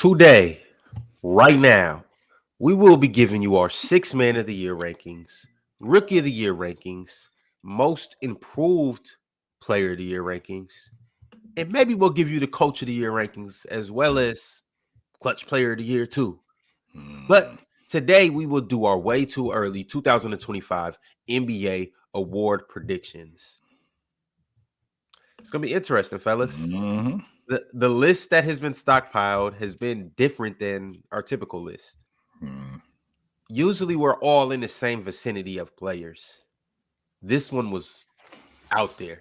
Today, right now, we will be giving you our 6 Man of the Year rankings, Rookie of the Year rankings, Most Improved Player of the Year rankings, and maybe we'll give you the Coach of the Year rankings as well as Clutch Player of the Year too. But today we will do our way too early 2025 NBA award predictions. It's going to be interesting, fellas. The list that has been stockpiled has been different than our typical list. Usually we're all in the same vicinity of players. This one was out there,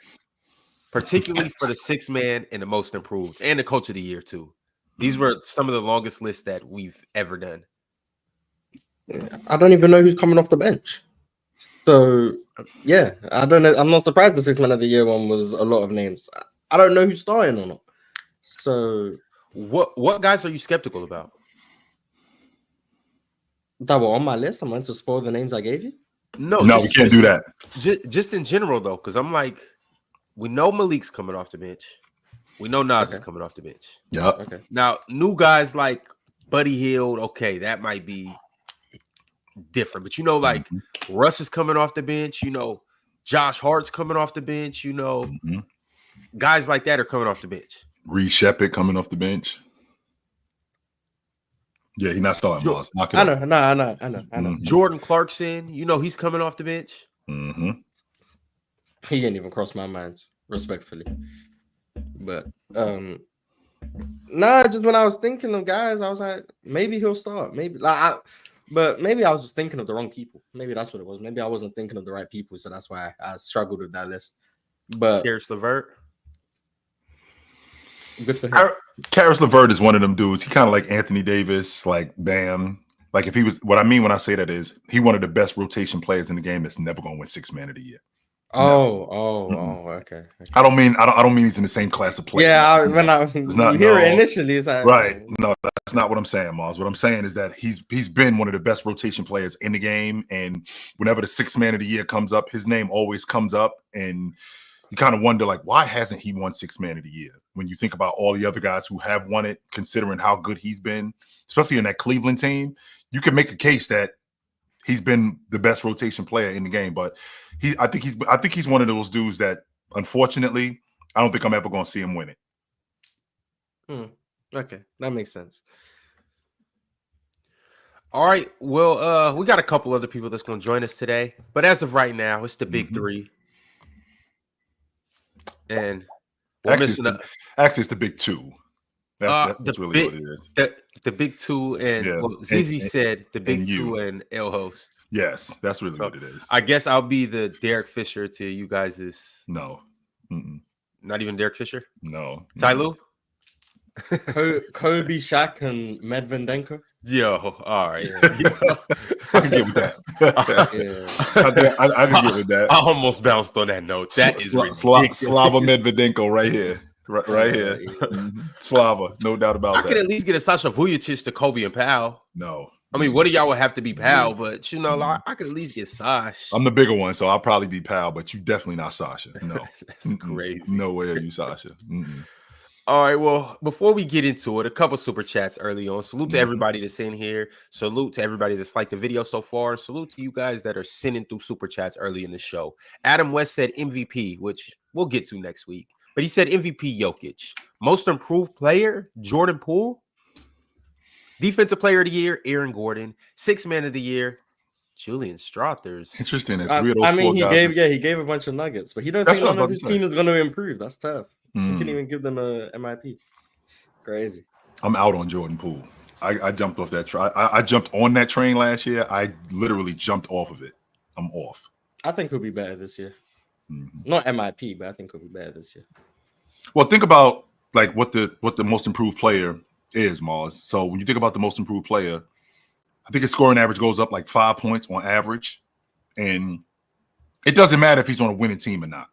particularly for the 6 Man and the Most Improved and the Coach of the Year too. These were some of the longest lists that we've ever done. I don't even know who's coming off the bench. So, yeah, I don't know. I'm not surprised the 6 Man of the Year one was a lot of names. I don't know who's starting or not. So, what guys are you skeptical about? That were on my list. I'm going to spoil the names I gave you. No, we can't do that. Just in general, though, because I'm like, we know Malik's coming off the bench. We know Nas is coming off the bench. Yep. Okay. Now, new guys like Buddy Hield, okay, that might be different. But, like Russ is coming off the bench. Josh Hart's coming off the bench. Guys like that are coming off the bench. Reed Shepard coming off the bench. Yeah, he's not starting. I know. Jordan Clarkson, he's coming off the bench. He ain't even crossed my mind, respectfully. But just when I was thinking of guys, I was like, maybe he'll start. Maybe maybe I was just thinking of the wrong people. Maybe that's what it was. Maybe I wasn't thinking of the right people, so that's why I struggled with that list. But Karis LeVert. Good for him. Karis LeVert is one of them dudes. He kind of like Anthony Davis, like Bam. Like if he was, what I mean when I say that is he one of the best rotation players in the game that's never going to win 6 Man of the Year. Okay. I don't mean he's in the same class of players. Yeah, when I hear it initially, it's like, right. No, that's not what I'm saying, Mars. What I'm saying is that he's been one of the best rotation players in the game, and whenever the 6 Man of the Year comes up, his name always comes up, and you kind of wonder, like, why hasn't he won 6 Man of the Year? When you think about all the other guys who have won it, considering how good he's been, especially in that Cleveland team, you can make a case that he's been the best rotation player in the game. But I think he's one of those dudes that, unfortunately, I don't think I'm ever going to see him win it. Okay, that makes sense. All right. Well, we got a couple other people that's going to join us today, but as of right now, it's the big three. And actually, it's the big two. That's really what it is. The big two, and Zizi said the big two and El Host. Yes, that's really what it is. I guess I'll be the Derek Fisher to you guys'. No. Not even Derek Fisher? No. Ty Lue? Kobe, Shaq, and Medvedenko. Yo, all right. I can get with that. I can get with that. I almost bounced on that note. That is Slava Medvedenko right here. Right here. Slava, no doubt about that. I could at least get a Sasha Vujacic to Kobe and Powell. No. I mean, one of y'all would have to be Powell, but I could at least get Sash. I'm the bigger one, so I'll probably be Powell, but you definitely not Sasha. No. That's crazy. No way are you Sasha. All right, well, before we get into it, a couple super chats early on. Salute to everybody that's in here. Salute to everybody that's liked the video so far. Salute to you guys that are sending through super chats early in the show. Adam West said MVP, which we'll get to next week. But he said MVP Jokic. Most improved player, Jordan Poole. Defensive player of the year, Aaron Gordon. 6 Man of the year, Julian Strothers. Interesting. Three of those he gave a bunch of nuggets, but he don't think none of his team is going to improve. That's tough. He can even give them a MIP. Crazy. I'm out on Jordan Poole. I jumped off that train. I jumped on that train last year. I literally jumped off of it. I'm off. I think he'll be better this year. Not MIP, but I think he'll be better this year. Well, think about like what the most improved player is, Mars. So when you think about the most improved player, I think his scoring average goes up like 5 points on average, and it doesn't matter if he's on a winning team or not,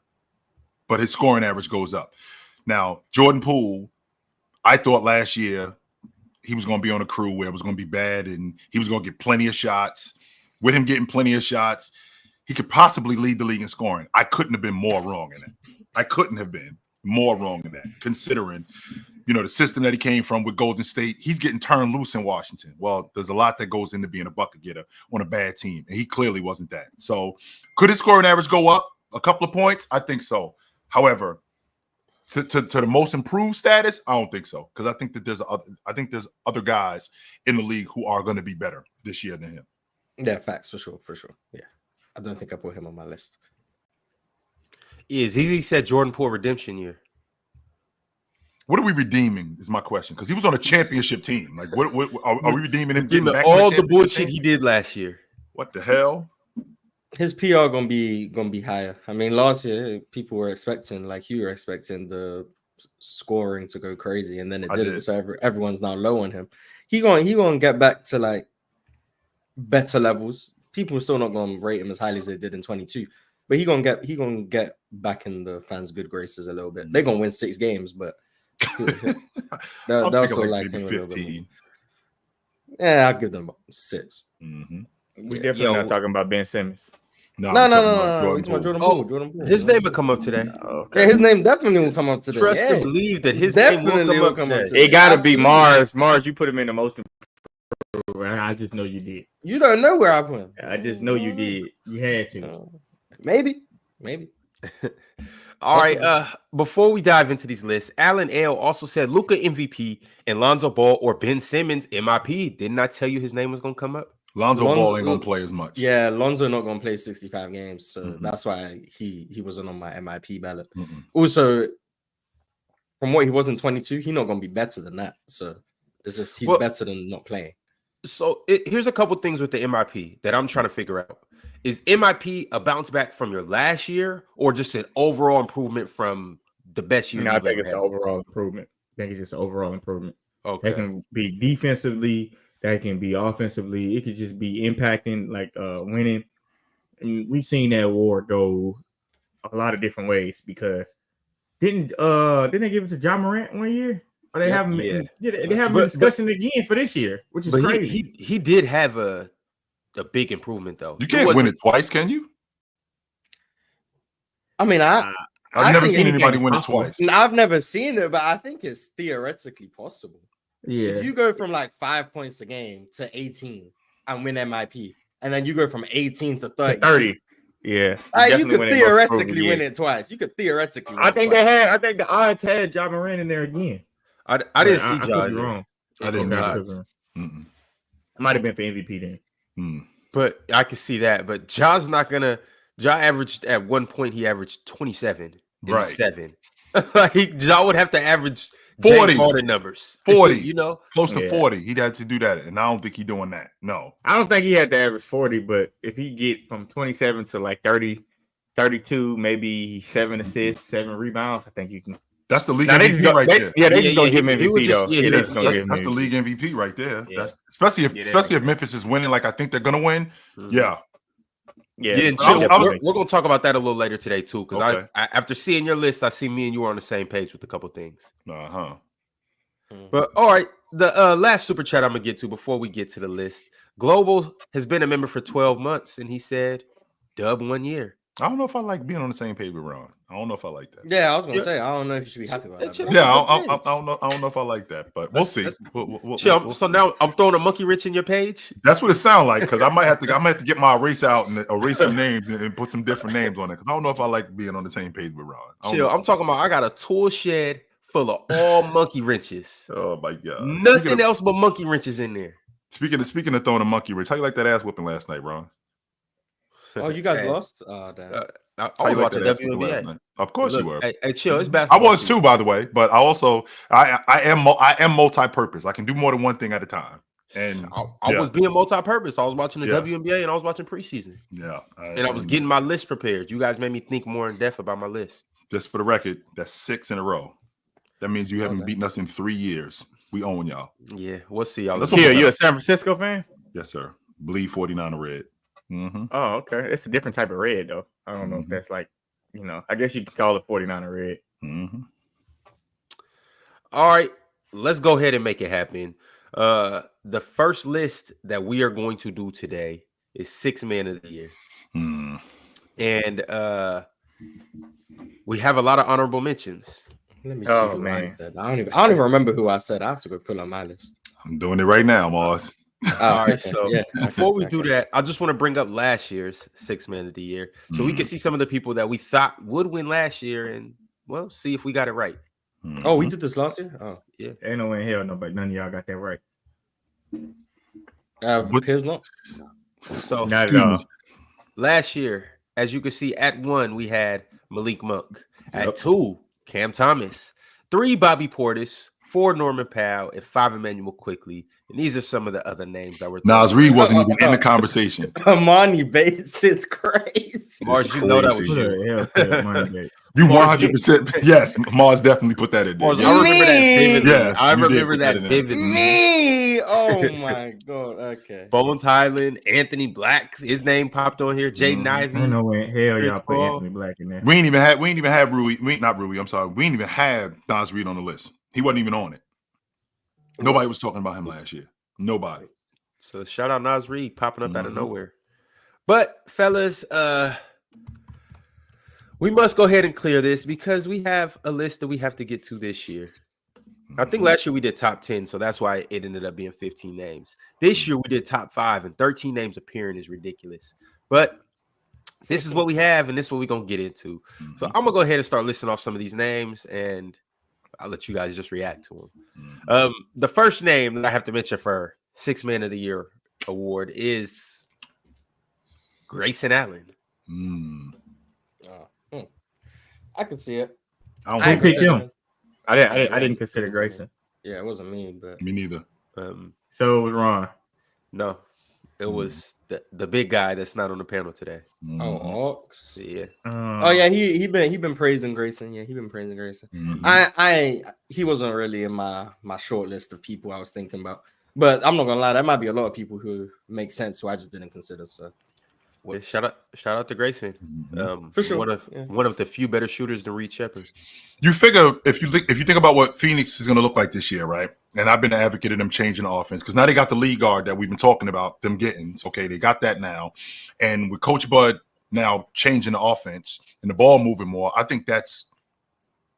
but his scoring average goes up. Now, Jordan Poole, I thought last year he was going to be on a crew where it was going to be bad and he was going to get plenty of shots. With him getting plenty of shots, he could possibly lead the league in scoring. I couldn't have been more wrong in it. I couldn't have been more wrong in that, considering the system that he came from with Golden State, he's getting turned loose in Washington. Well, there's a lot that goes into being a bucket getter on a bad team, and he clearly wasn't that. So could his scoring average go up a couple of points? I think so. However, to the most improved status, I don't think so, because I think that there's other guys in the league who are going to be better this year than him. Yeah, facts for sure. Yeah, I don't think I put him on my list. Yeah, Zizi said Jordan Poole redemption year. What are we redeeming? Is my question, because he was on a championship team. Like, what are we redeeming him? Redeeming Back all the bullshit he did last year. What the hell? His PR gonna be higher. I mean, last year people were expecting, like you were expecting, the scoring to go crazy, and then it didn't. So everyone's now low on him. He gonna get back to like better levels. People are still not gonna rate him as highly as they did in 22, but he gonna get back in the fans' good graces a little bit. They're gonna win 6 games, but they'll still like him 15. Yeah, I'll give them 6. Mm-hmm. We definitely not talking about Ben Simmons. No. Jordan Poole. His name will come up today. Okay. Yeah, his name definitely will come up today. Trust and believe that his name will come up today. It gotta be Mars. Mars, you put him in the most improved. I just know you did. You don't know where I put him. I just know you did. You had to. Maybe. All right. Before we dive into these lists, Alan L also said Luka MVP and Lonzo Ball or Ben Simmons MIP. Didn't I tell you his name was gonna come up? Lonzo Ball ain't gonna play as much. Yeah, Lonzo not gonna play 65 games, so that's why he wasn't on my MIP ballot. Also, from what he was in 22, he's not gonna be better than that. So it's just he's better than not playing. So here's a couple things with the MIP that I'm trying to figure out. Is MIP a bounce back from your last year, or just an overall improvement from the best year? No, I think it's an overall improvement. I think it's just an overall improvement. Okay, that can be defensively. That can be offensively. It could just be impacting, like winning. And we've seen that award go a lot of different ways, because didn't they give it to Ja Morant one year? Or they haven't they have a discussion again for this year, which is crazy. He did have a big improvement though. You can't win it twice, can you? I mean, I've never seen anybody win it twice. I've never seen it, but I think it's theoretically possible. Yeah. If you go from like 5 points a game to 18 and win MIP, and then you go from 18 to 30. Yeah. You could theoretically win it twice. You could theoretically win I think the odds had Ja Morant in there again. I didn't see Ja. Wrong. I didn't know. It might have been for MVP then. But I can see that. But Ja's not gonna. Ja averaged at one point. He averaged 27 and 7. Like Ja would have to average 40 numbers. 40, close to 40. He'd have to do that, and I don't think he's doing that. No, I don't think he had to average 40. But if he get from 27 to like 30, 32, maybe 7 assists, 7 rebounds, I think you can. That's the league MVP right there. Yeah, they just gonna give him MVP though. That's the league MVP right there. Yeah. That's especially if Memphis is winning, like I think they're gonna win. Yeah. And we're gonna talk about that a little later today too, because I after seeing your list, I see me and you are on the same page with a couple things. But all right, the last super chat I'm gonna get to before we get to the list. Global has been a member for 12 months, and he said, "Dub 1 year." I don't know if I like being on the same page with Ron. I don't know if I like that. Yeah, I was gonna say I don't know if you should be happy about that. Yeah, I don't know. I don't know if I like that, but we'll see. So now I'm throwing a monkey wrench in your page. That's what it sounds like, because I might have to get my erase out and erase some names and put some different names on it, because I don't know if I like being on the same page with Ron. Chill. I'm talking about I got a tool shed full of all monkey wrenches. Oh my god! Nothing else but monkey wrenches in there. Speaking of throwing a monkey wrench, how you like that ass whipping last night, Ron? Oh, you guys lost? Oh, damn. I was watching WNBA. Of course you were. Hey, chill. It's basketball. I was too, by the way. But I also I am multi-purpose. I can do more than one thing at a time. And I was being multi-purpose. I was watching the WNBA and I was watching preseason. Yeah. I was getting my list prepared. You guys made me think more in depth about my list. Just for the record, that's 6 in a row. That means you haven't beaten us in 3 years. We own y'all. Yeah, we'll see y'all. You a San Francisco fan? Yes, sir. Bleed 49 red. Oh, okay. It's a different type of red, though. I don't know if that's like, I guess you could call it 49er red. All right, let's go ahead and make it happen. The first list that we are going to do today is 6 man of the year. And we have a lot of honorable mentions. Let me see Oh, who I man. said. I don't even remember who I said. I have to go pull up my list. I'm doing it right now, Mars. All right, okay. so Yeah, before we do okay. that, I just want to bring up last year's six man of the year, so we can see some of the people that we thought would win last year, and well, see if we got it right. Oh, we did this last year. Oh, Yeah, Ain't no way in hell nobody, none of y'all got that right. Piers not. so Not at all. last year, as you can see, at 1 we had Malik Monk, at Yep. 2 Cam Thomas, 3 Bobby Portis, 4 Norman Powell, and 5 Emmanuel Quickly. And these are some of the other names that were. Nas Reed wasn't even in the conversation. Amani Bates is crazy. Mars, you know that was crazy. Who you. the hell said Money Bates? You Mars, 100%. Yes, Mars definitely put that in there. Mars, Yes. I remember that vividly. Yes, I you did remember put that that in there. vividly. Me. Oh my god. Okay. Bones Highland, Anthony Black, his name popped on here. Jaden Ivey. I know when hell Chris y'all put Paul. Anthony Black in there. We ain't even have Rui. Not Rui. I'm sorry. We ain't even have Nas Reed on the list. He wasn't even on it. Nobody was talking about him last year. Nobody. So shout out Nas Reed popping up out of Mhm. nowhere. But fellas, we must go ahead and clear this because we have a list that we have to get to this year. I think last year we did top 10, so that's why it ended up being 15 names. This year we did top 5, and 13 names appearing is ridiculous. But this is what we have, and this is what we're going to get into. So I'm going to go ahead and start listing off some of these names, and I'll let you guys just react to them. The first name that I have to mention for Six Man of the Year award is Grayson Allen. I can see it. I Who don't picked think him? I didn't consider Grayson. Yeah, it wasn't me, but me neither. So it was Ron. No, it was the big guy that's not on the panel today. Ox. Yeah. Oh yeah, he been praising Grayson. Yeah, he been praising Grayson. He wasn't really in my short list of people I was thinking about. But I'm not gonna lie, there might be a lot of people who make sense who I just didn't consider. So Yeah, shout out to Grayson. For sure. One of the few better shooters than Reed Shepard. You figure if you think about what Phoenix is going to look like this year, right? And I've been an advocate of them changing the offense because now they got the lead guard that we've been talking about them getting. So, okay, they got that now, and with Coach Bud now changing the offense and the ball moving more, I think that's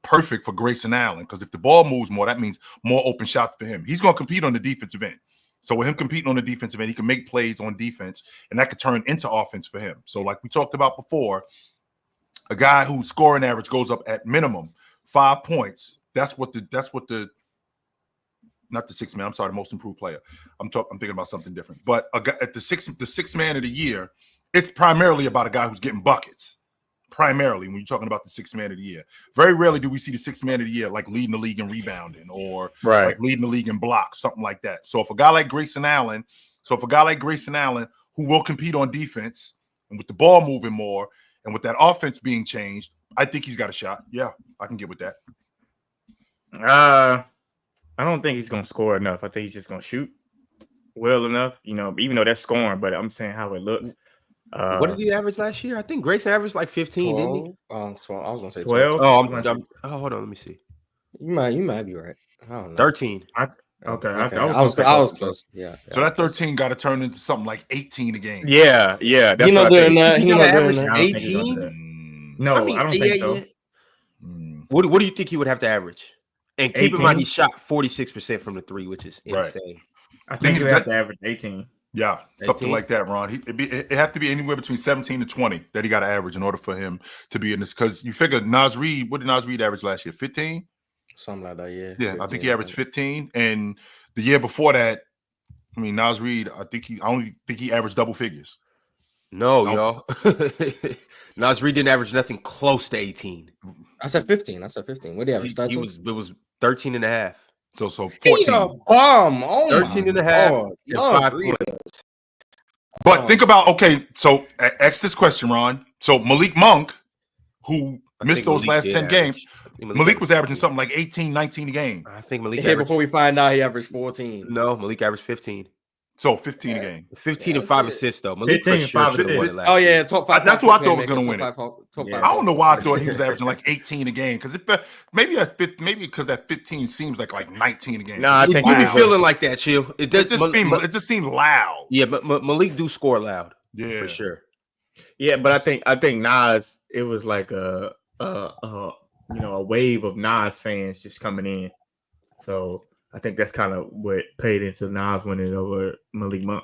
perfect for Grayson Allen because if the ball moves more, that means more open shots for him. He's going to compete on the defensive end. So with him competing on the defensive end, he can make plays on defense, and that could turn into offense for him. So like we talked about before, a guy whose scoring average goes up at minimum 5 points. That's what the not the six man. I'm sorry, the most improved player. I'm thinking about something different. But a guy at the six man of the year, it's primarily about a guy who's getting buckets. Primarily, when you're talking about the six man of the year, very rarely do we see the six man of the year like leading the league in rebounding or like leading the league in blocks, something like that. So if a guy like Grayson Allen, who will compete on defense and with the ball moving more and with that offense being changed, I think he's got a shot. Yeah, I can get with that. I don't think he's gonna score enough. I think he's just gonna shoot well enough, even though that's scoring, but I'm saying how it looks. What did he average last year? I think Grayson averaged like 15, 12, didn't he? 12. I was gonna say 12. 12. Hold on, let me see. You might be right. I don't know. 13. Okay. I was close. Yeah. So that 13 got to turn into something like 18 a game. Yeah. That's He not doing that. He He got not an doing average that. 18. No, I don't think so. What do you think he would have to average? And keep in 18? mind, he shot 46% from the three, which is insane. I think he would have to average 18. Yeah, something 18? like that, Ron. It have to be anywhere between 17 to 20 that he got to average in order for him to be in this. Because you figure Nas Reed, what did Nas Reed average last year? 15? Something like that, yeah. Yeah, I think he averaged 15. And the year before that, I mean, Nas Reed, I only think he averaged double figures. No, y'all. Nas Reed didn't average nothing close to 18. I said 15. What did he average? It was 13 and a half. So 14. He a bomb. Oh 13 and a half. God. And Nas 5 Reed. points. But think about, okay, so ask this question, Ron. So Malik Monk, who missed those last 10 games, Malik was averaging something like 18, 19 a game. I think Malik Here averaged. before we find out he averaged 14. No, Malik averaged 15. So 15 a game. 15 and 5 assists, though. Malik 15 for and sure 5 should have won it assists. last Oh year. yeah, top 5. That's who I thought was going to win it. Top I don't know why I thought he was averaging like 18 a game because maybe because that 15 seems like 19 a game. No, I think you be feeling like that, Chill. It does. It just seemed loud. Yeah, but Malik do score loud. Yeah, for sure. Yeah, but I think Nas, it was like a wave of Nas fans just coming in. So I think that's kind of what paid into Nas winning over Malik Monk.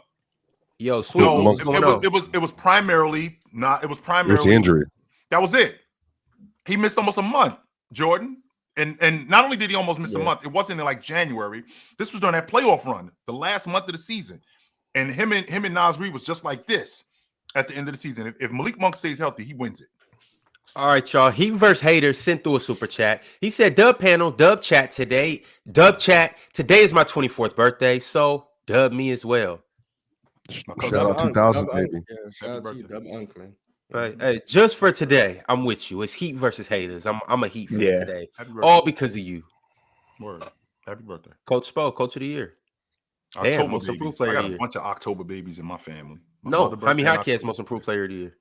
Yo, Sweet, what's going on? It was primarily not. It was It was primarily the injury. That was it. He missed almost a month, Jordan. And not only did he almost miss a month, it wasn't in like January. This was during that playoff run, the last month of the season. And him and Nas Reed was just like this at the end of the season. If Malik Monk stays healthy, he wins it. All right, y'all. Heat versus haters sent through a super chat. He said, Dub panel, Dub chat today. Dub chat. Today is my 24th birthday, so dub me as well. Shout out 2000, baby. Yeah, shout out to you, Dub Uncle, man. Right. Hey, just for today, I'm with you. It's Heat versus haters. I'm a Heat fan today. All because of you. Word. Happy birthday. Coach Spo, Coach of the Year. October most babies. improved player I of got the a year. bunch of October babies in my family. No, Jaime Hockey has most improved player of the year.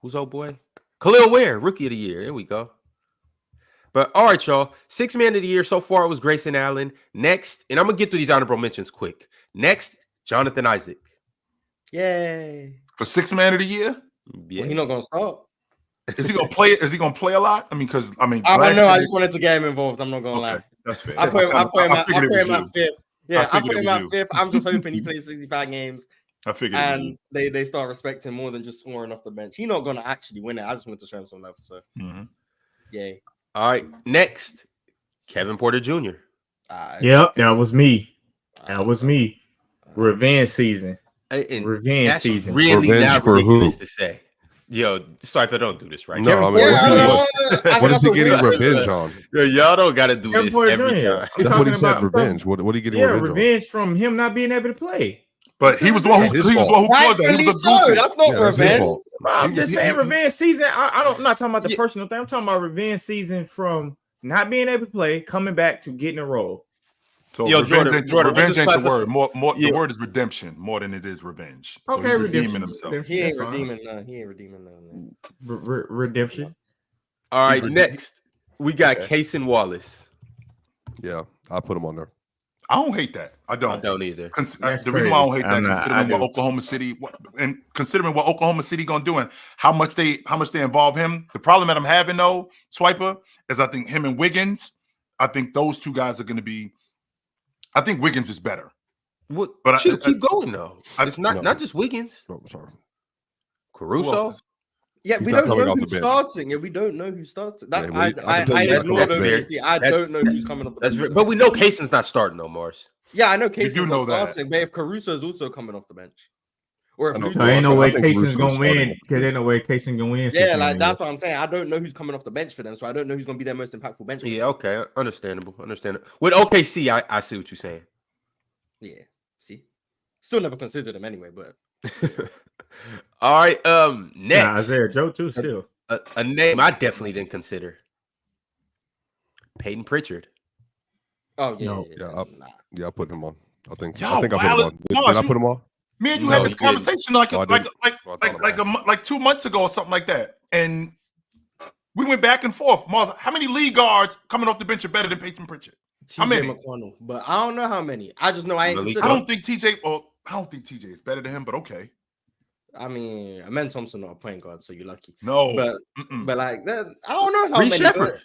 Who's old boy? Khalil Ware, rookie of the year. There we go. But all right, y'all. 6 man of the year so far it was Grayson Allen. Next, and I'm gonna get through these honorable mentions quick. Next, Jonathan Isaac. Yay. For 6 man of the year? Yeah. Well, he's not gonna start. Is he gonna play? Is he gonna play a lot? I mean, I don't know. I just wanted to get him involved. I'm not gonna lie. That's fair. I put him at fifth. Yeah, I figured put it him was at you. fifth. I'm just hoping he plays 65 games I figured. it was and they start respecting more than just scoring off the bench. He's not gonna actually win it. I just wanted to show him some love. So you. Mhm. yay. All right. Next, Kevin Porter Jr. Yep, that was me. That was me. Revenge season. And Revenge that's season. really Revenge not for ridiculous who? to say. Yo, Swiper, don't do this, right? No, Kevin I mean, Porter what is he Jr. getting revenge on? Yo, y'all don't got to do Kevin this Porter every Jr. time. That's what he talking said, about revenge. What are you getting Yeah, revenge revenge from him not being able to play. But he was the one who His he was the fault. one who caused that. He Rightfully was a so. goofy. That's not on? That's his revenge. fault. I'm just saying revenge season. I'm not talking about the Yeah. personal thing. I'm talking about revenge season from not being able to play, coming back to getting a role. So Yo, revenge, Jordan, revenge what ain't does the word. More Yeah. the word is redemption more than it is revenge. So Okay, he's redeeming redemption. himself. He ain't That's fine. redeeming none. He ain't redeeming none. Redemption. All right, He's next, we got Okay. Cason Wallace. Yeah, I put him on there. I don't hate that. I I don't. don't either. That's The reason why I don't hate crazy. that, considering what do. Oklahoma City and considering what Oklahoma City gonna do and how much they involve him. The problem that I'm having though, Swiper, is I think him and Wiggins. I think those two guys are going to be. I think Wiggins is better. What? But Shoot, keep going though. It's no. not just Wiggins. Oh, sorry. Who Caruso. else is- Yeah, He's we not don't coming know off who's the bench. starting. Yeah, we don't know who's starting. That Yeah, well, I can tell I you he's not ignored coming off the OKC. I don't know who's coming off the bench. But we know Cason's not starting though, Mars. Yeah, I know You Casey's do know not that. starting, but if Caruso is also coming off the bench, or if I know. Luka- So ain't no I way think Carson's Russo's gonna win starting. because ain't no way Cason gonna win. yeah, like that's what I'm saying. I don't know who's coming off the bench for them, so I don't know who's gonna be their most impactful bench. player. Yeah, okay, understandable. With OKC, I see what you're saying. Yeah. See, still never considered him anyway, but All right, next, Isaiah Joe too. Still, a name I definitely didn't consider. Peyton Pritchard. oh yeah, No. Yeah, nah. Yeah, I put him on. I think Yo, I put him Wallace- on. no, Did I you- put him on? Me and you No, had you this didn't. conversation like Oh, I didn't. Oh, I thought like 2 months ago or something like that, and we went back and forth. Mars, how many league guards coming off the bench are better than Peyton Pritchard? How TJ many? McConnell, but I don't know how many. I just know I ain't Malik considered. I don't think TJ. Well, I don't think TJ is better than him, but okay. I mean, Amen Thompson not a point guard, so you're lucky. No, But mm-mm. but like that, I don't know how Reed many. Shepherd. but-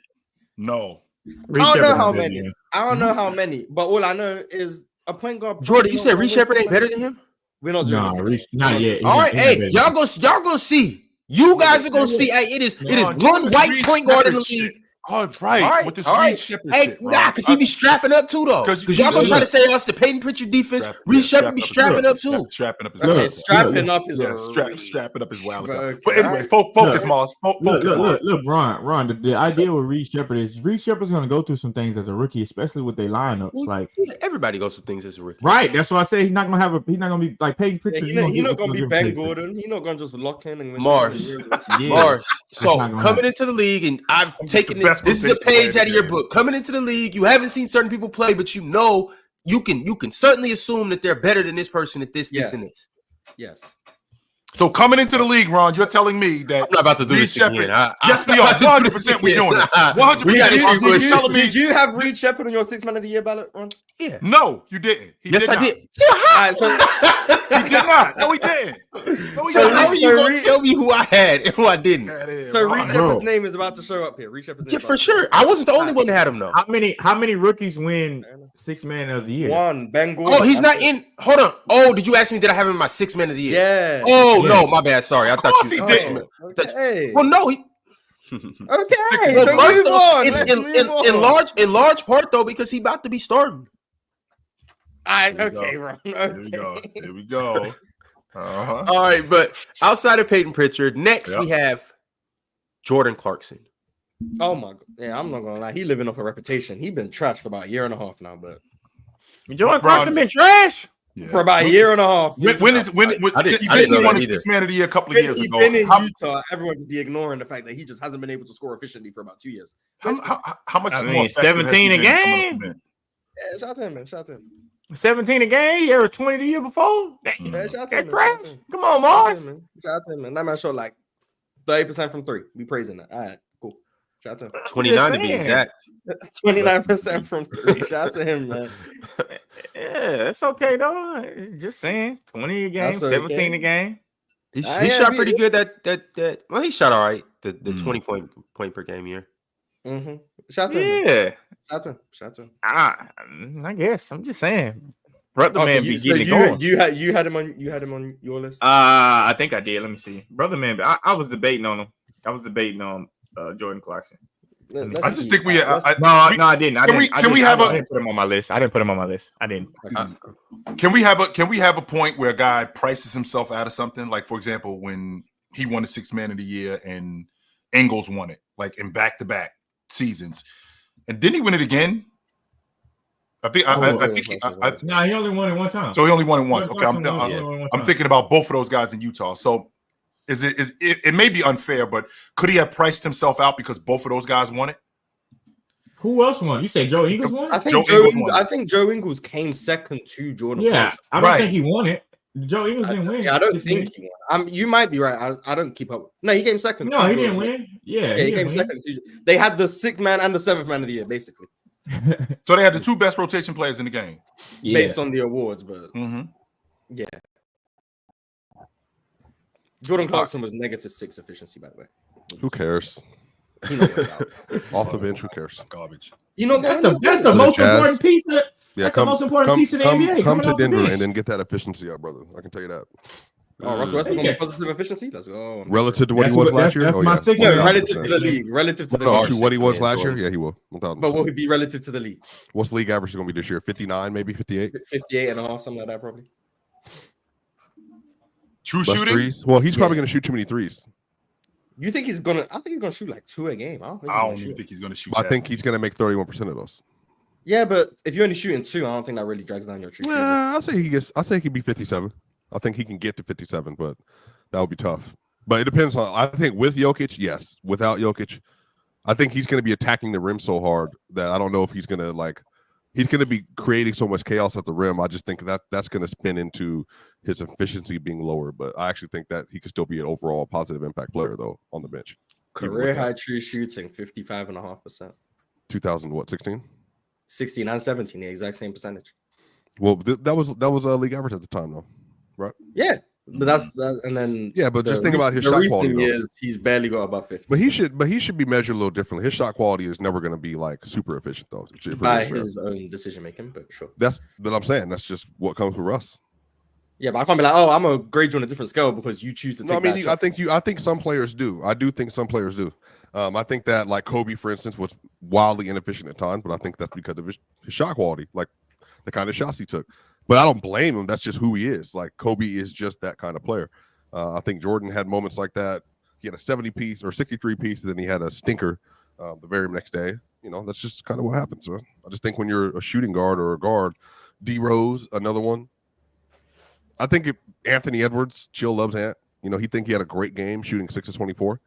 No. I don't know how many. I don't know how many, but all I know is a point guard. Jordan, you said Reed Shepherd ain't better than him? We're not doing Nah, this. not yet. All right, hey, y'all gonna see. You guys are gonna see. Hey, it is one white point guard in the league. Oh, right. All right, With this all right. Reed Shepherd Hey, shit, bro. nah, because he be strapping up too, though. 'Cause Because y'all gonna look. try to say us the Peyton Pritchard defense. Reed Shepherd be strapping up too. Strapping up his Okay, wallet. strapping up is Yeah, a strapping up his wallet. Okay. But anyway, focus, Mars. Focus, Mars. Look, Ron. The idea with Reed Shepherd is Reed Shepherd's going to go through some things as a rookie, especially with their lineups. Like, Yeah, everybody goes through things as a rookie. right? That's why I say he's not going to be like Peyton Yeah, Pritchard. he's not gonna be Ben Gordon. He's not gonna just lock in and win Mars. 7 years. Yeah. Mars. So not gonna coming happen. into the league, and I've taken the best this is a rotation player page out of your today. book. Coming into the league, you haven't seen certain people play, but you know you can certainly assume that they're better than this person at this, Yes. and this. Yes. So coming into the league, Ron, you're telling me that I'm not about to do Reed this again. Shepard. Yes, we are. 100% we're doing it. 100%. We gotta keep You're pushing. telling me Did you have Reed Shepard on your 6 man of the year ballot, Ron? Yeah. no, you didn't. He Yes, did I not. did. All right, so He did not. No, he didn't. No, he So didn't. how are you so gonna Reed- tell me who I had and who I didn't? So Reed Ron. Shepard's name is about to show up here. Reed Shepard's name. Yeah, is for about to sure. I wasn't the only one that had him though. How many rookies win 6 man of the year? One, Ben Gordon. Oh, he's not in. Hold on. Oh, did you ask me? Did I have him in my 6 man of the year? Yeah. Oh Yeah. no, my bad. Sorry, I thought course you. he I didn't. thought you- Okay. Well, no. He, Okay. well, So first move off, on. Let's move on. in large part though, because he about to be starting. Alright, Here we okay, go. Ron. Here we go. Okay. Here we go. Uh-huh. All right, but outside of Peyton Pritchard, next we have Jordan Clarkson. Oh my god. Yeah, I'm not gonna lie. He living off a reputation. He been trash for about a year and a half now, but Jordan Clarkson been trash. Yeah. for about a year and a half. When I didn't since he know won that his either. 6 man of the year a couple of years He's ago, been in how, Utah, everyone could be ignoring the fact that he just hasn't been able to score efficiently for about 2 years. how much I more mean, effective has 17 he a been coming game. off the bench? Yeah, shout out to him, man. Shout out to him. 17 a game. He averaged 20 the year before. Damn. Yeah, shout out to him. That's man. trash. Shout out to him. Come on, Shout out to Mars. him, man. Shout out to him, man. That man shot like 30% from 3. We praising that. All right, cool. Shout out to him. 29 to be saying. exact. 29% from 3. Shout out to him, man. Yeah, it's okay though. Just saying, 20 a game, That's okay. 17 a game. He yeah, shot we- pretty good. That well, he shot all right. The Mm. 20 point per game year. Mm-hmm. Shout out to him. Man. Yeah, Shout out to him. Shout out to him. I guess I'm just saying, brother Oh, man so be getting it going. you had him on your list. I think I did. Let me see, brother man. I was debating on him. I was debating on Jordan Clarkson. Let's I just see. think we. Let's- No, I didn't. I Can didn't. we have I a- didn't put him on my list. I didn't put him on my list. I didn't. Can we have a point where a guy prices himself out of something? Like, for example, when he won the 6 man of the year and Ingles won it, like in back-to-back seasons, and didn't he win it again? I think. Nah, he only won it one time. So he only won it once. Okay, Jordan Clarkson only won it one I'm time. thinking about both of those guys in Utah. So it may be unfair, but could he have priced himself out because both of those guys won it? Who else won? You said Joe Ingles won? I think Joe Joe Ingles Ingles, won. I think Joe Ingles came second to Jordan. Yeah, Clarkson. I don't Right. think he won it. Joe Ingles didn't win. Yeah, I don't 6 think minutes. he won. You might be right. I don't keep up. No, he came second. No, to he Jordan. didn't win. Yeah, Yeah, he didn't came win. second. They had the 6th man and the 7th man of the year, basically, So they had the two best rotation players in the game. Yeah. based on the awards. But Mm-hmm. yeah, Jordan Clarkson was -6 efficiency, by the way. Who cares? He not going out. Off the bench, who cares? Garbage. You know That's going the out. most Jazz. important piece. Yeah, That's the most important piece of the NBA, Come coming to off the Denver bench. and then get that efficiency up, brother. I can tell you that. Oh, Russell Westbrook on Yeah. the positive efficiency. Let's go. Relative to what That's he was what- last year? that's Oh, my yeah. six- No, Yeah, relative to 100%. the league. Relative to the No, league. to what he was 6 last year? Jordan. Yeah, he will. 1000%. But what would be relative to the league? What's league average going to be this year? 59, maybe 58? 58 and a half, something like that, probably. True Less shooting. threes? Well, he's probably Yeah. going to shoot too many threes. You think he's gonna? I think he's gonna shoot like 2 a game. I don't think. I he's don't gonna even shoot. think he's going to shoot. I that. think he's going to make 31% of those. Yeah, but if you're only shooting 2, I don't think that really drags down your true shooting. Yeah, I'll say he could be 57. I think he can get to 57, but that would be tough. But it depends on. I think with Jokic, yes. Without Jokic, I think he's going to be attacking the rim so hard that I don't know if he's going to like. He's going to be creating so much chaos at the rim. I just think that's going to spin into his efficiency being lower. But I actually think that he could still be an overall positive impact player though on the bench. Career high true shooting, 55.5%. 2016. 16 and 17, the exact same percentage. Well, that was a league average at the time though, right? Yeah, but that's that. And then Yeah, but just think about his the shot recent quality. though. years, he's barely got above 50 But he should be measured a little differently. His shot quality is never going to be like super efficient though. by his own decision making. But sure. That's what I'm saying. That's just what comes for us. Yeah, but I can't be like, oh, I'm gonna grade you on a different scale because you choose to take. No, I mean, that shot. I think some players do. I do think some players do. I think that like Kobe, for instance, was wildly inefficient at times, but I think that's because of his shot quality, like the kind of shots he took. But I don't blame him. That's just who he is. Like Kobe is just that kind of player. I think Jordan had moments like that. He had a 70-piece or 63-piece, and then he had a stinker the very next day. You know, that's just kind of what happens. Man. I just think when you're a shooting guard or a guard, D Rose, another one. I think Anthony Edwards, Chill loves Ant. You know, he had a great game shooting 6 of 24.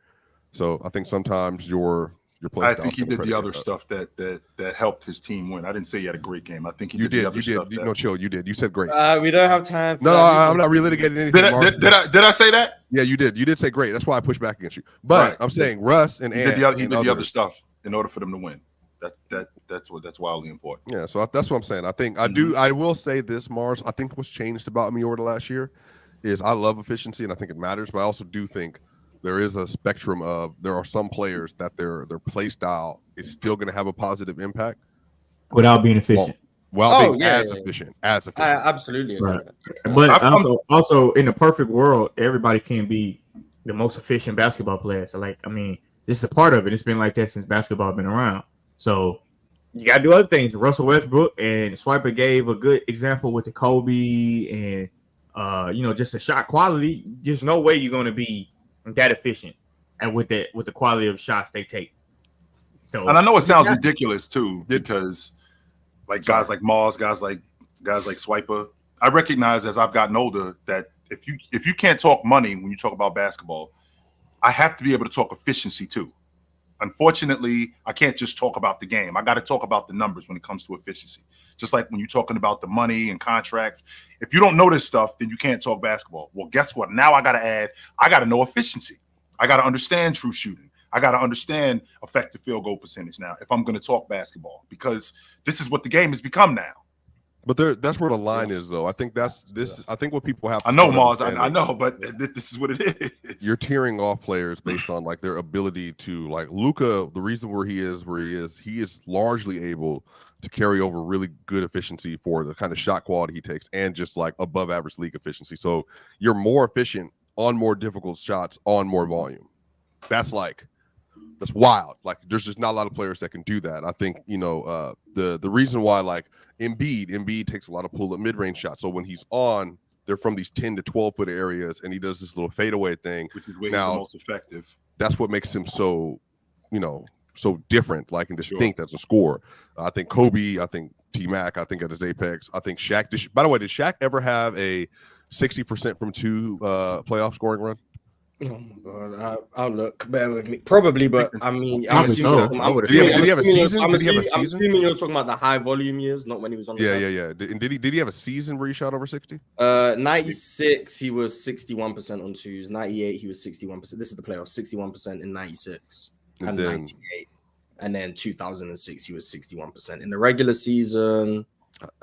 So I think sometimes your Your play I style think he is gonna did the other predicate stuff that helped his team win. I didn't say he had a great game. I think he that. did the other stuff. You no, chill. You did. You said great. We don't have time. No, I'm not relitigating anything. Did I say that? Yeah, you did. You did say great. That's why I pushed back against you. But Right. I'm saying Russ and He Ant did the and other others. stuff in order for them to win. That's wildly important. Yeah, so that's what I'm saying. I think I will say this, Mars. I think what's changed about me over the last year is I love efficiency and I think it matters, but I also do think there is a spectrum of there are some players that their play style is still going to have a positive impact without being efficient. While being as efficient. I absolutely agree. Right. But also in the perfect world, everybody can be the most efficient basketball player. So this is a part of it. It's been like that since basketball has been around. So you got to do other things. Russell Westbrook and Swiper gave a good example with the Kobe and just the shot quality. There's no way you're going to be that efficient and with the quality of shots they take. So, and I know it sounds ridiculous too, because guys like Mars, guys like Swiper, I recognize as I've gotten older that if you can't talk money when you talk about basketball, I have to be able to talk efficiency too. Unfortunately, I can't just talk about the game. I got to talk about the numbers when it comes to efficiency. Just like when you're talking about the money and contracts. If you don't know this stuff, then you can't talk basketball. Well, guess what? Now I got to know efficiency. I got to understand true shooting. I got to understand effective field goal percentage now if I'm going to talk basketball, because this is what the game has become now. But that's where the line is, though. I think I think what people have to I know, Mars. I know, but this is what it is. You're tearing off players based on their ability to Luka. The reason where he is largely able to carry over really good efficiency for the kind of shot quality he takes and just above average league efficiency. So you're more efficient on more difficult shots on more volume. That's wild. There's just not a lot of players that can do that. I think the reason why Embiid takes a lot of pull-up mid-range shots. So when he's on, they're from these 10 to 12-foot areas, and he does this little fadeaway thing. Which is way the most effective. That's what makes him so different, and distinct as a scorer. I think Kobe, I think T-Mac, I think at his apex, I think Shaq. By the way, did Shaq ever have a 60% from two playoff scoring run? Oh my God! I'll look. Bear with me. Probably, but I'm Did he have a season? I'm assuming you're talking about the high volume years, not when he was on. Yeah. Did he have a season where he shot over 60? 96 he was 61% on twos. 98 he was 61%. This is the playoffs. 61% in 96 and 98, and then 2006 he was 61% in the regular season.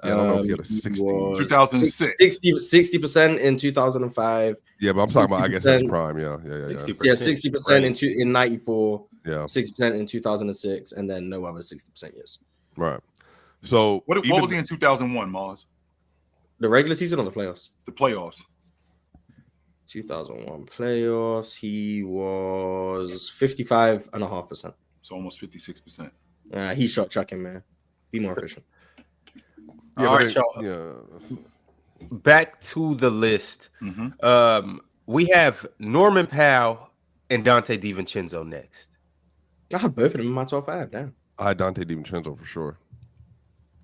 I don't know if he had a 60. 2006. 60% in 2005. Yeah, but I'm talking about, I guess, that's prime. Yeah. 60% in 94. Yeah. 60% in 2006, and then no other 60% years. Right. So what was he in 2001, Mars? The regular season or the playoffs? The playoffs. 2001 playoffs, he was 55.5%. So almost 56%. He shot chucking, man. Be more efficient. Yeah, all right, y'all. Yeah. Back to the list. Mm-hmm. We have Norman Powell and Dante DiVincenzo next. I have both of them in my top 5. Damn. I had Dante DiVincenzo for sure.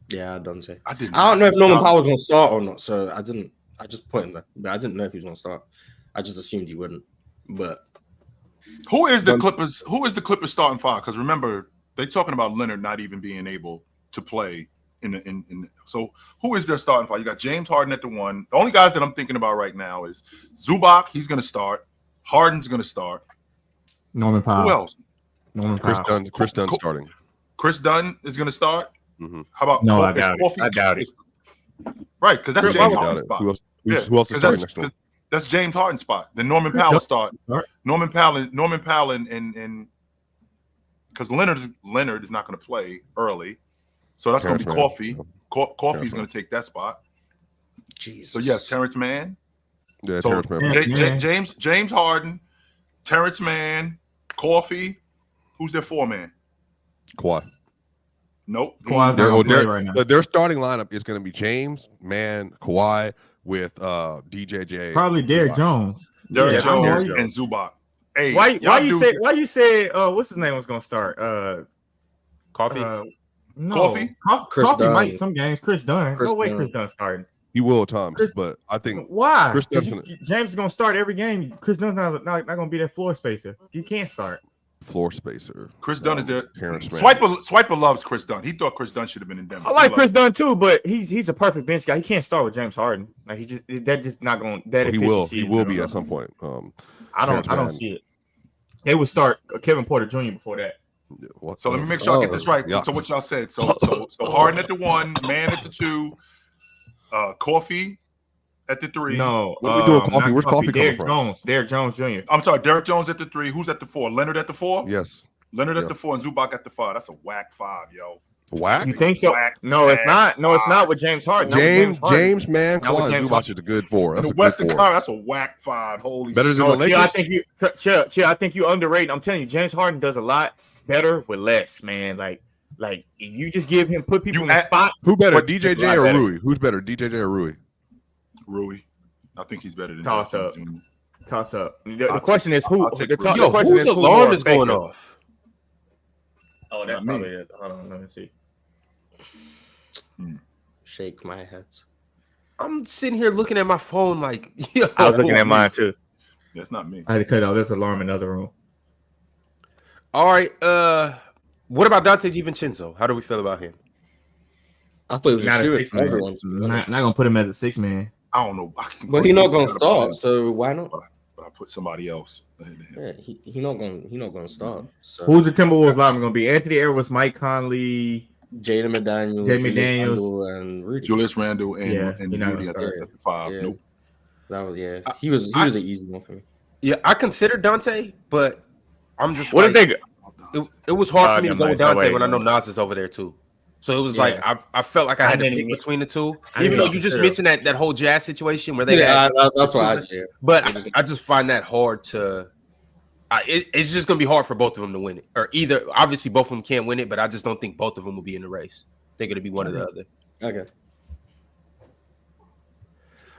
Yeah, Dante. I don't know if Norman Powell was going to start or not, so I didn't. I just put him there, but I didn't know if he was going to start. I just assumed he wouldn't. But who is the Clippers? Who is the Clippers starting 5? Because remember, they're talking about Leonard not even being able to play. So who is their starting 5? You got James Harden at the 1. The only guys that I'm thinking about right now is Zubac. He's going to start. Harden's going to start. Norman Powell. Who else? Norman Chris Powell. Dunn. Chris Dunn starting. Chris Dunn is going to start. Mm-hmm. How about no? I doubt it. Right, because that's James Harden's spot. Who else is starting next to him? That's James Harden's spot. Then Norman Powell start. Norman Powell and because Leonard is not going to play early. So that's going to be Coffee. Coffee's going to take that spot. Jesus. So yes, Terrence Mann. Yeah, so Terrence Mann. James Harden, Terrence Mann, Coffee. Who's their 4-man? Kawhi. Nope. Their starting lineup is going to be James, Mann, Kawhi with DJJ. Probably Derrick Jones. Derrick Jones and Zubac. Hey, why you say what's his name was going to start? Coffee. No, Coffee? Coffee might some games. Chris Dunn. Chris Dunn. Chris Dunn starting. He will at times, but I think why? Chris James is going to start every game. Chris Dunn's not going to be that floor spacer. He can't start. floor spacer. Chris Dunn is there. Terrence Mann. Swiper loves Chris Dunn. He thought Chris Dunn should have been in Denver. I like Chris Dunn too, but he's a perfect bench guy. He can't start with James Harden. Like that just not going. That He will be at some point. I don't see it. They would start Kevin Porter Jr. before that. So let me make sure I get this right. So what y'all said. So Harden at the 1, Mann at the 2, Coffee at the 3. No, what are we doing? Coffee? Where's Coffee coming from? Derrick Jones Jr. I'm sorry, Derrick Jones at the 3. Who's at the 4? Leonard at the 4? Yes. Leonard at the 4 and Zubac at the 5. That's a whack 5, yo. Whack? You think so? No, it's not. No, it's not with James Harden. James, man, Not with Kawhi James Zubac is a good 4. That's In a the Western good 4. Conference, that's a whack 5. Holy Better shit. than the Lakers? I think you underrated. I'm telling you, James Harden does a lot better with less, man. Like you just give him put people in the spot. Who better, What- DJJ or Rui? Who's better, DJJ or Rui? Rui. I think he's better than Toss Derrick up. Jones Jr. Toss up. The question is who? I'll take The Rui. Yo, question whose is who alarm more is going Baker? off? Oh, that's Not me. probably it. Hold on, let me see. Shake my head. I'm sitting here looking at my phone like, yo. I was looking at mine too. That's not me. I had to cut out. There's an alarm in another room. All right. What about Dante DiVincenzo? How do we feel about him? I thought it was Not a a serious 6-man. everyone. to be honest. Not gonna put him as a 6-man. I don't know. But he's not gonna start, so why not? But I put somebody else ahead of him. Yeah, he not gonna start. So Who's the Timberwolves lineman gonna be? Anthony Edwards, Mike Conley. Jaden McDaniels, Jaden Julius McDaniels. Randle, and Rudy. Julius Randle and Yeah, and you're not Rudy gonna at the 5. Yeah. Nope. That was He was an easy one for me. Yeah, I consider Dante, but I'm just What like, did they? it was hard for me to never go mind. with Dante No way, when I know no. Nas is over there too. So it was Yeah. like I felt like I I had to didn't pick even- between the two. I Even didn't though you just consider. mentioned that whole Jazz situation where they had, That's why but I just find that hard to. It's just gonna be hard for both of them to win it, or either. Obviously, both of them can't win it, but I just don't think both of them will be in the race. I think it'll be one or the other. Okay.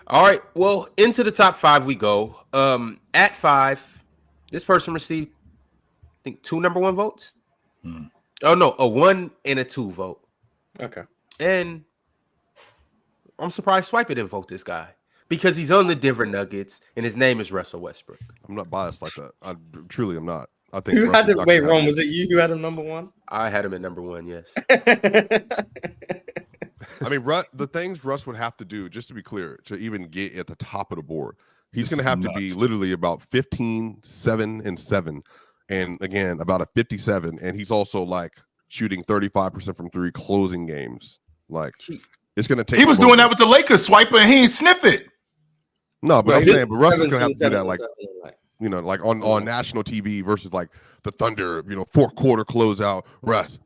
All right. Well, into the top 5 we go. At 5, this person received, I think, 2 number 1 votes. Oh no, a 1 and a 2 vote. Okay. And I'm surprised Swiper didn't vote this guy because he's on the Denver Nuggets and his name is Russell Westbrook. I'm not biased like that. I truly am not. I think Who Russ had is it? not Wait, gonna Ron, have was it you who had him number 1? I had him at number 1, yes. I mean, the things Russ would have to do, just to be clear, to even get at the top of the board, he's going to have to be literally about 15, 7, and 7. And again, about a 57. And he's also like shooting 35% from 3, closing games. Like, it's going to take. He was doing that with the Lakers, Swiper, and he ain't sniff it. No, but I'm But saying, but Russ is going to have to do 17, that, like, you know, like on national TV versus like the Thunder, you know, 4th quarter closeout, Russ,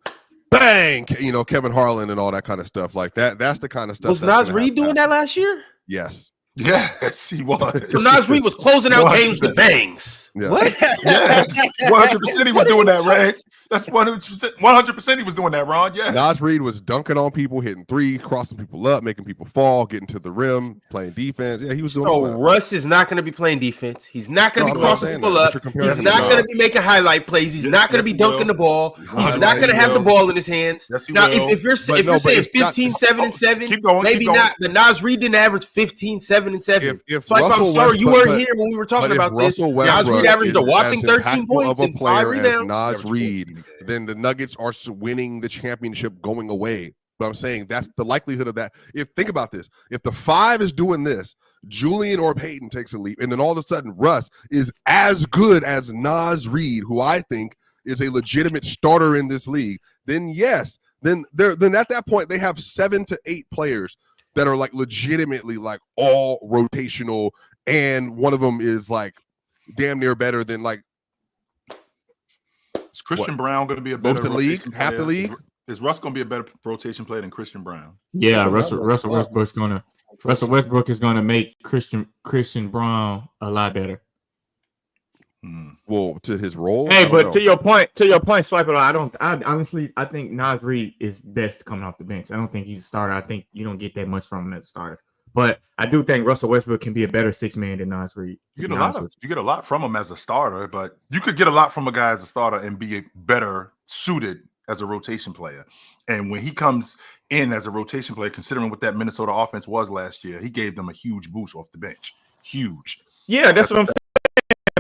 bang, you know, Kevin Harlan and all that kind of stuff. Like that. That's the kind of stuff. Was Nas Reed doing that last year? Yes. Yes, he was. So Nas Reed was closing out games with bangs. Yeah. What? Yes, 100% he was doing that, Reg. That's 100%. 100% he was doing that, Ron. Yes. Nas Reed was dunking on people, hitting 3s, crossing people up, making people fall, getting to the rim, playing defense. Yeah, he was doing all So that. Russ is not going to be playing defense. He's not going to No, be I'm not crossing saying people that, up. but you're comparing He's him to not Nas. going to be making highlight plays. He's Yes, not going to yes, be he dunking will. the ball. He's Highlight, not going to he have the will. ball in his hands. Yes, he Now, will. if you're But no, but saying it's not- 15, 7, and 7, Keep going, maybe keep going. not. But Nas Reed didn't average 15, 7, and 7. If So I'm Russell sorry you Westbrook- weren't here when we were talking But if about this. Russell Nas Westbrook Reed averaged a is whopping as 13 impactful points of a and 5 player as rebounds. Nas Reed, then the Nuggets are winning the championship going away. But I'm saying that's the likelihood of that. Think about this. If the 5 is doing this, Julian or Peyton takes a leap, and then all of a sudden Russ is as good as Nas Reed, who I think is a legitimate starter in this league, then yes, then at that point they have 7 to 8 players that are like legitimately like all rotational, and one of them is like damn near better than like Is Christian Brown going to be a better most of the league, rotation half the player? league. Is Russ going to be a better rotation player than Christian Brown? Yeah, Russell Russell Westbrook is gonna make Christian Brown a lot better. Well, to his role. Hey, I don't but know. to your point, Swiper, I think Nas Reed is best coming off the bench. I don't think he's a starter. I think you don't get that much from him as a starter. But I do think Russell Westbrook can be a better 6-man than Nas Reed. You get a lot from him as a starter, but you could get a lot from a guy as a starter and be better suited as a rotation player. And when he comes in as a rotation player, considering what that Minnesota offense was last year, he gave them a huge boost off the bench. Huge. Yeah, that's what I'm saying.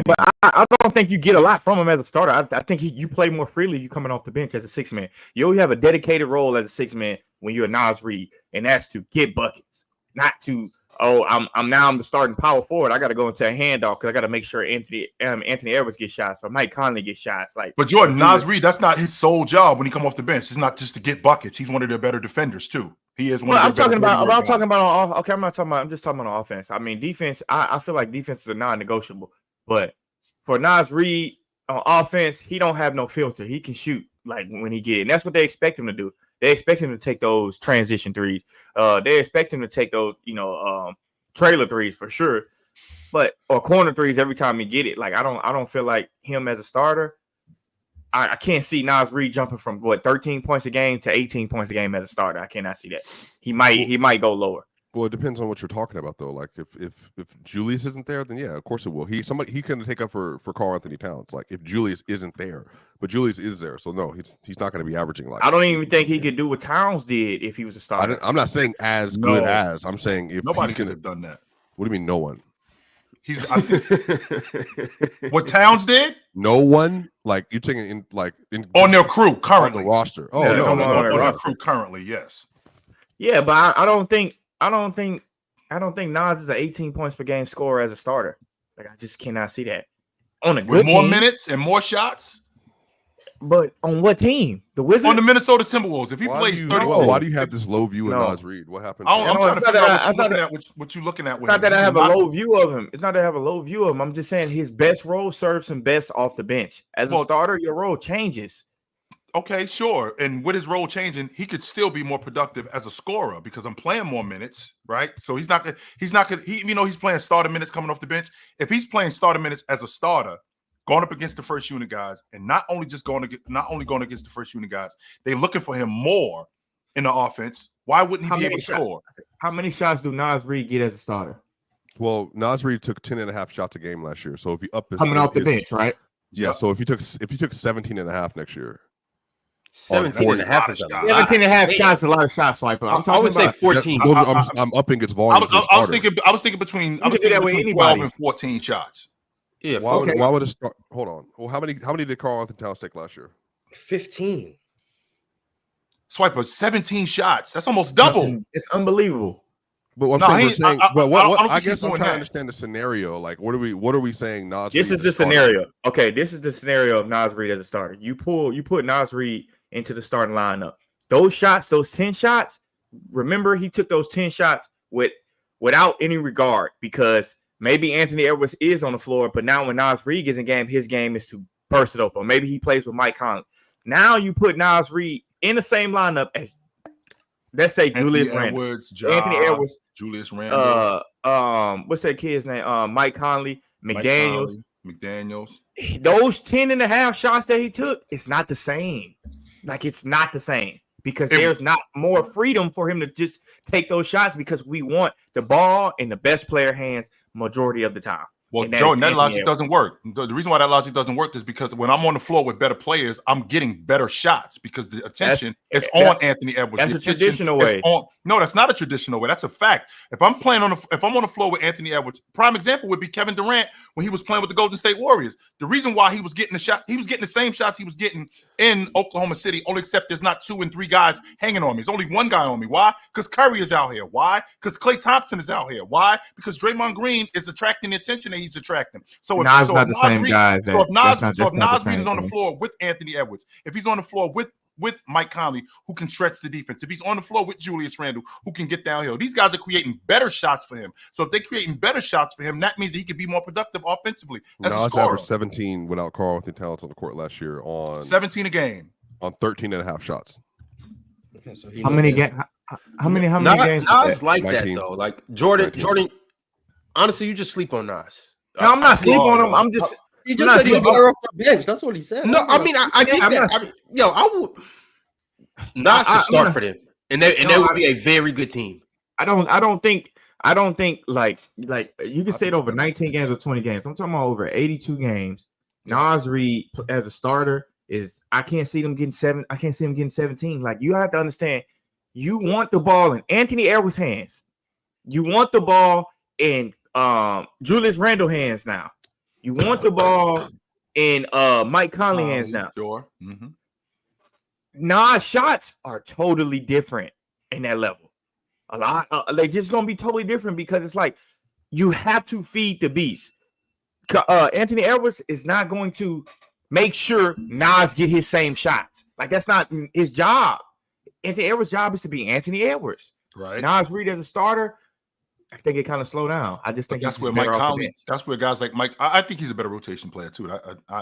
but I don't think you get a lot from him as a starter. I think you play more freely you coming off the bench as a 6-man. You only have a dedicated role as a 6-man when you're a Nas Reed, and that's to get buckets, not to I'm the starting power forward. I got to go into a handoff because I got to make sure Anthony Edwards gets shots or Mike Conley gets shots. But Jordan, Nas Reed, that's not his sole job when he come off the bench. It's not just to get buckets. He's one of their better defenders too. He is one. I'm just talking about I'm just talking about offense. I mean, defense. I feel like defenses are non-negotiable. But for Nas Reed on offense, he don't have no filter. He can shoot like when he get it. And that's what they expect him to do. They expect him to take those transition threes. They expect him to take those, trailer threes for sure, or corner threes every time he get it. Like I don't feel like him as a starter. I can't see Nas Reed jumping from 13 points a game to 18 points a game as a starter. I cannot see that. He might go lower. Well, it depends on what you're talking about, though. Like if Julius isn't there, then yeah, of course it will. He couldn't take up for Karl Anthony Towns. Like if Julius isn't there, but Julius is there, so no, he's not going to be averaging like. I don't even think he could do what Towns did if he was a starter. I'm not saying as good as. I'm saying if nobody could have done that. What do you mean, no one? What Towns did? No one. Like you're taking in on their crew currently on the roster. Oh yeah, no, on their crew currently, yes. Yeah, but I don't think Nas is an 18 points per game scorer as a starter. Like I just cannot see that on a good with more team, minutes and more shots. But on what team? The Wizards? On the Minnesota Timberwolves. If he plays 30, why do you have this low view of Nas Reed? What happened? I'm trying to figure out what you're looking at. It's not that I have a low view of him. It's not that I have a low view of him. I'm just saying his best role serves him best off the bench. As a starter, your role changes. Okay, sure. And with his role changing, he could still be more productive as a scorer because I'm playing more minutes, right? So he's not gonna he's playing starter minutes coming off the bench. If he's playing starter minutes as a starter, going up against the first unit guys, and not only going against the first unit guys, they're looking for him more in the offense. Why wouldn't he be able to score? How many shots do Nas Reed get as a starter? Well, Nas Reed took 10.5 shots a game last year. So if you up his coming off the bench, right? Yeah. So if you took 17.5 next year. 17.5 is a lot. 17.5 shots is a lot of shots, Swiper. I would say 14. I'm upping its volume. I was thinking between 12 and 14 shots. Yeah. Why would it start? Hold on. Well, how many did Karl Anthony Towns take last year? 15. Swiper 17 shots. That's almost double. It's unbelievable. But what I'm saying, I guess I'm trying to understand the scenario. Like, what are we saying? Nas. This is the scenario. Okay, this is the scenario of Nas Reed as a starter. You put Nas Reed into the starting lineup. Those shots, those 10 shots. Remember, he took those 10 shots without any regard because maybe Anthony Edwards is on the floor, but now when Nas Reed gets in game, his game is to burst it open. Maybe he plays with Mike Conley. Now you put Nas Reed in the same lineup as, let's say, Julius Randle, Anthony Edwards, Julius Randle. What's that kid's name? Mike Conley, McDaniels. Those 10.5 shots that he took, it's not the same. Like it's not the same because there's not more freedom for him to just take those shots because we want the ball in the best player hands majority of the time. Well, Jordan, that logic doesn't work. The reason why that logic doesn't work is because when I'm on the floor with better players, I'm getting better shots because the attention is on Anthony Edwards. That's a traditional way. No, that's not a traditional way. That's a fact. If I'm on the floor with Anthony Edwards, prime example would be Kevin Durant when he was playing with the Golden State Warriors. The reason why he was getting the same shots he was getting in Oklahoma City, only except there's not 2 and 3 guys hanging on me. There's only one guy on me. Why? Because Curry is out here. Why? Because Klay Thompson is out here. Why? Because Draymond Green is attracting the attention that he's attracting. So if Nas Reed is on the floor with Anthony Edwards, if he's on the floor with Mike Conley, who can stretch the defense, if he's on the floor with Julius Randle, who can get downhill, these guys are creating better shots for him. So if they're creating better shots for him, that means that he could be more productive offensively as a scorer. Averaged 17 without Karl Anthony Towns on the court last year on 17 a game on 13.5 shots. Okay, so how many games? Nas like 19. that though. Like Jordan. Honestly, you just sleep on Nas. No, I'm not sleeping on him. I'm just. He just said he got her off the bench. That's what he said. No, I mean I get that. I would. Nas could start for them, and they would be a very good team. I don't think like you can say it over 19 games or 20 games. I'm talking about over 82 games. Nas Reed as a starter is I can't see him getting 7. I can't see him getting 17. Like you have to understand, you want the ball in Anthony Edwards' hands. You want the ball in Julius Randle hands now. You want the ball in Mike Conley hands now. Sure. Nas shots are totally different in that level. A lot, they just gonna be totally different because it's like you have to feed the beast. Anthony Edwards is not going to make sure Nas get his same shots. Like that's not his job. Anthony Edwards' job is to be Anthony Edwards. Right. Nas Reed as a starter, I think it kind of slowed down. I just think that's where Mike Conley. That's where guys like Mike. I think he's a better rotation player too.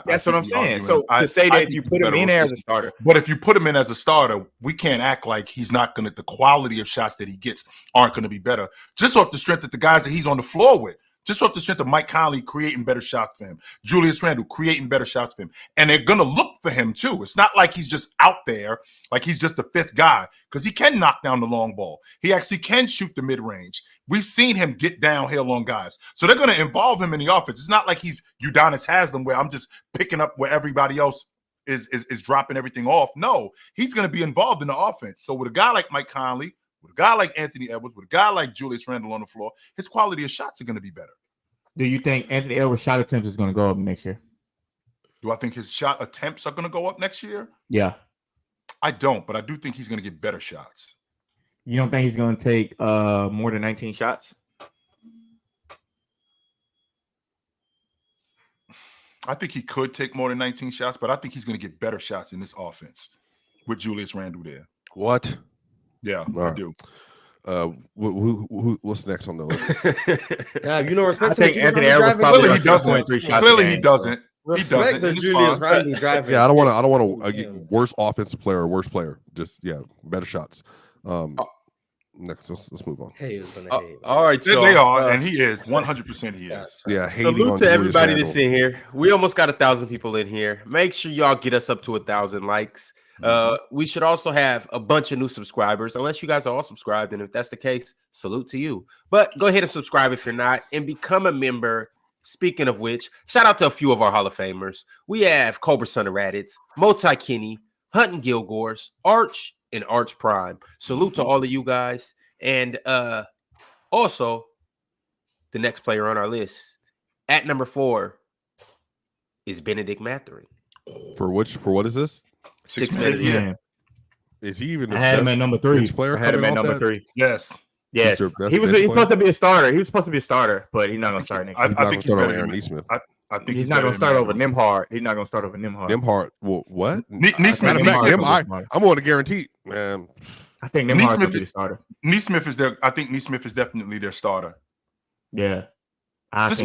That's what I'm saying. So to say that you put him in there as a starter, but if you put him in as a starter, we can't act like he's not going to. The quality of shots that he gets aren't going to be better. Just off the strength of the guys that he's on the floor with. Just off the strength of Mike Conley creating better shots for him, Julius Randle creating better shots for him, and they're gonna look for him too. It's not like he's just out there like he's just the fifth guy because he can knock down the long ball. He actually can shoot the mid range. We've seen him get downhill on guys, so they're gonna involve him in the offense. It's not like he's Udonis Haslem where I'm just picking up where everybody else is dropping everything off. No, he's gonna be involved in the offense. So with a guy like Mike Conley, with a guy like Anthony Edwards, with a guy like Julius Randle on the floor, his quality of shots are going to be better. Do you think Anthony Edwards' shot attempts is going to go up next year? Do I think his shot attempts are going to go up next year? Yeah. I don't, but I do think he's going to get better shots. You don't think he's going to take more than 19 shots? I think he could take more than 19 shots, but I think he's going to get better shots in this offense with Julius Randle there. What? Yeah, all I right. do. What's next on the list? Yeah, you know, respect. I think Anthony Edwards probably Clearly he doesn't. Clearly he doesn't. Respect the Julius Randle driving. Yeah, I don't want to get worse offensive player or worse player. Just better shots. Next, let's move on. Hey, is gonna hate. All right, so they are, and he is 100%. He is. Yeah, salute to everybody that's in here. We almost got 1,000 people in here. Make sure y'all get us up to 1,000 likes. We should also have a bunch of new subscribers, unless you guys are all subscribed. And if that's the case, salute to you. But go ahead and subscribe if you're not and become a member. Speaking of which, shout out to a few of our Hall of Famers. We have Cobra Son of Raditz, Multi Kinney, Hunting Gilgores, Arch, and Arch Prime. Salute to all of you guys. And also, the next player on our list at number 4 is Benedict Mathurin. For what is this? 6 minutes. Yeah. Is he even? I had him at number 3. Player I had him at coming off number that? 3. Yes. Yes. He's supposed to be a starter. He was supposed to be a starter, but he's not going to start next year. I think he's better Aaron than Neesmith. I think He's not going to start over Nimhard. He's not going to start over Nimhard. Nimhard. Well, what? Neesmith. I'm on a guarantee, man. I think Nimhard's going to be the starter. Neesmith is their. I think Neesmith is definitely their starter. Yeah. Just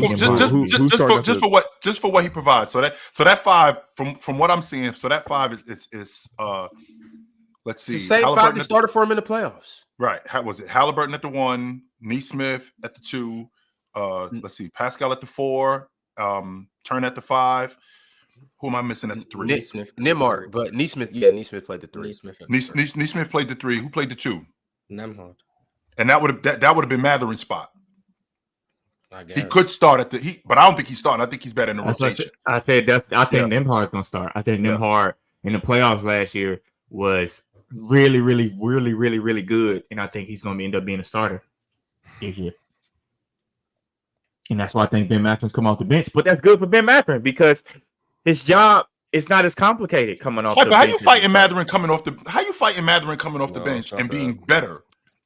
for what he provides. So that 5 from what I'm seeing. So that 5 is let's see. It's the same 5 that started for him in the playoffs. Right. How was it? Halliburton at the 1, Neesmith at the 2. Let's see. Pascal at the 4. Turn at the 5. Who am I missing at the 3? Nembhard, but Neesmith. Yeah, Neesmith played the 3. Neesmith played the 3. Who played the 2? Nembhard. And that would have been Mathurin's spot. He could start at but I don't think he's starting. I think he's better in the rotation. I think Nimhard's going to start. I think Nimhard in the playoffs last year was really, really, really, really, really good, and I think he's going to end up being a starter this year. And that's why I think Ben Mathurin's come off the bench. But that's good for Ben Mathurin because his job is not as complicated coming off the bench. How you fighting Mathurin coming off the bench and being better?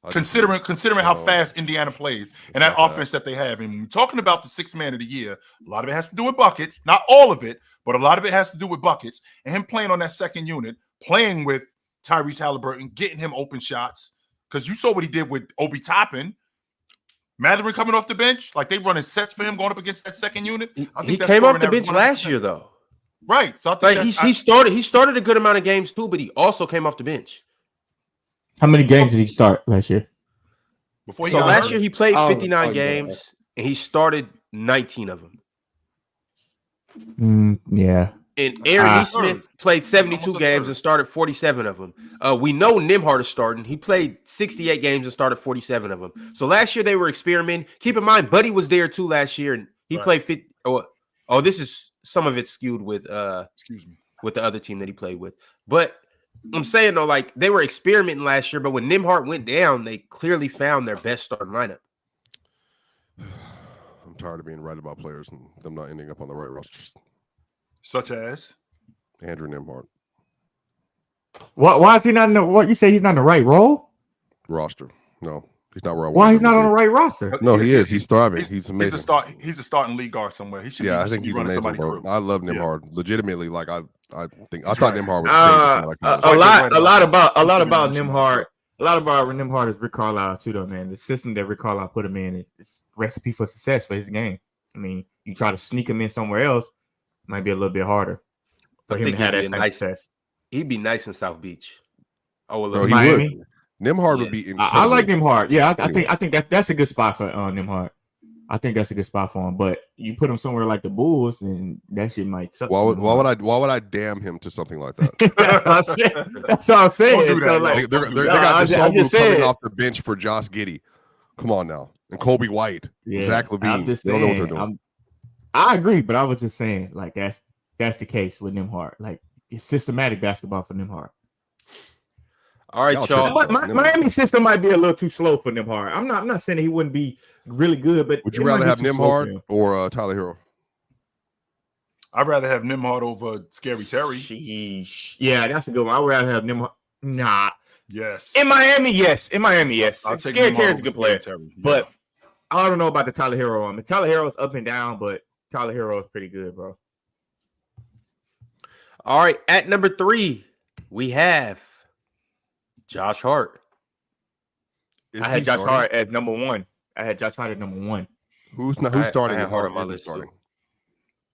Considering how fast Indiana plays and that offense that they have. And talking about the 6th man of the year, a lot of it has to do with buckets. Not all of it, but a lot of it has to do with buckets. And him playing on that second unit, playing with Tyrese Halliburton, getting him open shots. Because you saw what he did with Obi Toppin. Mathurin coming off the bench, like they running sets for him going up against that second unit. He came off the bench last year, though. Right. So I think he started a good amount of games too, but he also came off the bench. How many games did he start last year? Last year he played 59 games and he started 19 of them. Yeah. And Aaron Neesmith played 72 games and started 47 of them. We know Nembhard is starting. He played 68 games and started 47 of them. So last year they were experimenting. Keep in mind, Buddy was there too last year, and he played 50. Oh, this is some of it skewed with with the other team that he played with. But I'm saying though, like they were experimenting last year, but when Nembhard went down, they clearly found their best starting lineup. tired of being right about players and them not ending up on the right rosters. Such as Andrew Nembhard Why is he not in the? What you say? He's not in the right role? roster. No, he's not where I want. Why he's not on the right roster? No, he is. He's thriving. He's amazing. He's a starting league guard somewhere. He should. Yeah, be, I think he's running amazing, somebody's bro. crew. I love Nembhard. Legitimately, like I thought Nembhard was like that. A lot about Nembhard. A lot about Nembhard is Rick Carlisle too, though, man. The system that Rick Carlisle put him in is recipe for success for his game. I mean, you try to sneak him in somewhere else, it might be a little bit harder for him to have that same success. He'd be nice in South Beach. Oh, Bro, Miami. Nembhard would be. I like Nembhard. Yeah, I think that's a good spot for Nembhard. I think that's a good spot for him. But you put him somewhere like the Bulls, and that shit might suck. Why would I damn him to something like that? That's what I'm saying. Don't do that, So, like, they got Desomu coming off the bench for Josh Giddey. Come on now, and Kobe White, Zach LaVine. I'm just they don't know what they're saying, doing. I agree, but I was just saying, like that's the case with Nembhard. Like it's systematic basketball for Nembhard. All right, y'all. But Miami system might be a little too slow for Nembhard. I'm not saying that he wouldn't be really good, but would you rather have Nembhard or Tyler Herro? I'd rather have Nembhard over Scary Terry. Sheesh. Yeah, that's a good one. I would rather have Nembhard. Nah. Yes. In Miami, yes. I'll take Scary Terry's a good player. Terry. Yeah. But I don't know about the Tyler Herro one. Tyler Herro's up and down, but Tyler Herro is pretty good, bro. All right, at number 3, we have Josh Hart. I had Josh Hart at number 1. Who's starting? I Hart on my isn't list starting.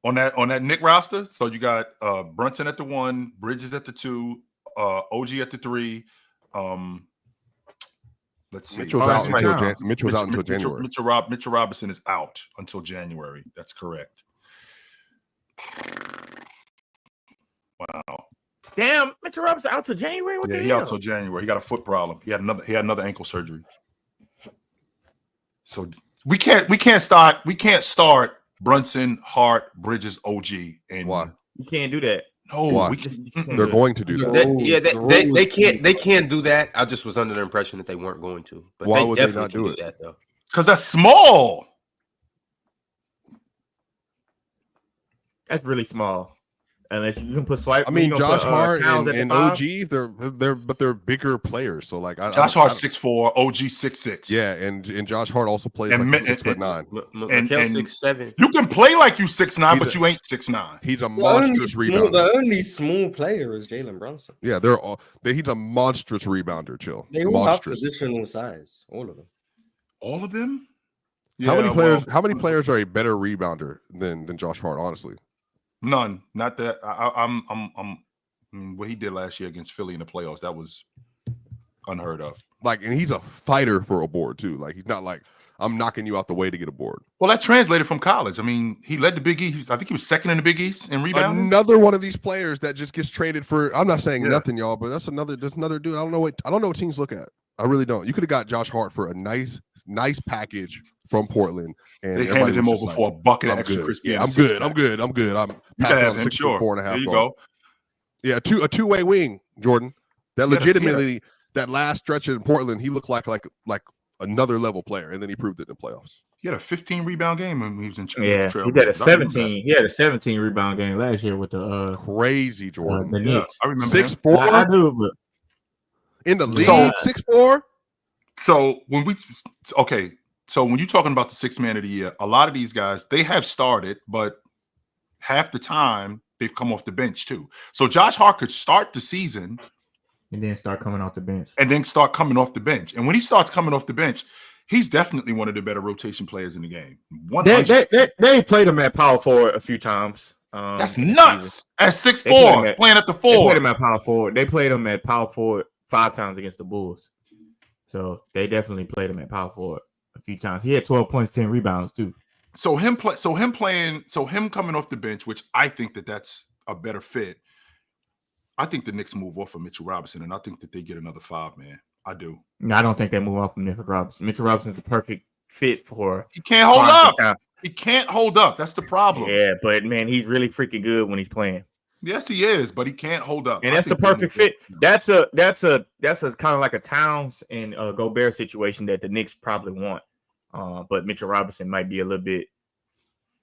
On that Knick roster, so you got Brunson at the 1, Bridges at the 2, OG at the 3. Let's see. Mitchell's out until January. Mitchell Robinson is out until January. That's correct. Wow. Damn, Mitchell Robinson out till January. What the He hell? out till January. He got a foot problem. He had another ankle surgery. So we can't start Brunson, Hart, Bridges, OG. And why? You can't do that. No, Why? They're going to do that. They can't do that. I just was under the impression that they weren't going to. But why they would they definitely not do it? that though. because that's small. That's really small. Unless you can put swipe. I mean, Josh Hart Towns and at OG, they're bigger players. So like, Josh Hart's 6'4", OG 6'6". Yeah, and Josh Hart also plays And like 6'9". And 6'7". You can play like you 6'9", but you ain't 6'9". He's a monstrous rebounder. The only small player is Jalen Brunson. Yeah, he's a monstrous rebounder. Chill, They all have positional size, all of them. All of them? Yeah, How many players are a better rebounder than Josh Hart? Honestly, none. Not that. What he did last year against Philly in the playoffs, that was unheard of. like, and he's a fighter for a board too. Like, he's not like, I'm knocking you out the way to get a board. Well, that translated from college. I mean, he led the Big East. I think he was second in the Big East in rebounding. Another one of these players that just gets traded for. I'm not saying nothing, y'all, but that's another dude. I don't know what teams look at. I really don't. You could have got Josh Hart for a nice package from Portland, and they handed him over for a bucket of extra crispy. Yeah, I'm good. I'm passing on 6'4.5". There you go. Yeah, a two-way wing, Jordan. That legitimately, that last stretch in Portland, he looked like another level player, and then he proved it in the playoffs. He had a 15 rebound game when he was in He had a 17. He had a 17 rebound game last year with the crazy Jordan. the Knicks. I remember 6'4". I do, but In the league, 6'4". So when you're talking about the 6th man of the year, a lot of these guys, they have started, but half the time they've come off the bench too. So Josh Hart could start the season and then start coming off the bench. And when he starts coming off the bench, he's definitely one of the better rotation players in the game. They played him at power forward a few times. That's nuts. At 6'4", playing at the 4. They played him at power forward. They played him at power forward 5 times against the Bulls. So they definitely played him at power forward a few times. He had 12 points, 10 rebounds too. So him coming off the bench, which I think that's a better fit. I think the Knicks move off of Mitchell Robinson, and I think that they get another 5 man. I do. No, I don't think they move off from Mitchell Robinson. Mitchell Robinson's a perfect fit for. He can't hold up. He can't hold up. That's the problem. Yeah, but man, he's really freaking good when he's playing. Yes, he is, but he can't hold up. And that's the perfect fit. That's a kind of like a Towns and Gobert situation that the Knicks probably want. But Mitchell Robinson might be a little bit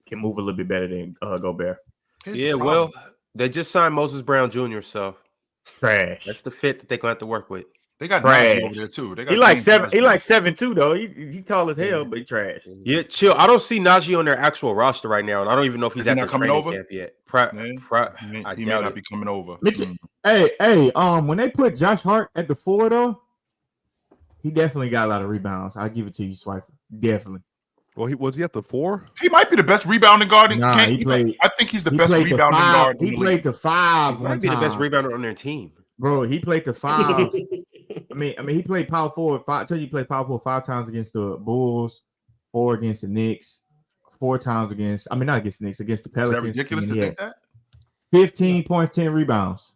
can move a little bit better than Gobert. Yeah, well, they just signed Moses Brown Jr., so Trash. that's the fit that they're gonna have to work with. They got Trash. Najee over there too. They got He like James 7. He Najee. like 7'2" though. He tall as hell, but he trash. Yeah, chill. I don't see Najee on their actual roster right now, and I don't even know if he's Is he at not the coming training over? camp yet. He may not be coming over. Mitchell, hey, when they put Josh Hart at the 4 though, he definitely got a lot of rebounds. I'll give it to you, Swiper. Definitely. Well, was he at the 4? He might be the best rebounding guard. Nah, he played. I think he's the He best played the rebounding 5. guard. He played the 5. He might be the best rebounder on their team. Bro, he played the 5. I mean, he played power forward. I told you he played power forward 5 times against the Bulls, 4 against the Knicks, 4 times against. I mean, not against the Knicks, against the Is Pelicans. that ridiculous to think that? 15 points, 10 rebounds.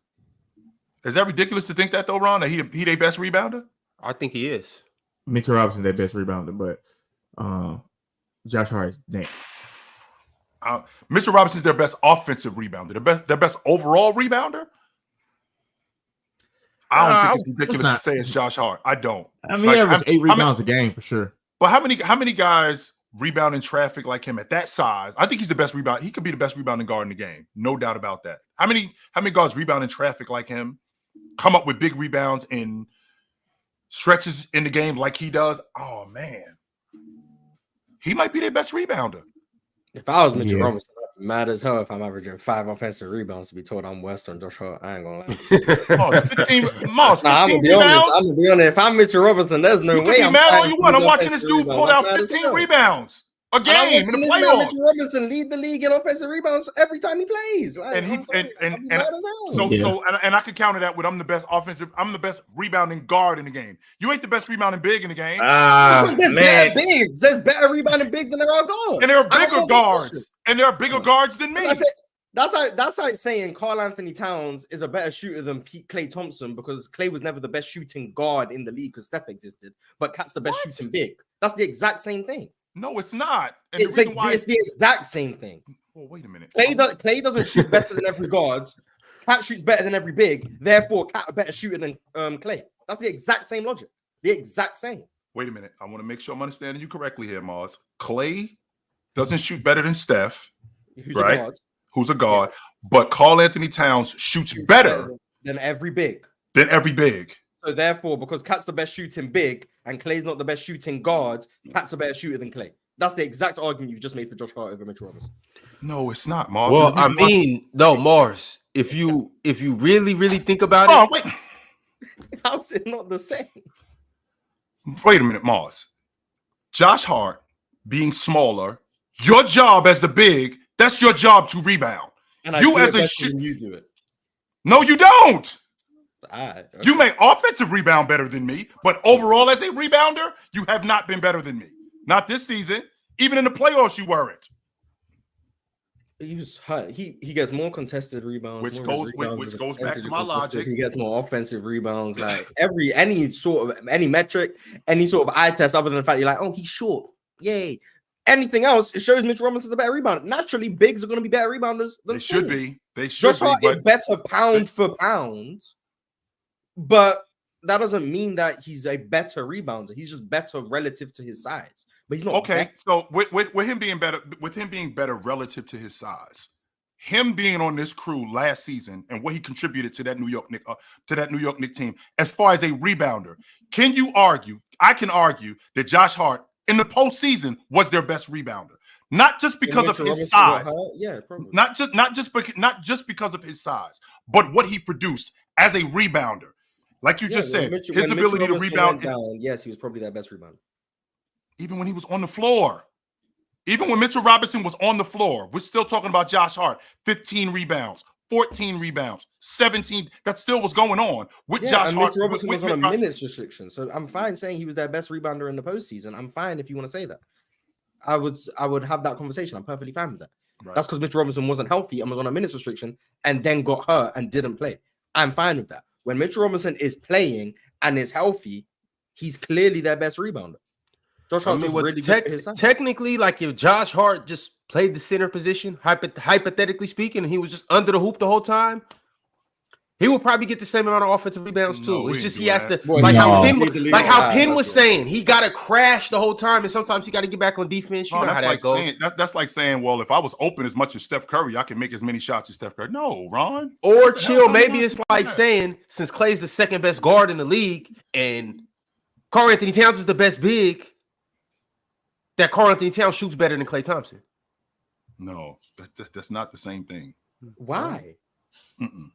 Is that ridiculous to think that though, Ron? That he their best rebounder? I think he is. Mitchell Robinson, their best rebounder, but Josh Hart is next. Mitchell Robinson's their best offensive rebounder. Their best overall rebounder. I don't think it's ridiculous to say it's Josh Hart. I don't. I mean, he averaged 8 rebounds a game for sure. But how many guys rebound in traffic like him at that size? I think he's the best rebound. He could be the best rebounding guard in the game, no doubt about that. How many guards rebound in traffic like him, come up with big rebounds in stretches in the game like he does? Oh man, he might be their best rebounder. If I was Mitchell Robinson, I'd be mad as hell if I'm averaging 5 offensive rebounds to be told I'm worse than Josh Hart. I ain't gonna lie. 15 I'm gonna be honest. If I'm Mitchell Robinson, there's no way. I'm mad all you want. I'm watching this dude pull out 15 rebounds a game in the playoffs. Mitchell Robinson lead the league in offensive rebounds every time he plays. Like, So I could counter that with I'm the best rebounding guard in the game. You ain't the best rebounding big in the game. Because there's better bigs. There's better rebounding bigs than there are guards. And there are bigger guards. And there are bigger guards than me. That's like saying Karl Anthony Towns is a better shooter than Klay Thompson because Klay was never the best shooting guard in the league because Steph existed, but Cat's the best shooting big. That's the exact same thing. No, it's not. And it's the exact same thing. Well, wait a minute. Klay doesn't shoot better than every guard. Cat shoots better than every big. Therefore, Cat a better shooter than Klay. That's the exact same logic. The exact same. Wait a minute. I want to make sure I'm understanding you correctly here, Mars. Klay doesn't shoot better than Steph, right? Who's a guard, but Karl Anthony Towns shoots better than every big. So therefore, because Cat's the best shooting big and Klay's not the best shooting guard, Cat's a better shooter than Klay. That's the exact argument you've just made for Josh Hart over Mitchell Robinson. No, it's not, Mars. Well, I mean, no, Mars. If you really think about it, wait. How's it not the same? Wait a minute, Mars. Josh Hart being smaller, your job as the big, that's your job to rebound. And you as a you do it. No, you don't. Okay. You may offensive rebound better than me, but overall as a rebounder, you have not been better than me. Not this season. Even in the playoffs, you weren't. He was hurt. He gets more contested rebounds, which goes back to my logic. He gets more offensive rebounds. Like any metric, any sort of eye test, other than the fact you're like, oh, he's short. Yay. Anything else, it shows Mitch Robinson's a better rebounder. Naturally, bigs are going to be better rebounders than they should be. They should Josh Hart is better pound for pound, but that doesn't mean that he's a better rebounder. He's just better relative to his size. But he's not okay. better. So with him being better relative to his size, him being on this crew last season and what he contributed to that New York Knicks team as far as a rebounder, can you argue? I can argue that Josh Hart in the postseason was their best rebounder, not just because of his size. Yeah, probably. Not just because of his size, but what he produced as a rebounder. Like you just said, his ability to rebound. Yes, he was probably their best rebounder. Even when he was on the floor. Even when Mitchell Robinson was on the floor, we're still talking about Josh Hart. 15 rebounds, 14 rebounds, 17. That still was going on with Josh Hart. Mitchell Robinson was on a minutes restriction. So I'm fine saying he was their best rebounder in the postseason. I'm fine if you want to say that. I would have that conversation. I'm perfectly fine with that. Right. That's because Mitchell Robinson wasn't healthy and was on a minutes restriction and then got hurt and didn't play. I'm fine with that. When Mitchell Robinson is playing and is healthy, he's clearly their best rebounder. Josh Hart's really good for his size. Technically, like if Josh Hart just played the center position, hypothetically speaking, and he was just under the hoop the whole time, He will probably get the same amount of offensive rebounds too. No, it's we just ain't he has doing to, Well, like how no. Penn, Lead the league like on how that, Penn but was yeah. saying, he got to crash the whole time, and sometimes he got to get back on defense. You No, know how that's that like goes. saying that's like saying, well, if I was open as much as Steph Curry, I can make as many shots as Steph Curry. No, Ron. Or What the hell chill, kind of maybe it's nonsense like is that? saying since Clay's the second best guard in the league and Karl Anthony Towns is the best big, that Karl Anthony Towns shoots better than Klay Thompson. No, that's not the same thing. Why? Mm-mm.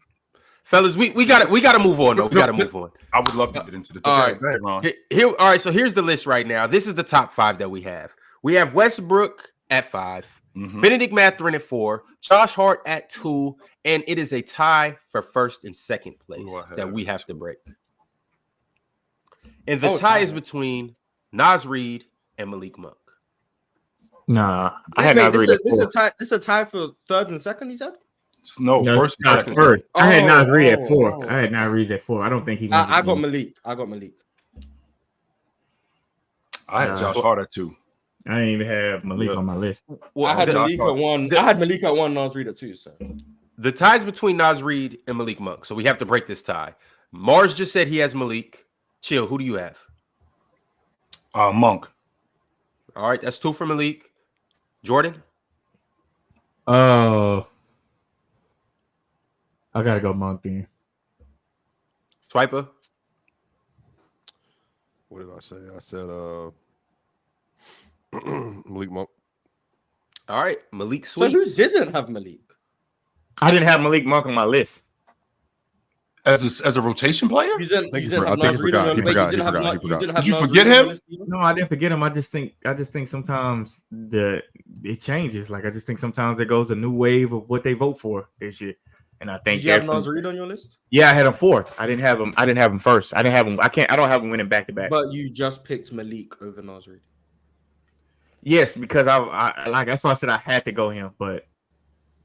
Fellas, we gotta move on though. We gotta move on. I would love to get into the All debate. right. Go ahead, Ron. Here, all right. So here's the list right now. This is the top 5 that we have. We have Westbrook at 5, Mhm. Benedict Mathurin at 4, Josh Hart at 2, and it is a tie for first and second place Who do I have that we at have to 2? break. And the Oh, tie tie. is between Naz Reid and Malik Monk. Nah, I had Wait, not read it. this a tie for third and second, he said? No, No, first and not second. first. I had not read at 4. oh. I had not read at 4. I don't think he. wins I the got game. Malik. I got Malik. I had Josh Hart at 2. I didn't even have Malik Look. on my list. Well, I had Josh Malik Hart. at 1. I had Malik at 1, Nas Reed at 2, so. the tie's between Naz Reid and Malik Monk, so we have to break this tie. Mars just said he has Malik. Chill. Who do you have? Monk. All right, that's 2 for Malik. Jordan. Oh, I gotta go Monk then. Swiper. What did I say? I said Malik Monk. All right, Malik So who sweeps. didn't have Malik? I didn't have Malik Monk on my list. As a rotation player? You didn't, think you he didn't have forgot. I think Nas he Reed on your forgot. He wait, you forgot. didn't He have forgot. Nas- He you forgot. didn't have Did you Nas forget Reed on him? your list either? No, I didn't forget him. I just think sometimes it changes. Like I just think sometimes there goes a new wave of what they vote for this year. And I think Did you have there's some, Nas Reed on your list? yeah, I had him 4th. I didn't have him first. I didn't have him. I don't have him winning back to back. But you just picked Malik over Nas Reed. Yes, because I like that's why I said I had to go him, but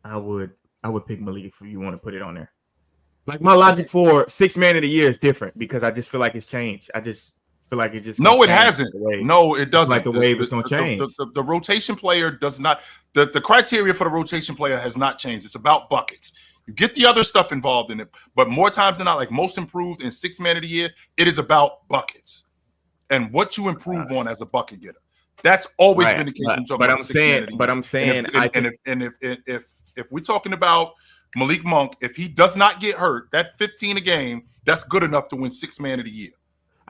I would pick Malik if you want to put it on there. Like my logic for 6th man of the year is different because I just feel like it's changed. I just feel like it just No, it changed hasn't. the way- No, it doesn't. like the wave is gonna change. The rotation player does not. The criteria for the rotation player has not changed. It's about buckets. You get the other stuff involved in it, but more times than not, like most improved and 6th man of the year, it is about buckets and what you improve on as a bucket getter. That's always Right, been the case. when but talking I'm about 6th man saying, of the but year. I'm saying, I think, If we're talking about Malik Monk, if he does not get hurt, that 15 a game, that's good enough to win 6th man of the year.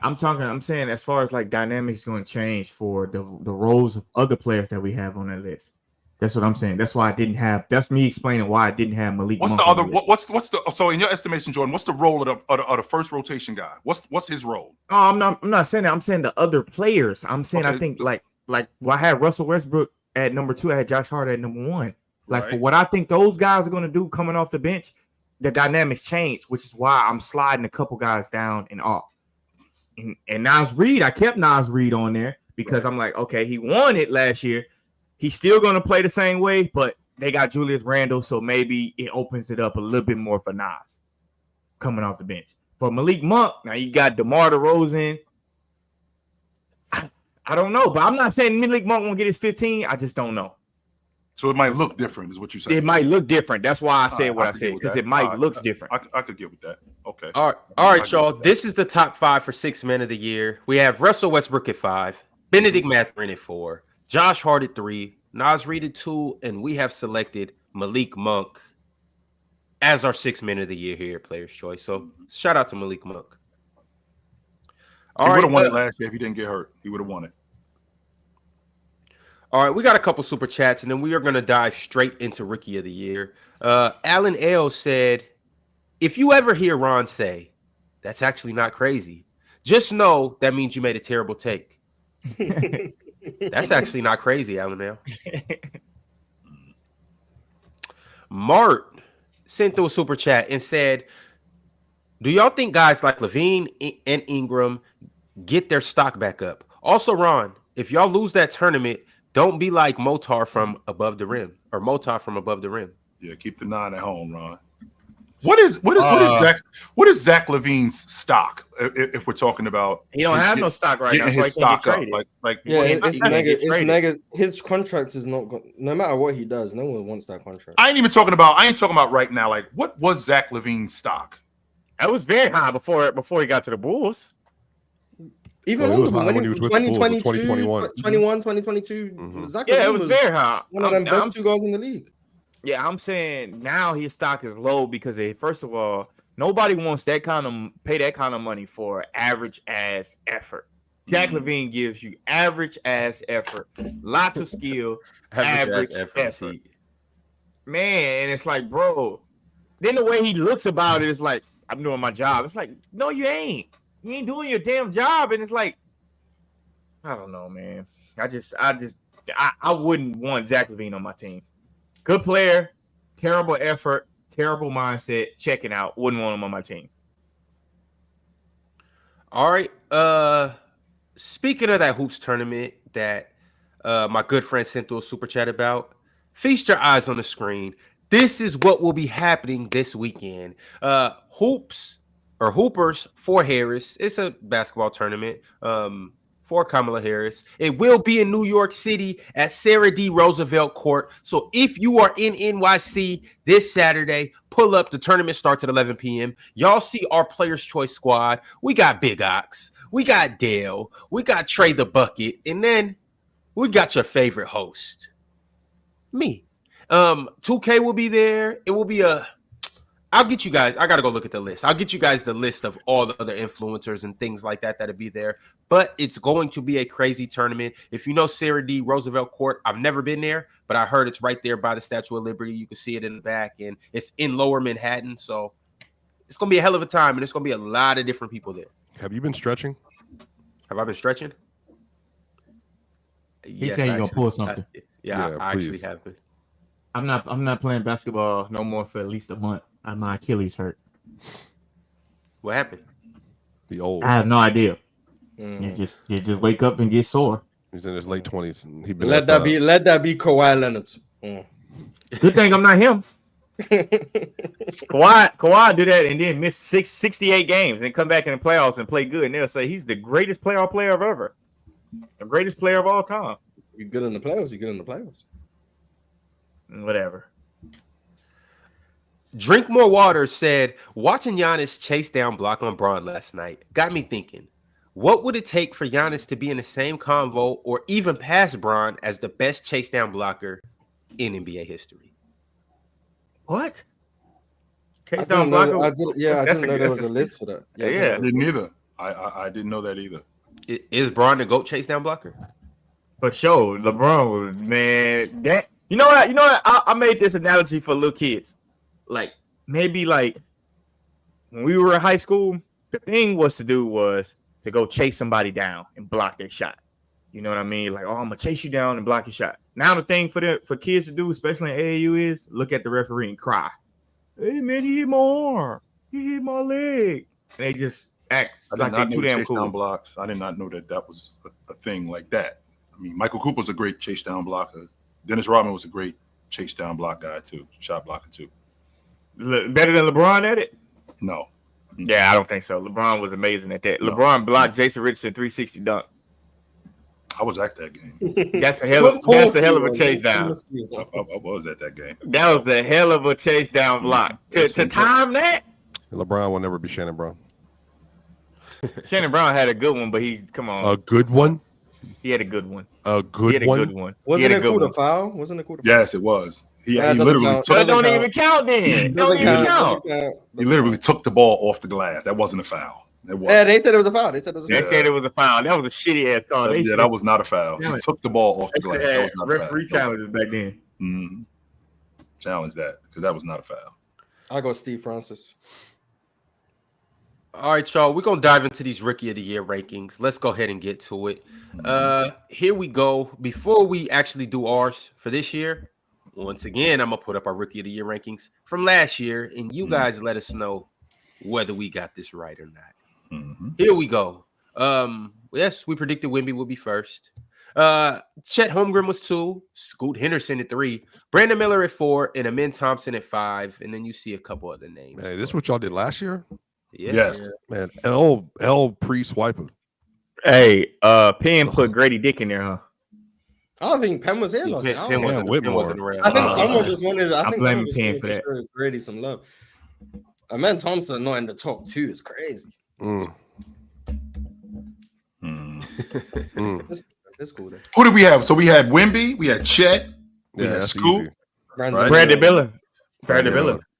I'm saying as far as like dynamics going to change for the roles of other players that we have on that list. That's what I'm saying. That's why I didn't have. That's me explaining why I didn't have Malik. What's Monk the on other? list. What's the? So in your estimation, Jordan, what's the role of the first rotation guy? What's his role? Oh, I'm not saying that. I'm saying the other players. I'm saying I Okay. think like well, I had Russell Westbrook at number 2. I had Josh Hart at number 1. Like for Right. what I think those guys are going to do coming off the bench, the dynamics change, which is why I'm sliding a couple guys down and off. And Nas Reed, I kept Nas Reed on there because I'm like, okay, he won it last year. He's still going to play the same way, but they got Julius Randle, so maybe it opens it up a little bit more for Nas coming off the bench. For Malik Monk, now you got DeMar DeRozan. I don't know, but I'm not saying Malik Monk won't get his 15. I just don't know. So it might look different, is what you said. It might look different. That's why I said what I could get said, with because that. it might All right. looks different. I could get with that. Okay. All right, y'all. This is the top 5 for 6th man of the year. We have Russell Westbrook at 5, Benedict Mathurin at 4, Josh Hart at 3, Nas Reed at 2, and we have selected Malik Monk as our 6th man of the year here at Players' Choice. So shout out to Malik Monk. He would have won it last year if he didn't get hurt. He would have won it. All right, we got a couple super chats, and then we are going to dive straight into Rookie of the Year. Alan L said, if you ever hear Ron say, that's actually not crazy, just know that means you made a terrible take. That's actually not crazy, Alan L. Mart sent through a super chat and said, do y'all think guys like Levine and Ingram get their stock back up? Also, Ron, if y'all lose that tournament, don't be like Motar from above the rim or Motar from above the rim. Yeah, keep the 9 at home, Ron. What is Zach Levine's stock? If we're talking about, He don't have no stock right now. getting So his he can't stock get up, traded. like Yeah, what- it's not gonna get negative. It's traded. negative. His contract is not going. No matter what he does, no one wants that contract. I ain't talking about right now. Like, what was Zach Levine's stock? That was very high before he got to the Bulls. Even Well, it was longer, high when when he he was was with the Bulls in 2022, 2021. 2022. Mhm. Zach Yeah, it LaVine was very high. one of them best two guys in the league. Yeah, I'm saying now his stock is low because first of all, nobody wants pay that kind of money for average ass effort. Jack LaVine gives you average ass effort, lots of skill, average effort. Man, and it's like, bro. Then the way he looks about it is like, I'm doing my job. It's like, no, you ain't. You ain't doing your damn job. And it's like, I don't know, man. I wouldn't want Zach LaVine on my team. Good player, terrible effort, terrible mindset, checking out. Wouldn't want him on my team. All right. Speaking of that hoops tournament that my good friend sent through a super chat about, feast your eyes on the screen. This is what will be happening this weekend. Hoopers for Harris. It's a basketball tournament for Kamala Harris. It will be in New York City at Sarah D. Roosevelt Court. So if you are in NYC this Saturday, pull up. The tournament starts at 11 p.m. Y'all see our Players' Choice squad. We got Big Ox. We got Dale. We got Trey the Bucket. And then we got your favorite host, me. 2K will be there. It will be I'll get you guys. I gotta go look at the list. I'll get you guys the list of all the other influencers and things like that that'll be there. But it's going to be a crazy tournament. If you know Sarah D. Roosevelt Court, I've never been there, but I heard it's right there by the Statue of Liberty. You can see it in the back, and it's in Lower Manhattan. So it's gonna be a hell of a time, and it's gonna be a lot of different people there. Have you been stretching? Have I been stretching? He said you're gonna pull something. I actually have been. I'm not playing basketball no more for at least a month. My Achilles hurt. What happened? The old. I have no idea. You just wake up and get sore. He's in his late 20s. And he been let that be Kawhi Leonard. Good thing I'm not him. Kawhi do that and then miss 68 games and come back in the playoffs and play good. And they'll say he's the greatest playoff player of ever. The greatest player of all time. You're good in the playoffs. You're good in the playoffs. Whatever. Drink More Water said, watching Giannis chase down block on Braun last night got me thinking, what would it take for Giannis to be in the same convo or even pass Braun as the best chase down blocker in NBA history? What? Chase down blocker? I didn't know there was a list for that. Yeah. I didn't either. I didn't know that either. Is Braun the GOAT chase down blocker? For sure. LeBron was, man, that you know what? I made this analogy for little kids. Like maybe like when we were in high school, the thing was to go chase somebody down and block their shot. You know what I mean? Like, oh, I'm gonna chase you down and block your shot. Now the thing for kids to do, especially in AAU, is look at the referee and cry. Hey man, he hit my arm. He hit my leg. And they just act like they too damn cool. Down blocks. I did not know that was a thing like that. I mean, Michael Cooper was a great chase down blocker. Dennis Rodman was a great chase down block guy too, shot blocker too. Better than LeBron at it? No. Yeah, I don't think so. LeBron was amazing at that. No. LeBron blocked Jason Richardson 360 dunk. I was at that game. That's a hell of a chase down. I was at that game. That was a hell of a chase down block. To time that? LeBron will never be Shannon Brown. Shannon Brown had a good one, but come on. A good one? He had a good one. A good one? Wasn't it called a foul? Wasn't it called a foul? Yes, it was. He literally took. But don't even count then. Don't even count. He literally took the ball off the glass. That wasn't a foul. Yeah, they said it was a foul. They said it was a foul. That was a shitty ass call. Yeah, that was not a foul. He took the ball off the glass. That was not referee challenges back then. Mm-hmm. Challenge that because that was not a foul. I go Steve Francis. All right, y'all. We're gonna dive into these Rookie of the Year rankings. Let's go ahead and get to it. Here we go. Before we actually do ours for this year, once again, I'm gonna put up our Rookie of the Year rankings from last year, and you guys let us know whether we got this right or not. Mm-hmm. Here we go. Yes, we predicted Wemby would be first. Chet Holmgren was 2, Scoot Henderson at 3, Brandon Miller at 4, and Amin Thompson at 5. And then you see a couple other names. Hey, this is what y'all did last year? Yeah. Yes. Man, L pre-swiping. Hey, Penn put Grady Dick in there, huh? I don't think Penn was here last year. Penn wasn't around. I think someone just wanted. I think blame someone just Penn wanted for that. to show Grady some love. Amen Thompson not in the top 2 is crazy. That's cool. Then. Who did we have? So we had Wemby, we had Chet, we had that's Scoop. easy. Brandon Miller.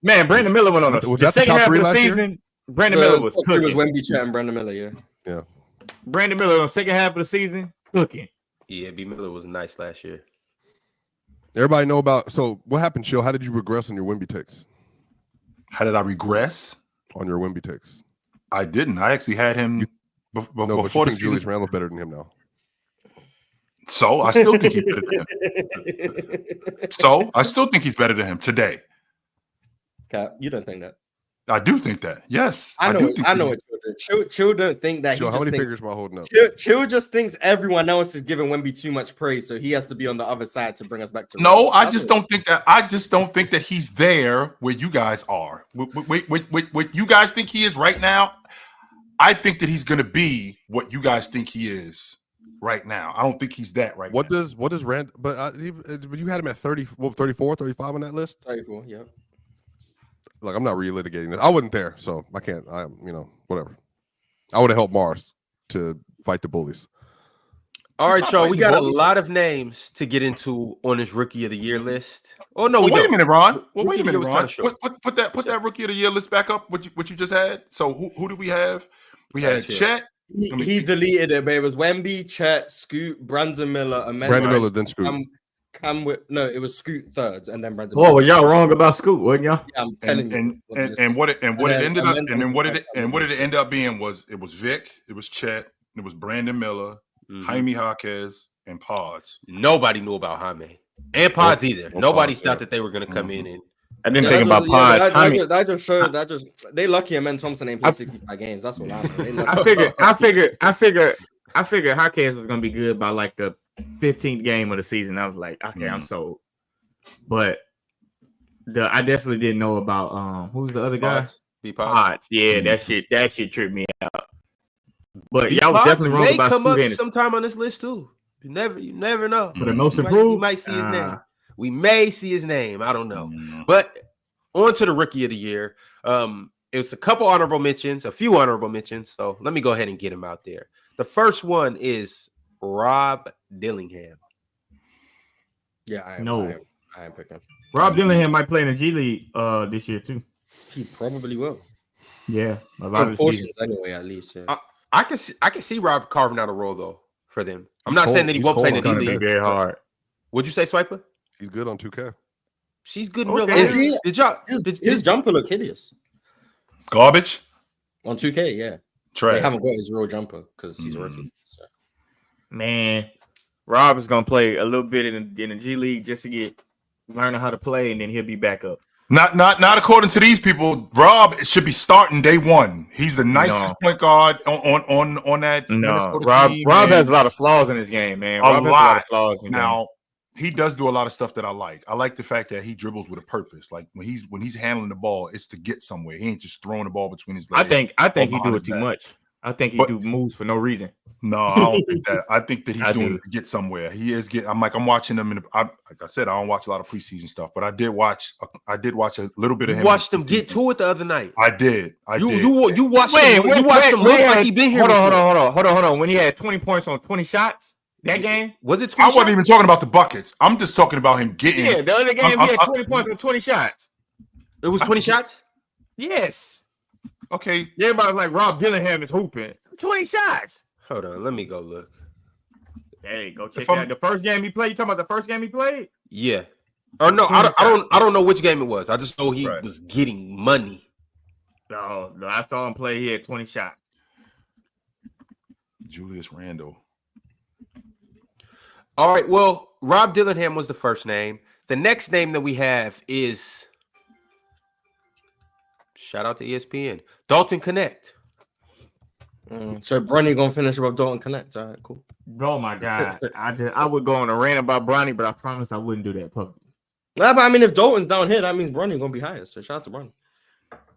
Man, Brandon Miller went on the second half of the season. Brandon Miller was cooking. It was Wemby, Chet, and Brandon Miller. Yeah. Brandon Miller on the second half of the season cooking. Yeah, B Miller was nice last year. Everybody know about. So what happened, Chill? How did you regress on your Wemby takes? How did I regress On your Wemby takes? I didn't. I actually had him before But the you think season. Julius Randle's better than him now. So I still think he's better than him. So I still think he's better than him today. Cap, you don't think that? I do think that. Yes, I know. do think I know what Chill don't think that. Chill, He how just many thinks, figures am I holding up? Chill just thinks everyone else is giving Wemby too much praise, so he has to be on the other side to bring us back to. No, reality. I just don't think that. I just don't think that he's there where you guys are. What you guys think he is right now, I think that he's going to be what you guys think he is right now. I don't think he's that right What now. does Rand? But you had him at 30, 34, 35 on that list. 34, yeah. Like, I'm not relitigating it. I wasn't there, so I can't. Whatever. I would have helped Mars to fight the bullies. All right, not y'all. We fighting got a bullies. lot of names to get into on this Rookie of the Year list. Oh no, Well, we wait don't. a minute, Ron. Well, Rookie wait a of the Year minute, was Ron. kinda short. Put that Rookie of the Year list back up. What you just had. So who did we have? We had Chet. He deleted it, but it was Wemby, Chet, Scoot, Brandon Miller, and Brandon Miller, then Scoot. No, it was Scoot third, and then Brandon. Oh, Miller. well, y'all wrong about Scoot, wasn't y'all? Yeah, I'm telling you. What it ended up end up being was Vic, it was Chet, it was Brandon Miller, Jaime Jaquez, and Pods. Nobody knew about Jaime and Pods either. Nobody Pods, thought that they were going to come in and. I didn't think about Pods. That just showed that just they lucky Amen Thompson ain't played 65 games. That's what I know. I figured Jaquez was gonna be good by like the 15th game of the season. I was like, okay, I'm sold. But I definitely didn't know about who's the other guy? Pods. Yeah, that shit tripped me out. But y'all was definitely wrong about come up Scoot sometime on this list too. You never know. For the most improved, we might see his name. We may see his name. I don't know. But on to the Rookie of the Year. It was a couple honorable mentions, a few honorable mentions. So let me go ahead and get him out there. The first one is Rob Dillingham. Yeah, I am picking. Rob Dillingham might play in the G League this year too. He probably will. Yeah, a lot of portions anyway, at least. Yeah. I can see Rob carving out a role though for them. I'm not saying that he won't play in the D League. Very hard. What'd you say, Swiper? He's good on 2K. She's good in real Is life. he? Did y'all? His jumper look hideous Garbage. on 2K. Yeah, they Trash. haven't got his real jumper because he's a rookie. So. Man, Rob is gonna play a little bit in the G League just to learning how to play, and then he'll be back up. Not according to these people. Rob should be starting day one. He's the nicest point guard on that. No, Minnesota team, Rob has a lot of flaws in his game, man. Rob has a lot of flaws in now. He does do a lot of stuff that I like. I like the fact that he dribbles with a purpose. Like when he's handling the ball, it's to get somewhere. He ain't just throwing the ball between his legs. I think he do it too much. I think he do moves for no reason. No, I don't think that. I think that he's doing it to get somewhere. He is I'm watching him like I said, I don't watch a lot of preseason stuff, but I did watch a little bit of him. You watched him get to it the other night. I did. You watched him look like he been here. Hold on. When he had 20 points on 20 shots that game, was it 20 I wasn't shots? even talking about the buckets. I'm just talking about him getting. Yeah, the other game he had 20 points on 20 shots. It was 20 shots? Yes. Okay. Everybody was like, Rob Dillingham is hooping. 20 shots. Hold on, let me go look. Hey, go check out the first game he played. You talking about the first game he played? Yeah. Oh no, I don't know which game it was. I just know he was getting money. No, I saw him play. He had 20 shots. Julius Randle. All right. Well, Rob Dillingham was the first name. The next name that we have is shout out to ESPN, Dalton Connect. So Bronny gonna finish above Dalton Connect. All right, cool. Oh my God, I would go on a rant about Bronny, but I promised I wouldn't do that publicly. Nah, but I mean, if Dalton's down here, that means Bronny gonna be higher. So shout out to Bronny.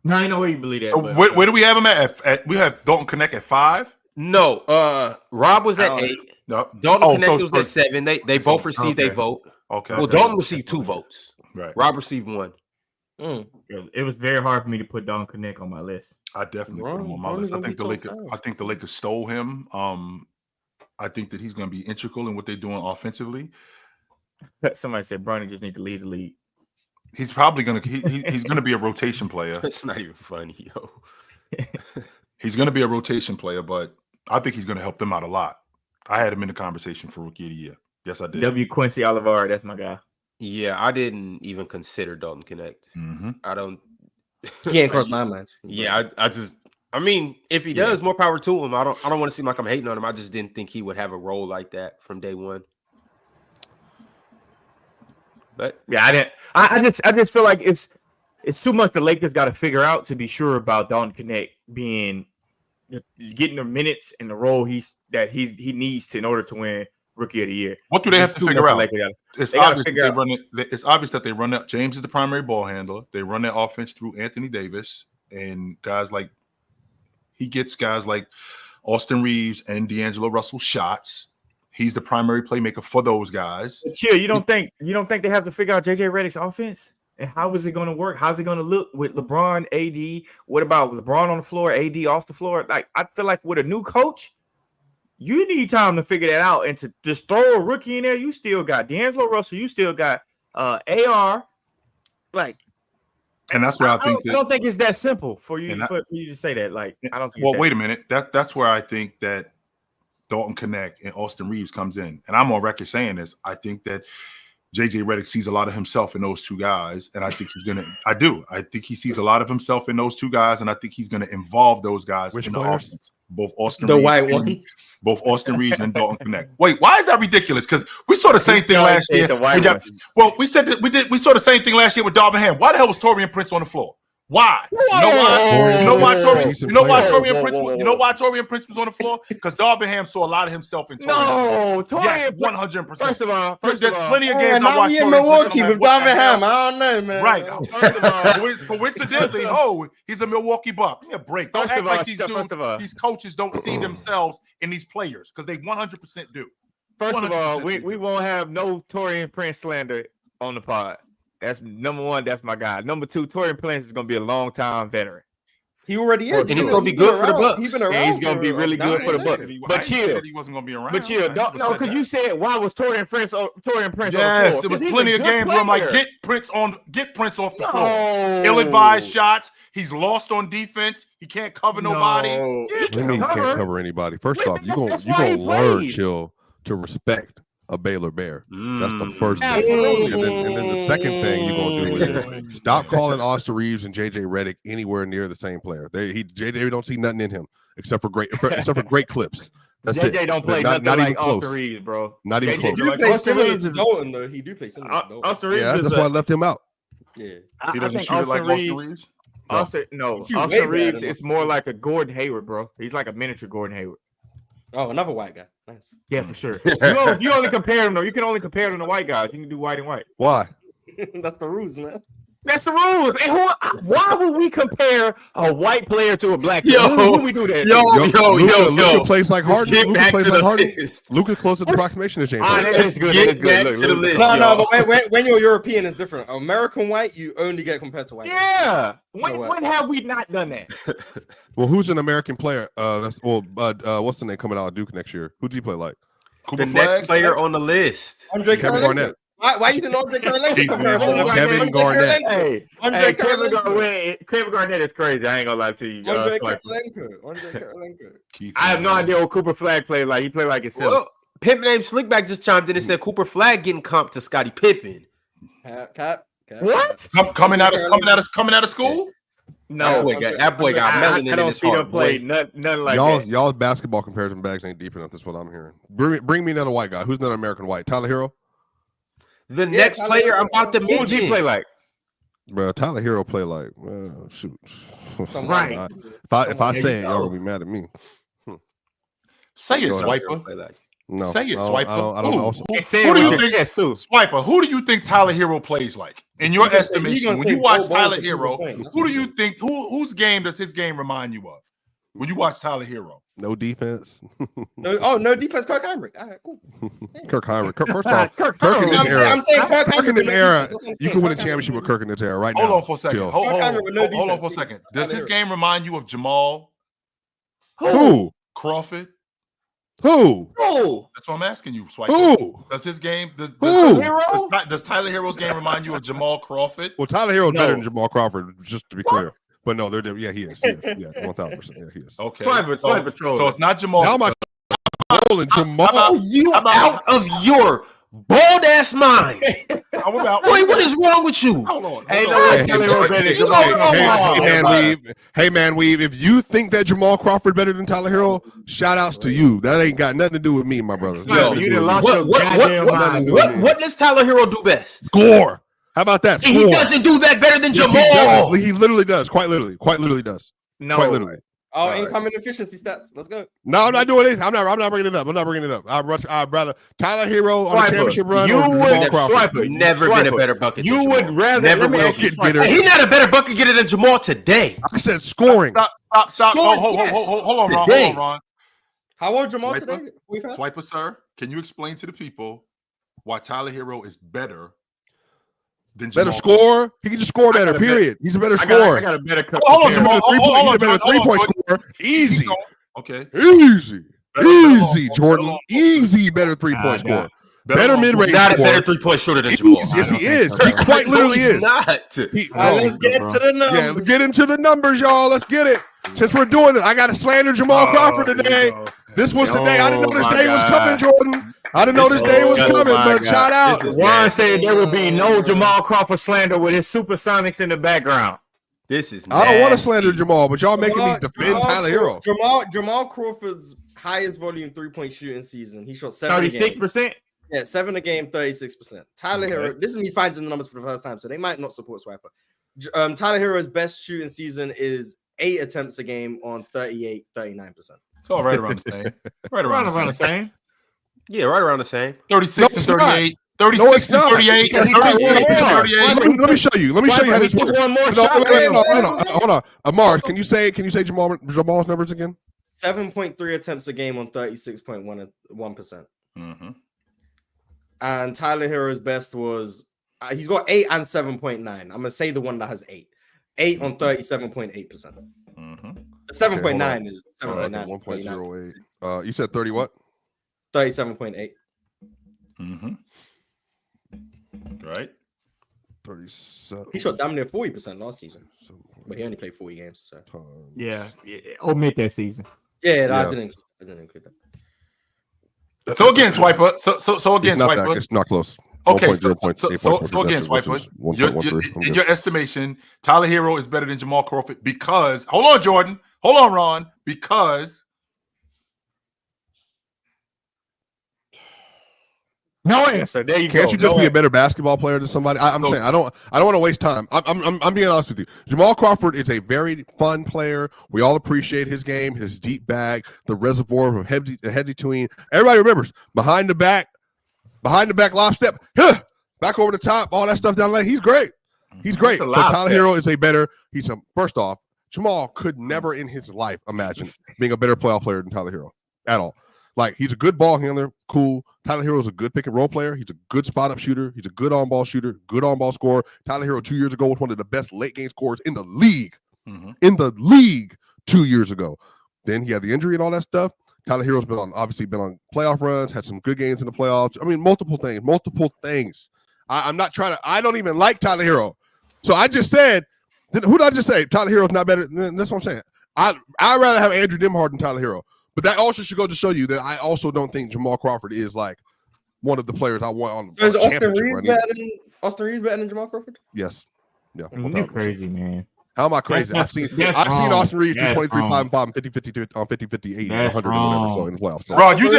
No, I know where you believe that. So where do we have him at? We have Dalton Connect at 5. No, Rob was at 8. No. Dalton Connect was at 7. They both received a vote. Okay. Well, Dalton received 2 votes. Right. Rob received 1. It was very hard for me to put Dalton Connect on my list. I definitely put him on my list. I think the Lakers stole him. I think that he's going to be integral in what they're doing offensively. Somebody said Bronny just need to lead the league. He's probably going to he's going to be a rotation player. It's not even funny, yo. He's going to be a rotation player, but I think he's going to help them out a lot. I had him in the conversation for Rookie of the Year. Yes, I did. W. Quincy Olivar, that's my guy. Yeah, I didn't even consider Dalton Connect. I don't. He ain't crossed my mind. Yeah, I mean, if he does, more power to him. I don't want to seem like I'm hating on him. I just didn't think he would have a role like that from day one. But yeah, I didn't. I just feel like it's too much. The Lakers got to figure out to be sure about Dalton Connect getting the minutes and the role he needs to in order to win Rookie of the Year. What do they have to figure out? It's obvious that they run that. James is the primary ball handler. They run that offense through Anthony Davis and guys like he gets guys like Austin Reeves and D'Angelo Russell shots. He's the primary playmaker for those guys. But chill, you don't think they have to figure out JJ Redick's offense? And how is it going to work? How's it going to look with LeBron, AD? What about LeBron on the floor, AD off the floor? Like, I feel like with a new coach, you need time to figure that out. And to just throw a rookie in there, you still got D'Angelo Russell, you still got AR. Like, and that's where I don't think it's that simple for you to say that. Like, I don't think. Well, wait a minute. That's where I think that Dalton Connect and Austin Reeves comes in. And I'm on record saying this. I think that JJ Redick sees a lot of himself in those two guys. And I think I think he sees a lot of himself in those two guys. And I think he's going to involve those guys in the offense. Both Austin Reeves and Dalton Connect. Wait, why is that ridiculous? Because we saw the same thing last year. We said that we saw the same thing last year with Darvin Ham. Why the hell was Taurean Prince on the floor? Why? You know why Taurean Prince was on the floor? Because Darvin Ham saw a lot of himself in Taurean. No, Taurean, 100%. First of all, there's plenty of games I watched in Milwaukee with Darvin Ham. I don't know, man. Right. First of all, coincidentally, he's a Milwaukee Buck. Give me a break. Don't act like these coaches don't see themselves in these players because they 100% do. First of all, we won't have no Taurean Prince slander on the pod. That's number one. That's my guy. Number two, Taurean Prince is going to be a long-time veteran. He already is. And he's going to be good for the Bucks. He's going to be really good for the Bucks. But chill. He wasn't going to be around. But chill. No, because you said, why was Taurean Prince on the floor? Yes, it was plenty of games where I'm like, get Prince off the floor. Ill-advised shots. He's lost on defense. He can't cover nobody. What do you mean he can't cover anybody? First off, you're going to learn, chill, to respect a Baylor Bear. That's the first thing. And then the second thing you're going to do is stop calling Austin Reeves and JJ Redick anywhere near the same player. JJ don't see nothing in him except for great clips. That's JJ it. don't play nothing not like even close. Austin Reeves, bro. Not even close. Austin Reeves is Dalton, though. He do play similar to Dalton. Austin Reeves that's why I left him out. Yeah. He doesn't shoot it like Austin Reeves? Austin Reeves is more like a Gordon Hayward, bro. He's like a miniature Gordon Hayward. Oh, another white guy. Nice. Yeah, for sure. You only compare them, though. You can only compare them to white guys. You can do white and white. Why? That's the rules, man. That's the rules. And why would we compare a white player to a black player? Who would we do that? Luka plays like Harden. Luka plays like Harden. Luka's closer to approximation to James. That's good. Get back to the list. No, but when you're European, it's different. American white, you only get compared to white. Yeah. When have we not done that? Well, who's an American player? What's the name coming out of Duke next year? Who does he play like? The next player on the list. Kevin Garnett. Why you didn't Andre Karolinko comparison? Kevin Garnett. Kevin Garnett is crazy. I ain't gonna lie to you. Andre Karolinko. I have no idea what Cooper Flag played like. He played like himself. Well, Pimp named Slickback just chimed in and said Cooper Flag getting comped to Scottie Pippen. Cap. What? Coming out of school? No, that boy got melanin in his heart. I don't play nothing like that. Y'all's basketball comparison bags ain't deep enough. That's what I'm hearing. Bring me another white guy. Who's not an American white? Tyler Herro. The next player I'm about to mention. Who does he play like? Bro, Tyler Herro play like, shoot. Right. If I say it, y'all gonna be mad at me. Say it, Swiper. No, say it, Swiper. I don't know. Who do you think? Swiper. Who do you think Tyler Herro plays like? In your estimation, when you watch Tyler Herro, who do you think? Whose game does his game remind you of? when you watch Tyler Herro? No defense. No defense. Kirk Heinrich. All right, cool. Kirk Heinrich. First of all, Kirk in this I'm era. saying Kirk Kirk in Heinrich this with no era. defense. That's what I'm You saying. can win a Kirk championship with Heinrich. Kirk in this era right now. Hold on for a second. Chill. Hold Kirk Heinrich with no on for a defense. second. Does Tyler his Herro. game remind you of Jamal Who? Crawford? Who? That's what I'm asking you, Swipe. Who? Does his game does Who? Tyler Herro's game remind you of Jamal Crawford? Well, Tyler Herro is better No. than Jamal Crawford, just to be clear. But no, they're yeah, he is. Yeah, 1,000%. Yeah, he is. Okay. Swiper trolling. So it's not Jamal. Now my rolling Jamal. Oh, you out of your bald ass mind. How about Wait, what is wrong with you? Hold on. Hey, hold no, on. wait, Tyler Herro better than Jamal. Hey man, Weave. If you think that Jamal Crawford better than Tyler Herro, shout outs to you. That ain't got nothing to do with me, my brother. Yo, you done lost your goddamn mind. What does Tyler Herro do best? Score. How about that? He Score. doesn't do that better than Yes, Jamal. he literally does. Quite literally does. No. Quite literally. Oh, incoming efficiency stats. Let's go. No, I'm not doing this. I'm not bringing it up. I'd rather Tyler Herro on a championship run. You or would Jamal Crawford. Swiper. Never been a better bucket. You than would Jamal. rather Never let me will ask you, get it. Swiper. He's not a better bucket getter than Jamal today. I said scoring. Stop. Score, Oh, yes. hold on, Ron. Today. Hold on, Ron. How old Jamal Swiper? today? We've had? Swiper, sir. Can you explain to the people why Tyler Herro is better than Jamal? Better score. He can just score better. got a bet. Period. He's a better I scorer. got a better cut. Hold on, He's a Jamal. better Hold on, he's a better Jordan. three-point Hold on, scorer. Easy. Okay. Easy. Easy, Better Jordan. long- Easy, better three-point scorer. Better long- mid-range He's not a scorer. better 3-point shooter than Jamal. Yes, he is. so. He quite literally No, is. he's not. He- All right, let's get into the numbers. Yeah, let's get into the numbers, y'all. Let's get it. Since we're doing it, I got to slander Jamal Crawford here we today. go. This was today. I didn't know this Oh, day my was God. coming, Jordan. I didn't know this day was Oh, coming, my but God. shout out. This is Ron nasty. said there would be no Jamal Crawford slander with his supersonics in the background. This is. I don't want to nasty. slander Jamal, but y'all making me defend Tyler Herro. Jamal Crawford's highest volume 3-point shooting season. He shot 7 a game. 36%. Yeah, 7 a game, 36%. Tyler Okay. Herro. This is me finding the numbers for the first time, so they might not support Swiper. Tyler Herro's best shooting season is 8 attempts a game on 39%. It's all right around the same. Right around the same. same. Yeah, right around the same. 36 No, and it's not. 38. No, 36 it's and not. 38. Because 36 and he got 38. Let me show you. Let me show you how this works. One more No, shot. hold on. Amar, can you say Jamal's numbers again? 7.3 attempts a game on 36.1%. Mm-hmm. And Tyler Herro's best was he's got 8 and 7.9. I'm gonna say the one that has 8. 8 on 37.8%. Mm-hmm. 7.9 is All right, 7.9. 1.08. You said 30 what? 37.8. Mm-hmm. Right. 37. He shot damn near 40% last season, but he only played 40 games. So Yeah. Omit that season. yeah, Yeah. I didn't include that. So again, Swiper. So again, It's not that. Swiper. It's not close. Okay, 1.0, so again, Swiper. In your estimation, Tyler Herro is better than Jamal Crawford because hold on, Jordan. Hold on, Ron. Because No answer. There you go. Can't you just be a better basketball player than somebody? I'm saying I don't want to waste time. I'm being honest with you. Jamal Crawford is a very fun player. We all appreciate his game, his deep bag, the reservoir of heavy tween. Everybody remembers behind the back lob step, back over the top, all that stuff down the lane. He's great. He's great. That's a But lob Tyler step. Herro is a better. First off, Jamal could never in his life imagine being a better playoff player than Tyler Herro at all. Like, he's a good ball handler, cool. Tyler Herro is a good pick and roll player. He's a good spot up shooter. He's a good on ball shooter, good on ball scorer. Tyler Herro 2 years ago was one of the best late game scorers in the league. In the league 2 years ago. Then he had the injury and all that stuff. Tyler Herro's obviously been on playoff runs, had some good games in the playoffs. I mean, multiple things. I'm not trying to. I don't even like Tyler Herro. So I just said, who did I just say? Tyler Herro's not better. That's what I'm saying. I'd rather have Andrew Nembhard than Tyler Herro. But that also should go to show you that I also don't think Jamal Crawford is like one of the players I want on. So is on Austin championship Reeves run better than Jamal Crawford? Yes. Yeah. You're crazy, man. How am I crazy? I've seen wrong. Austin Reeves do That's 23, wrong. 5, and 5, and 50, 50, on 50, 50, 80, That's 100, or whatever, wrong. so in the playoffs. So. Ron, you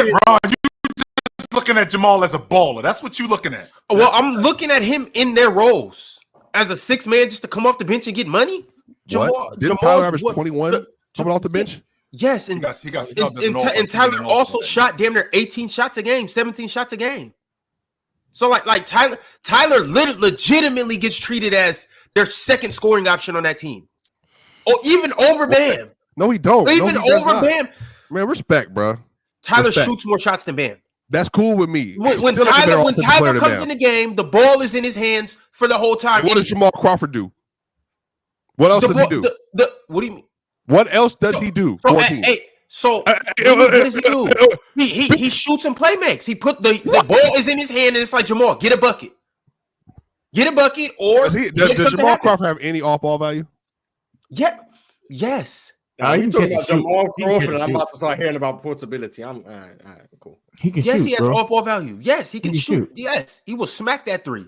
just looking at Jamal as a baller. That's what you looking at. Well, I'm looking at him in their roles as a 6 man just to come off the bench and get money. What? Didn't Tyler average 21 coming off the bench? Yes, He got snubbed as an and all-star. Tyler also shot damn near 18 shots a game, 17 shots a game. So like Tyler legitimately gets treated as their second scoring option on that team. Or even over Bam. No, he don't. Even no, he over not. Bam. Man, respect, bro. Tyler Respect. shoots more shots than Bam. That's cool with me. When Tyler comes in the game, the ball is in his hands for the whole time. And what does Jamal Crawford do? What else does he do? What do you mean? What else does he do? So, what does he do? He shoots and play makes. He put the ball is in his hand, and it's like, Jamal, get a bucket. Get a bucket, or does Jamal Crawford have any off-ball value? Yeah. Yes. You talking about Jamal Crawford, and I'm about to start hearing about portability. I'm all right, cool. He can yes, shoot, he has bro. off-ball value. Yes, he can shoot. Yes, he will smack that three.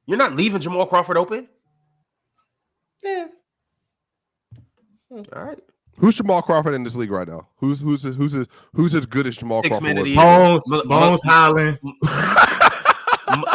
You're not leaving Jamal Crawford open. Yeah. All right. Who's Jamal Crawford in this league right now? Who's as good as Jamal Crawford was? Bones Highland,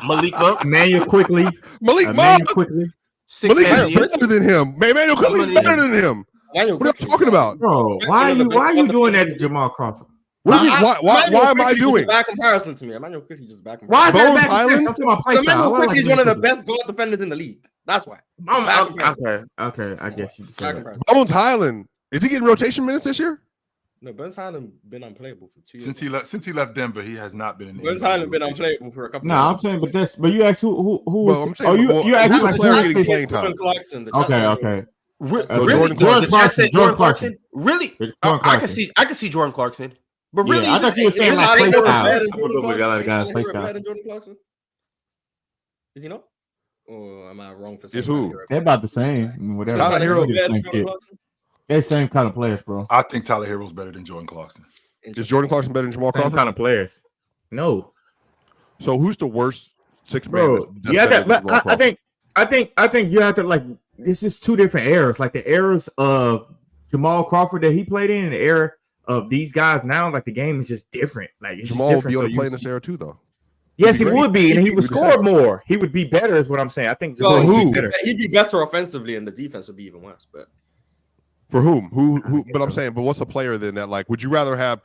Malik Monk, Emmanuel Quickly, Malik Monk. Malik better than him. Emmanuel Quickly better than him. What are you talking about, bro? Why are you doing that to Jamal Crawford? Why am I doing bad comparison to me? Emmanuel Quickly just bad Why comparison. is that bad comparison? I'm talking about play style. Emmanuel Quickly is one of the best guard defenders in the league. That's why. Okay. I guess you say that. Bones Highland. Is he getting rotation minutes this year? No, Bones Highland been unplayable for 2 years. Since he left Denver, he has not been in the Bones Highland been unplayable for a couple. No, I'm saying, but you asked who well, you asked who's the player getting playing time? Okay. Really? Jordan Clarkson? Really? I can see Jordan Clarkson. But really, I thought you were saying like play style. Is he not? Or am I wrong for saying? Is who? They're about the same. Whatever. Tyler Herro. They're same kind of players, bro. I think Tyler Herro's better than Jordan Clarkson. Is Jordan Clarkson better than Jamal Crawford? Same kind of players. No. So who's the worst six man? Bro, yeah, but I think you have to like. This is two different eras. Like the eras of Jamal Crawford that he played in, and the era of these guys now. Like the game is just different. Like it's Jamal would be able so to play in this era too, though. Yes, he would be, and he would score more. He would be better, is what I'm saying. I think he'd be better offensively, and the defense would be even worse. But for whom? Who? But I'm saying, but what's a player then that like? Would you rather have?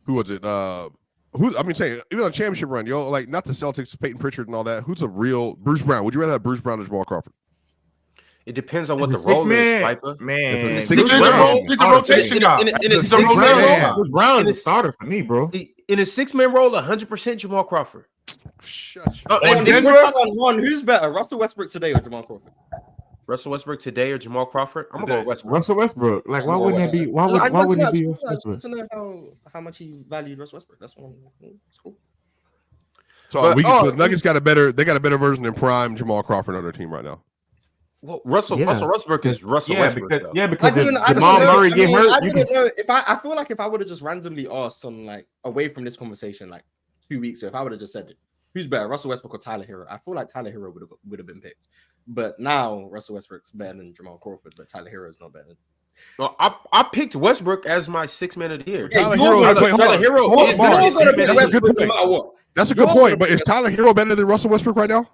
Who was it? Who? I mean, saying even on a championship run, like not the Celtics, Peyton Pritchard and all that. Who's a real Bruce Brown? Would you rather have Bruce Brown or Jamal Crawford? It depends on what the role is, Sniper. Man, he's a rotation guy. In a six-man role, Bruce Brown is a starter for me, bro. In a six-man role, 100% Jamal Crawford. Shut on who's better, Russell Westbrook today or Jamal Crawford? Russell Westbrook today or Jamal Crawford? I'm gonna go with Westbrook. Russell Westbrook. Like, why wouldn't it be? Why wouldn't it be? To know how much he valued Russell Westbrook. That's what it's cool. So the Nuggets got a better version than prime Jamal Crawford on their team right now. Well, Russell Westbrook is Russell Westbrook. Because Jamal Murray get hurt. I didn't know I feel like if I would have just randomly asked on like away from this conversation like 2 weeks ago, if I would have just said who's better, Russell Westbrook or Tyler Herro, I feel like Tyler Herro would have been picked. But now Russell Westbrook's better than Jamal Crawford, but Tyler Herro is not better. Well, I picked Westbrook as my sixth man of the year. Tyler Herro is going to pick Westbrook no matter what. That's a good point. But is Tyler Herro better than Russell Westbrook right now?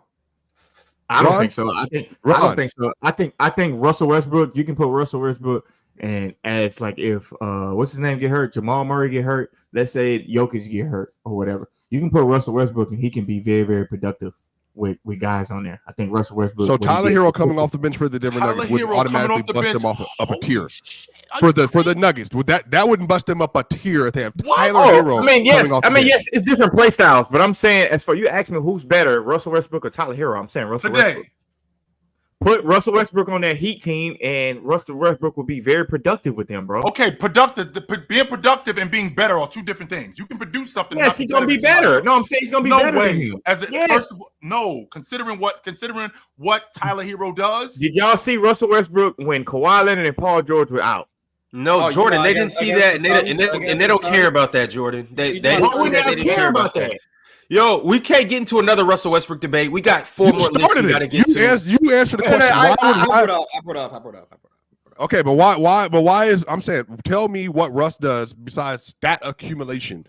I don't think so. I don't think so. I think Russell Westbrook. You can put Russell Westbrook and as like if what's his name get hurt, Jamal Murray get hurt. Let's say Jokic get hurt or whatever. You can put Russell Westbrook and he can be very, very productive with guys on there. I think Russell Westbrook. So Tyler Herro coming off the bench for the Denver Nuggets would automatically bust him off up a tier. For the Nuggets, would that wouldn't bust them up a tier if they have Tyler Herro? Yes, it's different play styles, but I'm saying as for you ask me who's better, Russell Westbrook or Tyler Herro, I'm saying Russell Westbrook. Put Russell Westbrook on that Heat team, and Russell Westbrook will be very productive with them, bro. Okay, being productive and being better are two different things. You can produce something. Yes, he's gonna be better. No, I'm saying he's gonna be better than him. First of all, no. Considering what Tyler Herro does. Did y'all see Russell Westbrook when Kawhi Leonard and Paul George were out? No, Jordan, they didn't see that, and they don't care about that, Jordan. They didn't care about that. Yo, we can't get into another Russell Westbrook debate. We got four more lists we got to get to. You answered the question. I brought up. Okay, but why is I'm saying? Tell me what Russ does besides stat accumulation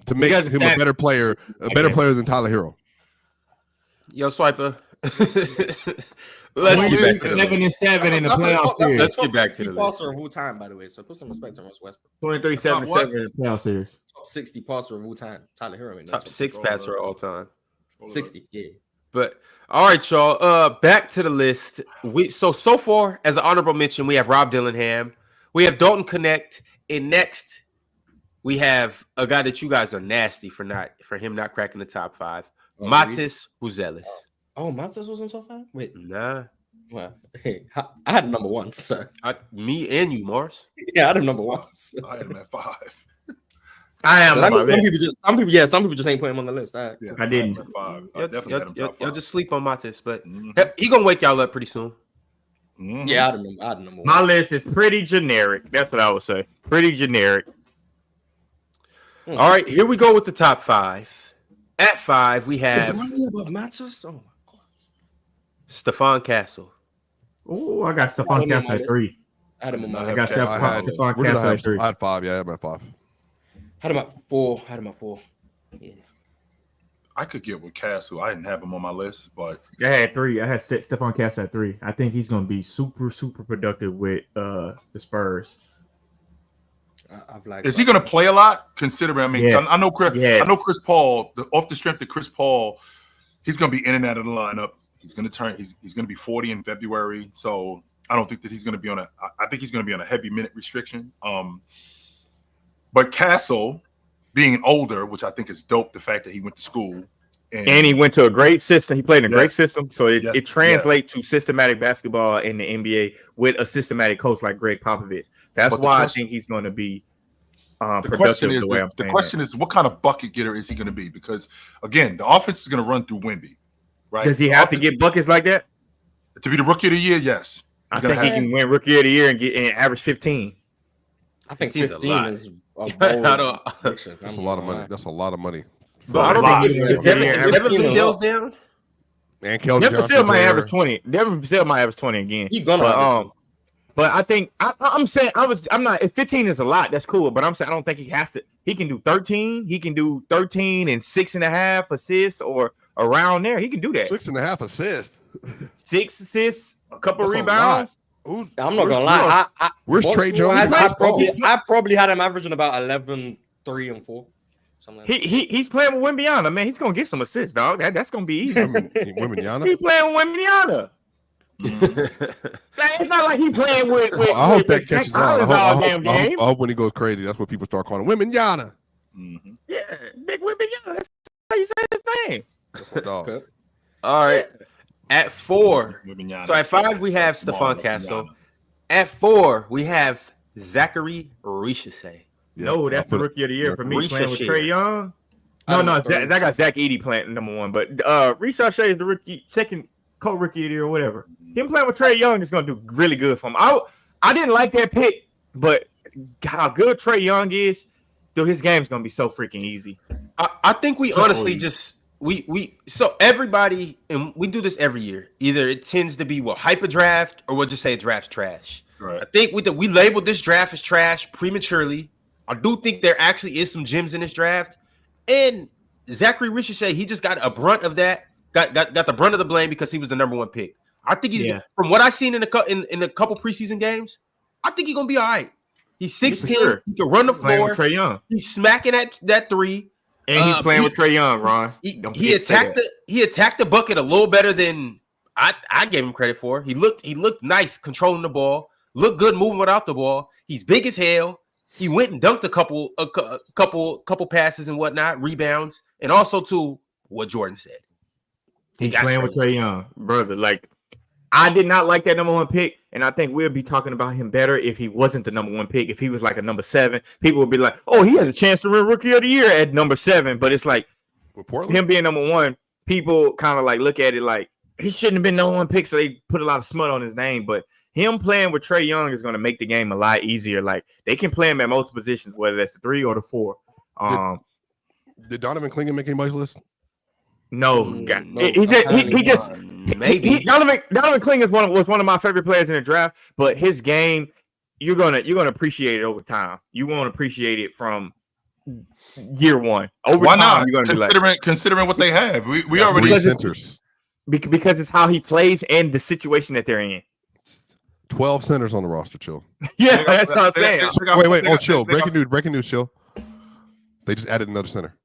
to make him a better player than Tyler Herro. Yo, Swiper. Let's get back to 11-7 in the playoff series. Let's get back to the passer of all time, by the way. So put some respect on Russell Westbrook. 23-7 in the playoff series. Top 60 passer of all time. Tyler Herro. Top 6 passer of all time. 60, yeah. But all right, y'all. Back to the list. So far as an honorable mention, we have Rob Dillingham. We have Dalton Connect, and next we have a guy that you guys are nasty for him not cracking the top 5. Matis Buzelis. Oh, Matis was in top 5? Wait. Nah. Well, hey, I had him number 1, so. Me and you, Mars. Yeah, I had him number 1. So. I had him at 5. I am. So some people just ain't putting him on the list. Yeah, I didn't. At 5. I definitely had him top 5. Y'all just sleep on Matis, but he gonna wake y'all up pretty soon. Yeah, I had him number 1. My list is pretty generic. That's what I would say. Pretty generic. All right, here we go with the top 5. At 5, we have above Matis. Oh my god, Stephon Castle. Oh, I got Stephon Castle at 3. I had him on my I list. got Stephon We're gonna Castle at have 3. I had 5. Yeah, I had him at 5. Had him at 4. Yeah. I could get with Castle. I didn't have him on my list, but I had 3. I had Stephon Castle at 3. I think he's going to be super, super productive with the Spurs. Is he going to play a lot? Considering, I mean, yes. I know Chris. Yes. I know Chris Paul. Off the strength of Chris Paul, he's going to be in and out of the lineup. He's going to turn. He's going to be 40 in February. So I don't think that he's going to be on a. I think he's going to be on a heavy minute restriction. But Castle, being older, which I think is dope, the fact that he went to school and he went to a great system. He played in a great system, so it, Yes. it translates to systematic basketball in the NBA with a systematic coach like Greg Popovich. That's why I think he's going to be the productive. question is, what kind of bucket getter is he going to be? Because again, the offense is going to run through Wemby, right? Does he have to get buckets like that to be the rookie of the year? Yes, I think he can win rookie of the year and average 15. I think 15's 15 is a bold prediction. That's a lot of money. That's a lot of money. But I don't think if Devin Vassell's down, And Keldon Devin Johnson Vassell might average 20. Devin Vassell might average 20 again. He's gonna. But I think I'm saying I'm not. If 15 is a lot, that's cool. But I'm saying I don't think he has to. He can do 13. He can do 13 and 6.5 assists or around there. He can do that. 6.5 assists. 6 assists, a couple That's a rebounds. I'm not gonna lie. Where's Trey Jones? I probably had him averaging about 11, 3, and 4. He's playing with Wembyana, man. He's gonna get some assists, dog. That's gonna be easy. Wembyana? He playing with Wembyana. It's not like he playing with I hope that Zach catches on. Collins I hope when he goes crazy, that's what people start calling him. Wembyana. Yeah, Big Wembyana. That's how you say his name. Dog. all right. At 4, Wembyana. so at 5 we have Stephon Castle. At 4 we have Zachary Richardson. No, that's the rookie of the year for me. Reece Playing with Shea. Trae Young. No, I got Zach Edey playing number 1, but Reece Shea is the rookie, second co-rookie of the year or whatever. Him playing with Trae Young is going to do really good for him. I didn't like that pick, but how good Trae Young is, dude, his game's going to be so freaking easy. I think we honestly just so everybody, and we do this every year. Either it tends to be hype a draft, or we'll just say draft's trash. Right. I think we labeled this draft as trash prematurely. I do think there actually is some gems in this draft, and Zachary Richardson, he just got a brunt of that. Got the brunt of the blame because he was the number 1 pick. I think he's from what I've seen in a couple preseason games. I think he's gonna be all right. He's 6'10". Sure. He can run the floor. Trae Young. He's smacking at that 3. And he's playing with Trae Young, Ron. He attacked the bucket a little better than I gave him credit for. He looked nice controlling the ball. Looked good moving without the ball. He's big as hell. He went and dunked a couple passes and whatnot, rebounds, and also to what Jordan said. He's playing with Trae Young, brother. Like, I did not like that number 1 pick, and I think we'll be talking about him better if he wasn't the number 1 pick. If he was like a number 7, people would be like, "Oh, he has a chance to win Rookie of the Year at number 7." But it's like him being number 1, people kind of like look at it like he shouldn't have been number 1 pick, so they put a lot of smut on his name. But him playing with Trae Young is going to make the game a lot easier. Like, they can play him at multiple positions, whether that's the 3 or the 4. Did Donovan Clingan make anybody's list? No, No, he just maybe Donovan Clingan was one of my favorite players in the draft, but his game, you're gonna appreciate it over time. You won't appreciate it from year 1. Over Why time, not? you're gonna Considering what they have, we already because centers. Because it's how he plays and the situation that they're in. 12 centers on the roster. Chill. Yeah, that's what I'm saying. Wait. Oh, chill. Breaking news. Chill. They just added another center.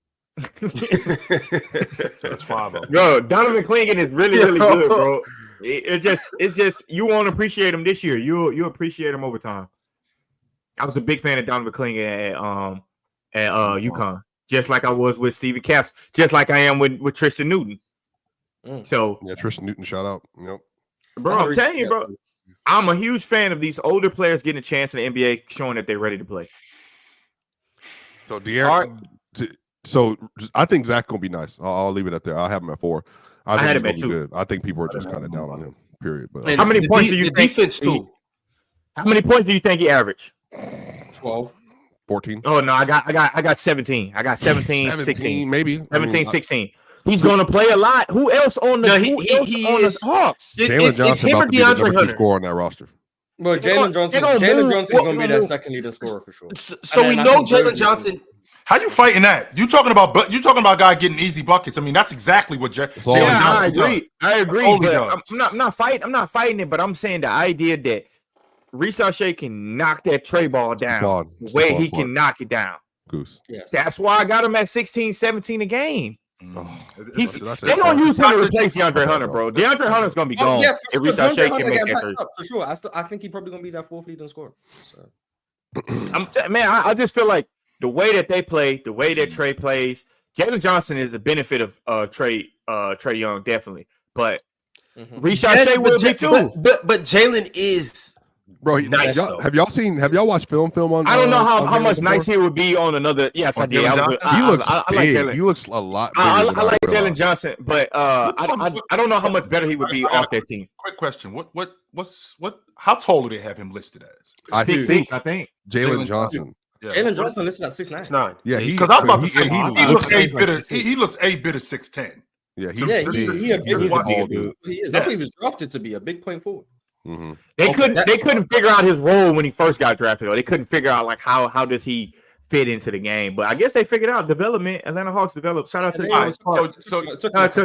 That's 5. Bro, Donovan Clingan is really good, bro. It's just you won't appreciate him this year. You appreciate him over time. I was a big fan of Donovan Clingan at UConn, just like I was with Stephen Caps, just like I am with Tristan Newton. So yeah, Tristan Newton, shout out. Yep. Bro, I'm telling you, bro, I'm a huge fan of these older players getting a chance in the NBA, showing that they're ready to play. So so I think Zach gonna be nice. I'll leave it at there. I'll have him at 4. I think had him he's at gonna be 2. good. I think people are just kind of down on him. Period. But And how many points do you think? Defense too. How many points do you think he averaged? 12. 14. Oh no, I got 17. I got 17, 16, maybe 17, 16. He's gonna play a lot. Who else on the the Hawks? Jalen Johnson about to be the number 2 scorer on that roster. Well, Jalen Johnson is going to be that second leading scorer for sure. So we know Jalen Johnson. How you fighting that? You talking about a guy getting easy buckets? I mean, that's exactly what Jalen Johnson does. I agree. But I'm not fighting it, but I'm saying the idea that Reese can knock that tray ball down the way he can knock it down. Goose. Yes. That's why I got him at 16, 17 a game. Oh. They don't use him to replace DeAndre Hunter, bro. DeAndre Hunter's gonna be gone. Yeah, if Reese can make that for sure. I think he's probably gonna be that 4th leading scorer. So. I just feel like the way that they play, the way that Trey plays, Jalen Johnson is a benefit of Trey Young, definitely. But Reese will be too. But Jalen is. Bro, nice, have y'all watched film on? I don't know how much nice he would be on another. Yes, I did. He looks big. like Jalen. He looks a lot bigger. I like Jalen Johnson, but I don't know how much better he would be off that team. Quick question: How tall do they have him listed as? 6'6", I think. Jalen Johnson. Yeah. Jalen Johnson listed at 6'9". Yeah, because I was about to say he looks a bit of 6'10". Yeah, he's a big dude. He is. That's what he was drafted to be, a big point forward. Mm-hmm. They couldn't figure out his role when he first got drafted. Or they couldn't figure out like how does he fit into the game. But I guess they figured out development. Atlanta Hawks developed. Shout out to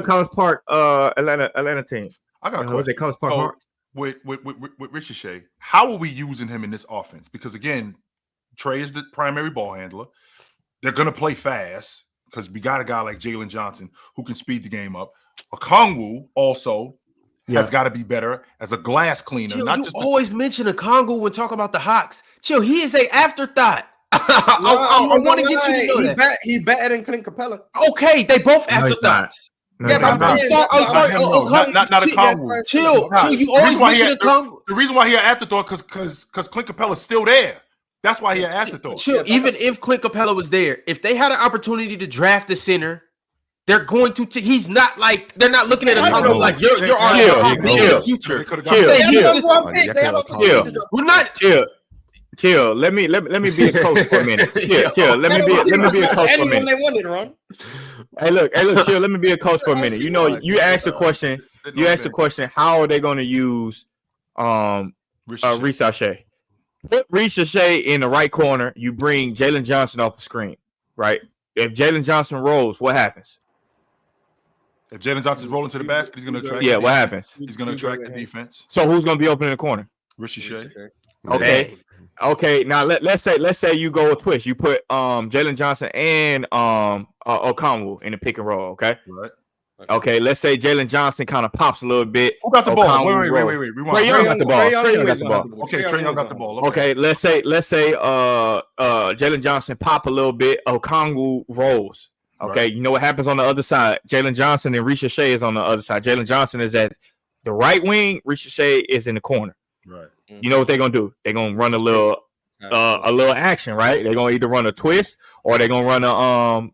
College Park, Atlanta team. I got a question. College Park Hawks. With Ricochet, how are we using him in this offense? Because again, Trey is the primary ball handler. They're gonna play fast because we got a guy like Jalen Johnson who can speed the game up. Okongwu also has got to be better as a glass cleaner. Chill, not just always mention Okongwu when talking about the Hawks. Chill, he is an afterthought. I want to get you to know that. He better than Clint Capella. Okay, they both afterthoughts. But I'm saying, not Okongwu. Chill. You always mention Okongwu. The reason why he an afterthought because Clint Capella's still there. That's why he an afterthought. Chill. Even if Clint Capella was there, if they had an opportunity to draft the center, they're going to. He's not like they're not looking at him like you're our future. We're not chill. Let me be a coach for a minute. Chill. Let me be a coach for a minute. They wanted, Ron. Hey, look. Chill. Let me be a coach for a minute. You know, you asked the question. You asked the question. How are they going to use Ricochet? Put Ricochet in the right corner. You bring Jalen Johnson off the screen, right? If Jalen Johnson rolls, what happens? If Jalen Johnson's rolling to the basket, he's going to attract. Yeah, what happens? He's going to attract the defense. So who's going to be open in the corner? Ricochet. Okay. Now let's say you go a twist. You put Jalen Johnson and Okongwu in the pick and roll. Okay. Right. Okay. Let's say Jalen Johnson kind of pops a little bit. Who got the ball? Wait. Rewind. Trey Young got the ball. Okay, Trey Young got the ball. Okay. Let's say Jalen Johnson pop a little bit. Okongwu rolls. Okay, right. You know what happens on the other side? Jalen Johnson and Ricochet is on the other side. Jalen Johnson is at the right wing. Ricochet is in the corner. Right. You know what they're gonna do? They're gonna run a little action, right? They're gonna either run a twist or they're gonna run a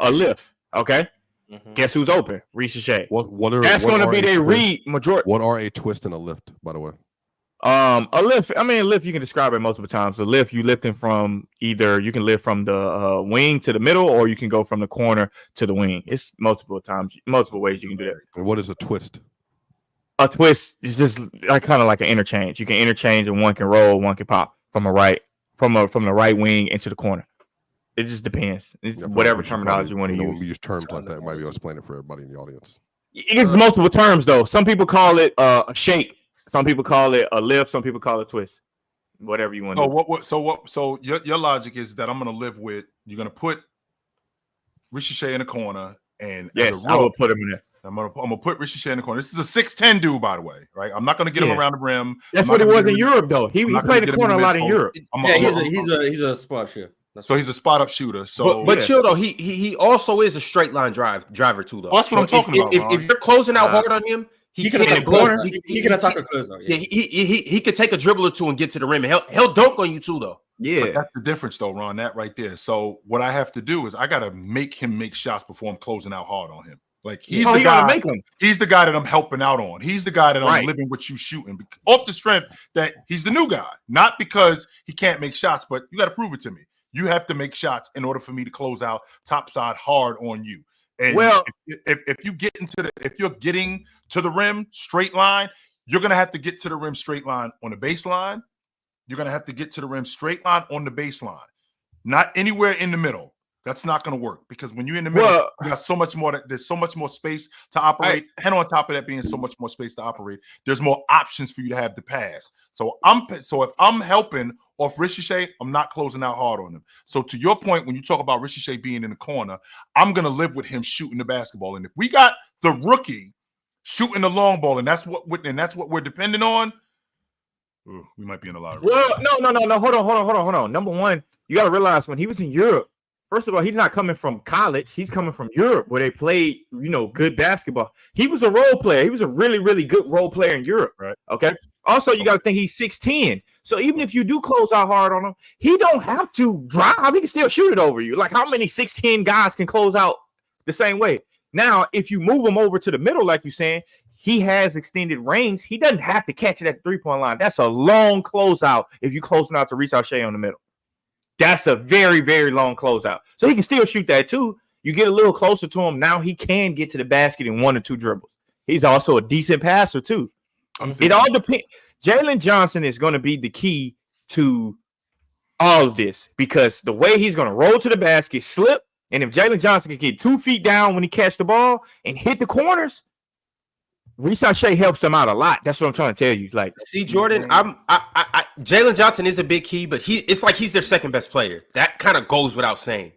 lift. Okay. Mm-hmm. Guess who's open? Ricochet. That's gonna be their read majority. What are a twist and a lift, by the way? A lift. I mean, a lift you can describe it multiple times. A lift, you lifting from either you can lift from the wing to the middle, or you can go from the corner to the wing. It's multiple ways you can do that. And what is a twist? A twist is just kind of like an interchange. You can interchange, and one can roll, one can pop from the right wing into the corner. It just depends. Whatever terminology you want to use. When we use terms like that, maybe I'll explain it for everybody in the audience. It's multiple terms though. Some people call it a shake. Some people call it a lift. Some people call it a twist. Whatever you want to do. So your logic is that I'm going to live with, you're going to put Ricochet in the corner. And yes, I will put him in there. I'm gonna put Ricochet in the corner. This is a 6'10" dude, by the way, right? I'm not gonna get him around the rim. That's what he was in Europe, though. He played the corner a lot in Europe. He's a spot shooter. So he's a spot up shooter. So, but chill though, he also is a straight line driver too, though. That's what I'm talking about. If you're closing out hard on him, he can attack a corner. He can attack a closer. Yeah, he could take a dribble or two and get to the rim. And he'll dunk on you too, though. Yeah, but that's the difference, though, Ron. That right there. So what I have to do is I gotta make him make shots before I'm closing out hard on him. Like he's the guy. He's the guy that I'm helping out on. He's the guy that I'm living with you shooting off the strength that he's the new guy, not because he can't make shots, but you got to prove it to me. You have to make shots in order for me to close out topside hard on you. And if you're getting to the rim straight line, you're gonna have to get to the rim straight line on the baseline. You're gonna have to get to the rim straight line on the baseline, not anywhere in the middle. That's not going to work because when you're in the middle, you got so much more. There's so much more space to operate, and on top of that, being so much more space to operate, there's more options for you to have to pass. So if I'm helping off Ricochet, I'm not closing out hard on him. So to your point, when you talk about Ricochet being in the corner, I'm going to live with him shooting the basketball. And if we got the rookie shooting the long ball, and that's what we're depending on, we might be in a lot of. Well, no. Hold on. Number one, you got to realize when he was in Europe. First of all, he's not coming from college. He's coming from Europe where they played, good basketball. He was a role player. He was a really, really good role player in Europe. Right. Okay. Also, you got to think he's 6'10". So even if you do close out hard on him, he don't have to drive. He can still shoot it over you. Like how many 6'10" guys can close out the same way? Now, if you move him over to the middle, like you're saying, he has extended range. He doesn't have to catch it at the 3-point line. That's a long closeout if you're closing out to Ricochet on the middle. That's a very, very long closeout. So he can still shoot that too. You get a little closer to him. Now he can get to the basket in 1 or 2 dribbles. He's also a decent passer too. It all depends. Jalen Johnson is going to be the key to all of this because the way he's going to roll to the basket, slip, and if Jalen Johnson can get 2 feet down when he catch the ball and hit the corners, Ricochet helps him out a lot. That's what I'm trying to tell you. Like, see, Jordan, Jalen Johnson is a big key, but it's like he's their second best player. That kind of goes without saying.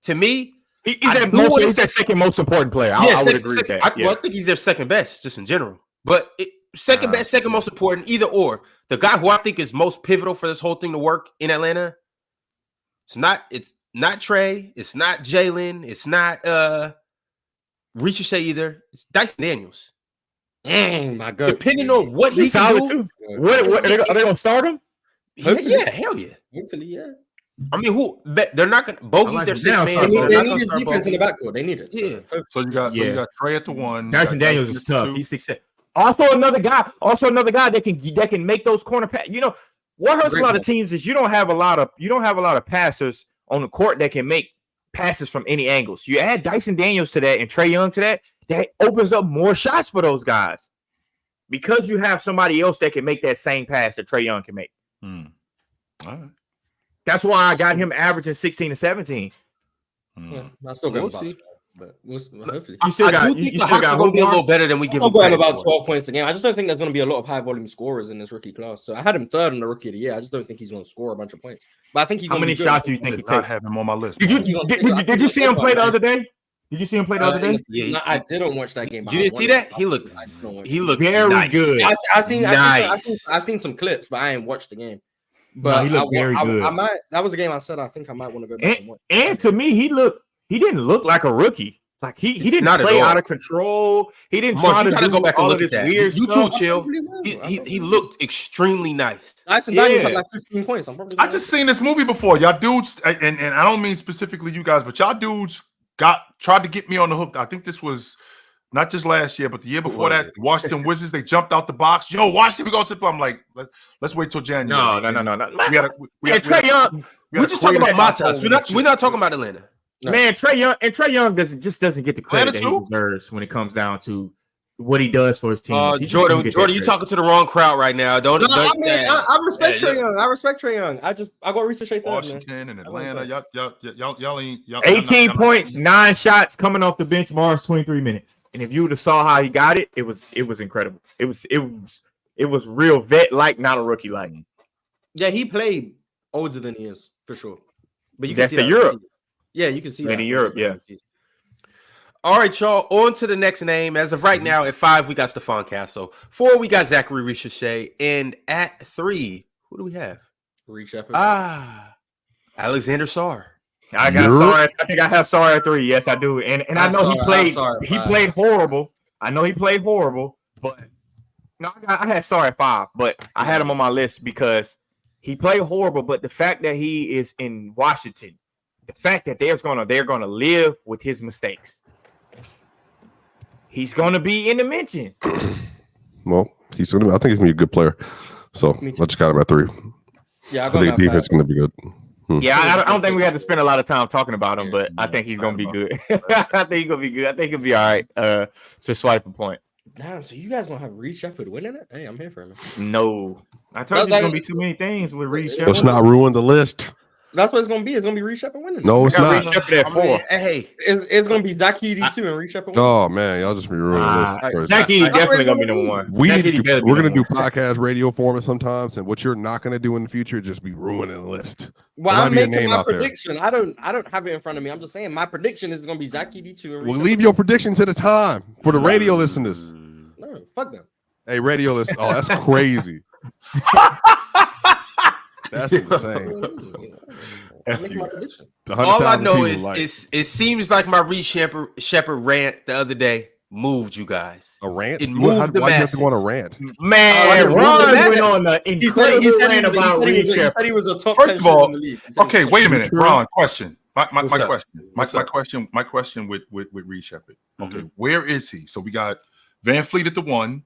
To me, he's that second most important player. I would agree with that. I think he's their second best, just in general. But second best, second most important, either or. The guy who I think is most pivotal for this whole thing to work in Atlanta, it's not Trey, it's not Jalen, it's not Ricochet either. It's Dyson Daniels. My God. Depending on what he can do, too. What are they gonna start him? Yeah, hell yeah. Hopefully, yeah. I mean, they're not gonna Bogey's their 6 man. They need his defense in the backcourt. They need it. Yeah. So you got Trey at the 1. Dyson Daniels is tough. He's 6'7". Also another guy that can make those corner pass. What hurts a lot of teams is you don't have a lot of passers on the court that can make passes from any angles. You add Dyson Daniels to that and Trae Young to that opens up more shots for those guys because you have somebody else that can make that same pass that Trae Young can make. All right. That's why I got him averaging 16 to 17. Yeah, I still got see. But hopefully. I do think the Hawks are going to be a little better than we give them credit about 12 points a game. I just don't think there's going to be a lot of high volume scorers in this rookie class. So I had him 3rd in the rookie of the year. I just don't think he's going to score a bunch of points. But I think he's. How many shots do you think he takes? I have him on my list. Did you see him play the other day? Did you see him play the other day? Yeah, I didn't watch that game. You didn't see that? He looked very nice. good. I seen some clips, but I ain't watched the game. But he looked very good. I might. That was a game I said I think I might want to go back and watch. And to me, he didn't look like a rookie. Like he didn't play out of control. He didn't try to go back and look at that. Weird you stuff. too, chill. He looked extremely nice. Dyson Daniels had like 15 points. I just seen this movie before. Y'all dudes, and I don't mean specifically you guys, but y'all dudes tried to get me on the hook. I think this was not just last year, but the year before that. Washington Wizards, they jumped out the box. Yo, Washington, we go to. I'm like, let's wait till January. No. We had Trae Young. We're just talking about Matas. We're not talking about Atlanta. No. Man, Trae Young doesn't get the credit that he deserves when it comes down to what he does for his team. Jordan, you talking to the wrong crowd right now. I respect Trae Young. I respect Trae Young. I got Ricochet. Washington and Atlanta. Y'all ain't. 18 points, 9 shots coming off the bench, Mars 23 minutes. And if you would have saw how he got it, it was incredible. It was real vet like, not a rookie like. Yeah, he played older than he is for sure. But you can that's see the that Europe. Yeah, you can see that in Europe. Yeah. All right, y'all. On to the next name. As of right now, at 5, we got Stephon Castle. 4, we got Zachary Ricochet. And at 3, who do we have? Reach up. Alexander Sarr. I got Sarr. I think I have Sarr at 3. Yes, I do. And I know he played horrible. I know he played horrible, but no, I had Sarr at 5, but I had him on my list because he played horrible. But the fact that he is in Washington, the fact that they're gonna live with his mistakes. He's gonna be in the mention. Well, I think he's gonna be a good player. So I just got him at 3. Yeah, I think defense is gonna be good. Yeah, I don't think we have to spend a lot of time talking about him, but I think he's gonna be good. I think he's gonna be good. I think he'll be all right. To swipe a point. Damn, so you guys gonna have Reed Shepherd winning it? Hey, I'm here for him. No, I told you there's gonna be too many things with Reed Shepherd. Let's not ruin the list. That's what it's gonna be. It's gonna be Reed Shepherd winning. No, it's not. Reed Shepherd at 4. It's gonna be Zach Edey 2 and Reed Shepherd winning. Oh man, y'all just be ruining the list. Zach Edey definitely gonna be number 1. We're gonna do podcast radio format sometimes, and what you're not gonna do in the future just be ruining the list. Well, I'm making my prediction. I don't have it in front of me. I'm just saying my prediction is gonna be Zach Edey 2 and Reed We'll leave your prediction to the time for the radio listeners. No, fuck them. Hey, radio listeners. Oh, that's crazy. That's insane. All I know is it seems like my Reed Shepherd rant the other day moved you guys. A rant? It moved the Why do you have masses. to go on a rant? Man, Ron went on the incredible rant about Reed He Shepherd. said he was a top First 10 of all, in the league. Okay, wait a minute, Ron. Question. My question with Reed Shepherd. Okay, where is he? So we got Van Fleet at the 1.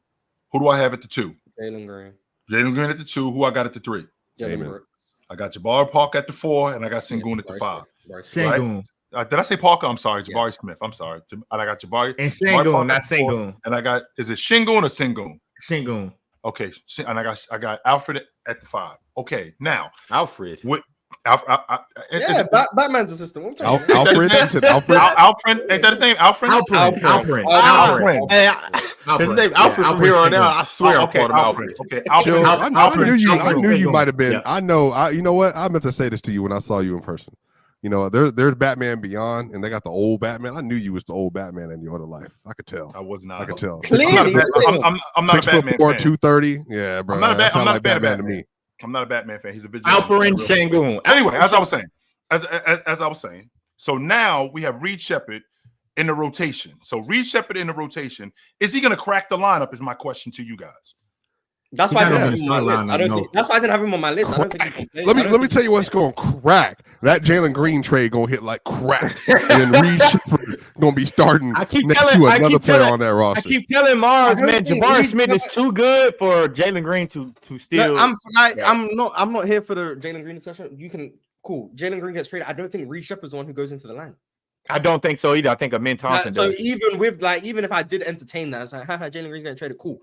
Who do I have at the 2? Jalen Green. Jalen Green at the 2. Who I got at the 3? Jalen Brooks. I got Jabari Park at the 4, and I got Sengun at the 5. Sengun. Did I say Parker? I'm sorry, Jabari Smith. I'm sorry. And I got Jabari. And Sengun, not Sengun. And I got, is it Shingun or Sengun? Sengun. Okay, and I got Alfred at the 5. Okay, now Alfred. Batman's assistant. Alfred. Alfred. Ain't that his name? Alfred. His name Alfred from here on out. I swear. Okay, Alfred. Okay, Alfred. I knew you might have been. Yeah. I know. You know what? I meant to say this to you when I saw you in person. You know, there's Batman Beyond, and they got the old Batman. I knew you was the old Batman in your other life. I could tell. I was not. I could tell. Clearly, I'm not a Batman 6'4", fan. 230. Yeah, bro. I'm not a Batman to me. I'm not a Batman fan. He's a vigilante. Alperen Sengun. Anyway, as I was saying, so now we have Reed Shepherd in the rotation. So Reed Shepherd in the rotation, is he going to crack the lineup? Is my question to you guys. That's why I didn't have him on my list. That's why I didn't have him on my list. I don't think he can play. Let me tell you what's going to crack. That Jalen Green trade going to hit like crack, and Reed Shepherd going to be starting next to another player on that roster. I keep telling Mars, man, Jabari Smith is too good for Jalen Green to steal. I'm not here for the Jalen Green discussion. You can cool. Jalen Green gets traded. I don't think Reed Shepherd's the one who goes into the line. I don't think so either. I think Amin Thompson does. So even if I did entertain that, it's like, Jalen Green's getting traded. Cool.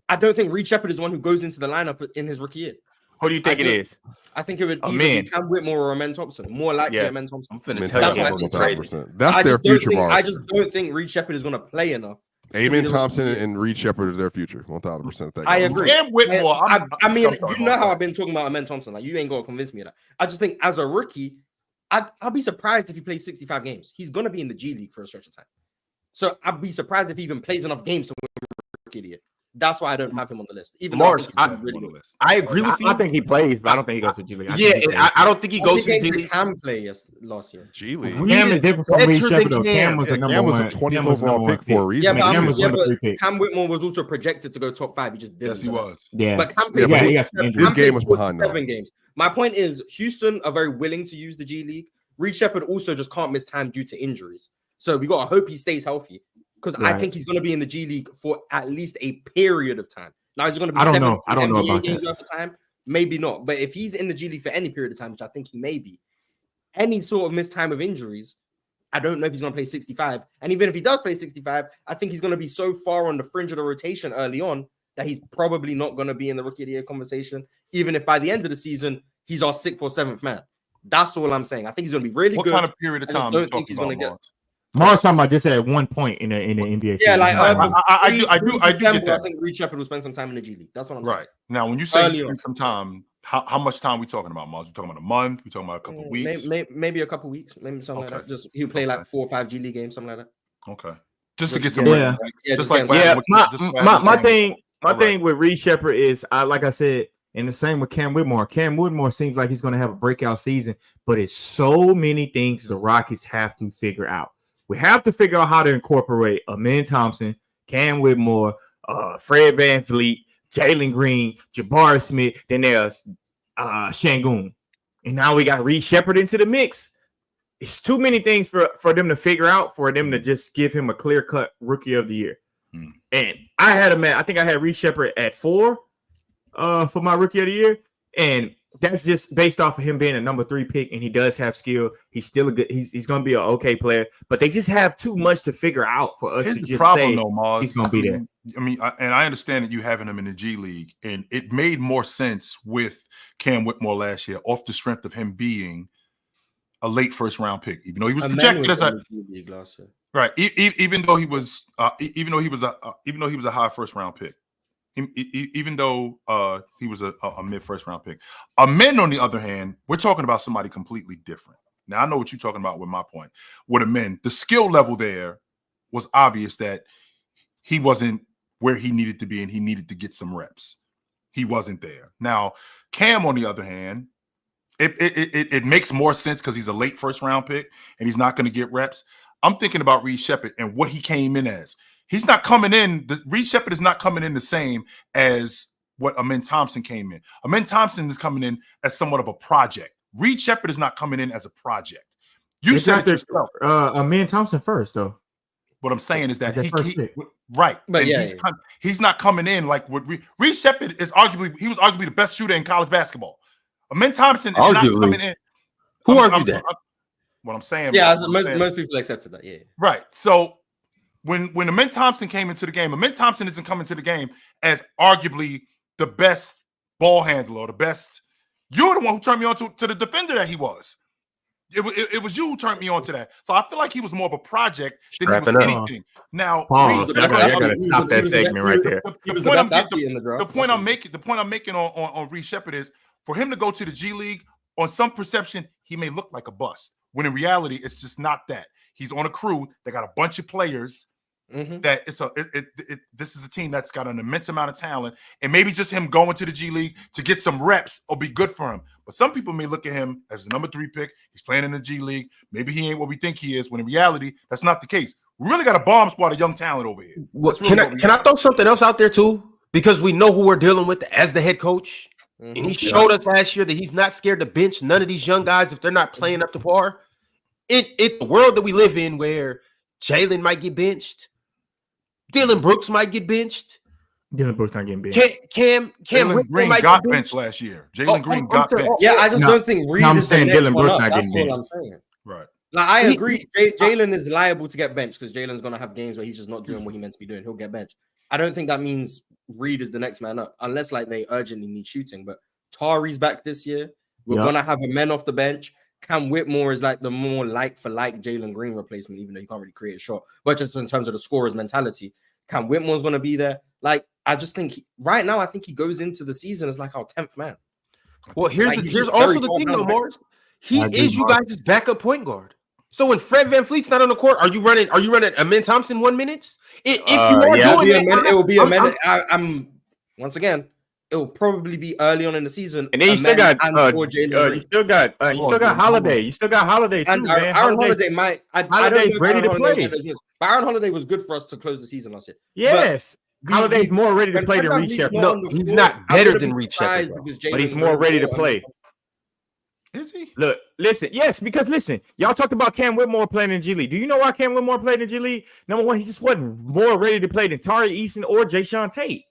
I don't think Reed Shepherd is the one who goes into the lineup in his rookie year. Who do you think it is? I think it would either be Cam Whitmore or Amen Thompson. More likely Amen Thompson. I'm finna tell you that's what I think. That's their future. I just don't think Reed Shepherd is going to play enough. Amen Thompson and Reed Shepherd is their future. 1,000%. I agree. Cam Whitmore. I mean, you know how I've been talking about Amen Thompson. Like, you ain't going to convince me of that. I just think as a rookie, I'll be surprised if he plays 65 games. He's going to be in the G League for a stretch of time. So I'd be surprised if he even plays enough games to win rookie of the year. That's why I don't have him on the list. Even Mars, though I agree with you. I think he plays, but I don't think he goes to G League. I don't think he goes to G League. Cam play last year. G League. Cam is different from Reed Shepherd. Though. Cam was a Cam was a 20th overall pick for a reason. But Cam Whitmore was also projected to go top 5. He just didn't. Yes, he was. Yeah. But Cam played his game was behind 7 games. My point is, Houston are very willing to use the G League. Reed Shepherd also just can't miss time due to injuries. So we got to hope he stays healthy because I think he's going to be in the G League for at least a period of time. Now he's going to be I don't know about games that. worth of time. Maybe not. But if he's in the G League for any period of time, which I think he may be, any sort of missed time of injuries, I don't know if he's going to play 65. And even if he does play 65, I think he's going to be so far on the fringe of the rotation early on that he's probably not going to be in the Rookie of the Year conversation, even if by the end of the season, he's our 6th or 7th man. That's all I'm saying. I think he's going to be really good. What kind of period of time? I don't think he's going to get. Mars talking about just at one point in the NBA. Yeah, like I do get that. I think Reed Shepherd will spend some time in the G League. That's what I'm saying. Right now, when you say spend some time, how much time are we talking about, Mars? We talking about a month? We talking about a couple of weeks? Maybe a couple of weeks. Maybe something like that. Just he'll play like 4 or 5 G League games, something like that. Okay. Just to get some Yeah. just like Yeah, my thing Right. with Reed Shepard is like I said, and the same with Cam Whitmore. Cam Whitmore seems like he's going to have a breakout season, but it's so many things the Rockies have to figure out. We have to figure out how to incorporate Amin Thompson, Cam Whitmore, Fred VanVleet, Jalen Green, Jabari Smith. Then there's Şengün, and now we got Reed Shepard into the mix. It's too many things for them to figure out, for them to just give him a clear-cut rookie of the year. And I think I had Reed Shepard at 4 for my rookie of the year. And that's just based off of him being a number 3 pick, and he does have skill. He's still a good, he's gonna be an okay player, but they just have too much to figure out for us. Here's to the just problem, say though, Maz. he's gonna be there. I mean, I understand that you having him in the G League, and it made more sense with Cam Whitmore last year, off the strength of him being a late first round pick, even though he was projected as a right. Even though he was a high first round pick, even though he was a mid first round pick. Amin, on the other hand, we're talking about somebody completely different. Now I know what you're talking about with my point. With Amin, the skill level there was obvious that he wasn't where he needed to be, and he needed to get some reps. He wasn't there. Now Cam, on the other hand, it makes more sense because he's a late first round pick and he's not going to get reps. I'm thinking about Reed Shepard and what he came in as. He's not coming in. Reed Shepard is not coming in the same as what Amin Thompson came in. Amin Thompson is coming in as somewhat of a project. Reed Shepard is not coming in as a project. You said it yourself. Amin Thompson first, though. What I'm saying is that he right, but he's not coming in like what Reed Shepard is arguably the best shooter in college basketball. Amin Thompson is not coming in. Who argued that? What I'm saying, most people accepted that. Yeah, right. So when Amin Thompson came into the game, Amin Thompson isn't coming to the game as arguably the best ball handler or the best. You're the one who turned me on to the defender that he was. It was you who turned me on to that. So I feel like he was more of a project than he was anything. Now, I gotta stop that segment right there. The point I'm making on Reed Shepard is, for him to go to the G League, on some perception, he may look like a bust. When in reality, it's just not that. He's on a crew that got a bunch of players. That this is a team that's got an immense amount of talent, and maybe just him going to the G League to get some reps will be good for him. But some people may look at him as the number 3 pick. He's playing in the G League. Maybe he ain't what we think he is. When in reality, that's not the case. We really got a bomb squad of young talent over here. Well, can I throw something else out there too? Because we know who we're dealing with as the head coach. And he showed us last year that he's not scared to bench none of these young guys if they're not playing up to par. In the world that we live in, where Jalen might get benched, Dylan Brooks might get benched. Dylan Brooks not getting benched. Cam Green got benched last year. Jalen Green got benched. Yeah, I just don't think Reed is the next one up. That's all I'm saying. Right. Like, I agree. Jalen is liable to get benched because Jalen's going to have games where he's just not doing what he meant to be doing. He'll get benched. I don't think that means Reed is the next man up, unless like they urgently need shooting. But Tari's back this year. We're going to have a man off the bench. Cam Whitmore is like the more like for like Jalen Green replacement, even though he can't really create a shot. But just in terms of the scorer's mentality, Cam Whitmore's going to be there. Like, I just think right now, I think he goes into the season as like our 10th man. Well, here's also the thing, though, Morris. He is you guys' backup point guard. So when Fred VanVleet's not on the court, are you running Amin Thompson 1 minute? If you are doing that, it will be a minute. I'm once again. It'll probably be early on in the season. And then you still got Holiday. You still got Holiday too, and man. Aaron Holiday might. Holiday's ready to play. But Aaron Holiday was good for us to close the season last year. Yes, Holiday's more ready to play than Reed Shepard. No, he's not better than Reed Shepard, but he's more ready to play. Is he? Look, listen. Yes, because listen, y'all talked about Cam Whitmore playing in G League. Do you know why Cam Whitmore played in G League? Number one, he just wasn't more ready to play than Tari Eason or Jayshawn Tate.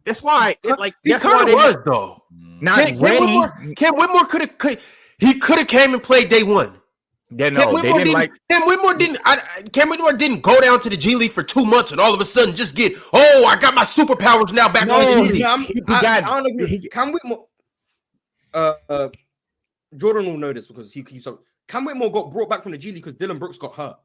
That's why, he kind of was though. Not ready. Cam Whitmore could have came and played day one. Yeah, no, they didn't like. Cam Whitmore didn't go down to the G League for 2 months and all of a sudden just get, I got my superpowers now back on the G League. I don't agree. Cam Whitmore, Jordan will know this because he keeps up. Cam Whitmore got brought back from the G League because Dylan Brooks got hurt.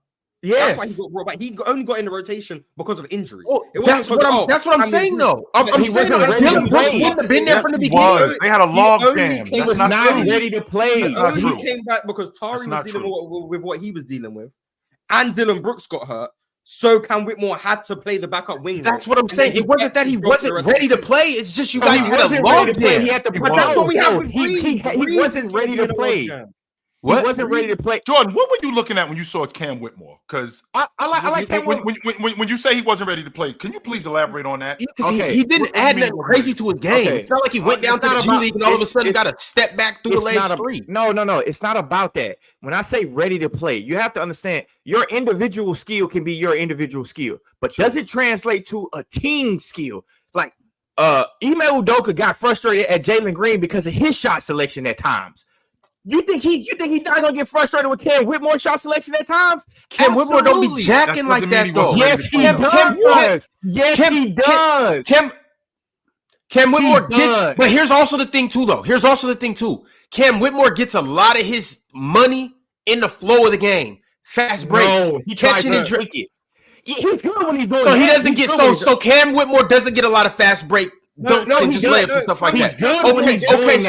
Yes, that's why he got brought back. He only got in the rotation because of injuries. That's what I'm saying, though. I'm saying Dylan Brooks wouldn't have been there from the beginning. They had a log jam. He was not ready to play. He came back because Tari was dealing with what he was dealing with, and Dylan Brooks got hurt. So Cam Whitmore had to play the backup wing. That's role. what I'm And saying. then It wasn't that he dropped the wasn't rest ready of to the play. It's just you No, guys he had a wasn't ready log to play. He jam. had to He put was. That's what we have no, with he Breeze. wasn't ready to play. What? He wasn't ready to play. Jordan, what were you looking at when you saw Cam Whitmore? Because I like Cam when, Whitmore. when you say he wasn't ready to play, can you please elaborate on that? Because Okay. he didn't What do you add mean nothing he wasn't crazy ready? to his game. Okay. It's not like he went down It's to the not G about- League and all of a sudden it's- got to step back through the lanes three. No. It's not about that. When I say ready to play, you have to understand your individual skill can be your individual skill, but does it translate to a team skill? Like Ime Udoka got frustrated at Jalen Green because of his shot selection at times. You think he's not gonna get frustrated with Cam Whitmore's shot selection at times? Cam Whitmore don't be Absolutely. jacking That like doesn't mean that he though. wasn't ready Yes, to he play. does. Yes, Cam- he does. Cam Whitmore He gets, does. but here's also the thing too, though. Cam Whitmore gets a lot of his money in the flow of the game, fast breaks, No, he tries catching to and trick it. He's good when he's doing So that. he doesn't He's get good when he's- so Cam Whitmore doesn't get a lot of fast break dunks no, and he just does. layups and stuff like He's that. good when he's doing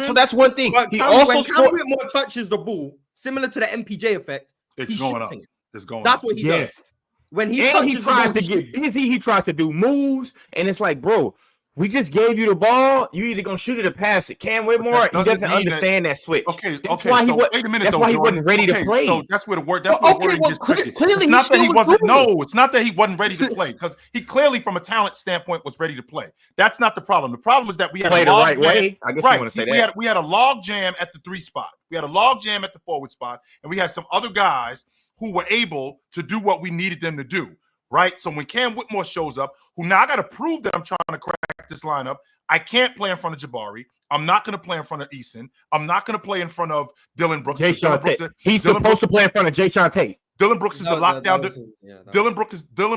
So that's one thing. But He Cam, also when Cam scored. Whitmore touches the ball, similar to the MPJ effect, It's he's going up. shooting it. It's going That's up. what he does. Yes. When he And touches he the tries ball, to he's get busy. He tries to do moves, and it's like, bro, we just gave you the ball. You either gonna shoot it or pass it. Cam Whitmore, he doesn't doesn't mean understand that switch. Okay, That's okay. why he So wa- wait a minute. That's though, why he Jordan. wasn't ready to Okay, play. So that's where the word. That's Well, where the okay, wording well, gets tricky. clearly It's he's not that still he wasn't. improving. No, it's not that he wasn't ready to play because he clearly, from a talent standpoint, was ready to play. That's not the problem. The problem is that we had Play a the log right jam. way. I guess you want to say that. We had a log jam at the 3 spot. We had a log jam at the forward spot, and we had some other guys who were able to do what we needed them to do. Right. So when Cam Whitmore shows up, who now I got to prove that I'm trying to crack this lineup. I can't play in front of Jabari. I'm not going to play in front of Eason. I'm not going to play in front of Dylan Brooks. Jay Sean Tate. He's supposed to play in front of Jay Sean Tate. Dylan Brooks is the lockdown. Dylan Dylan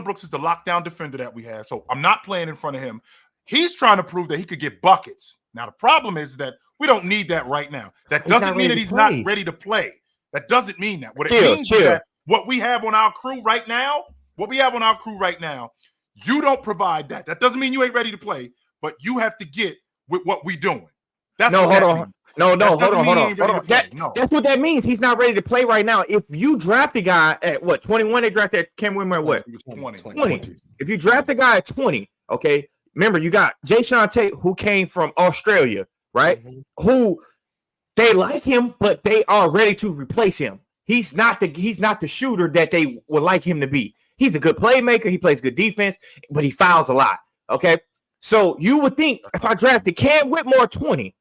Brooks is the lockdown defender that we have. So I'm not playing in front of him. He's trying to prove that he could get buckets. Now the problem is that we don't need that right now. That doesn't mean that he's not ready to play. That doesn't mean that. What it means is that what we have on our crew right now, you don't provide that. That doesn't mean you ain't ready to play, but you have to get with what we doing. That's hold on. means. Hold on. No. That's what that means. He's not ready to play right now. If you draft a guy at 21, they drafted Cam Whitmore at what? He was 20. If you draft a guy at 20, okay, remember you got Jay Sean Tate, who came from Australia, right? Mm-hmm. Who they like him, but they are ready to replace him. He's not the shooter that they would like him to be. He's a good playmaker. He plays good defense, but he fouls a lot. Okay. So you would think if I drafted Cam Whitmore 20,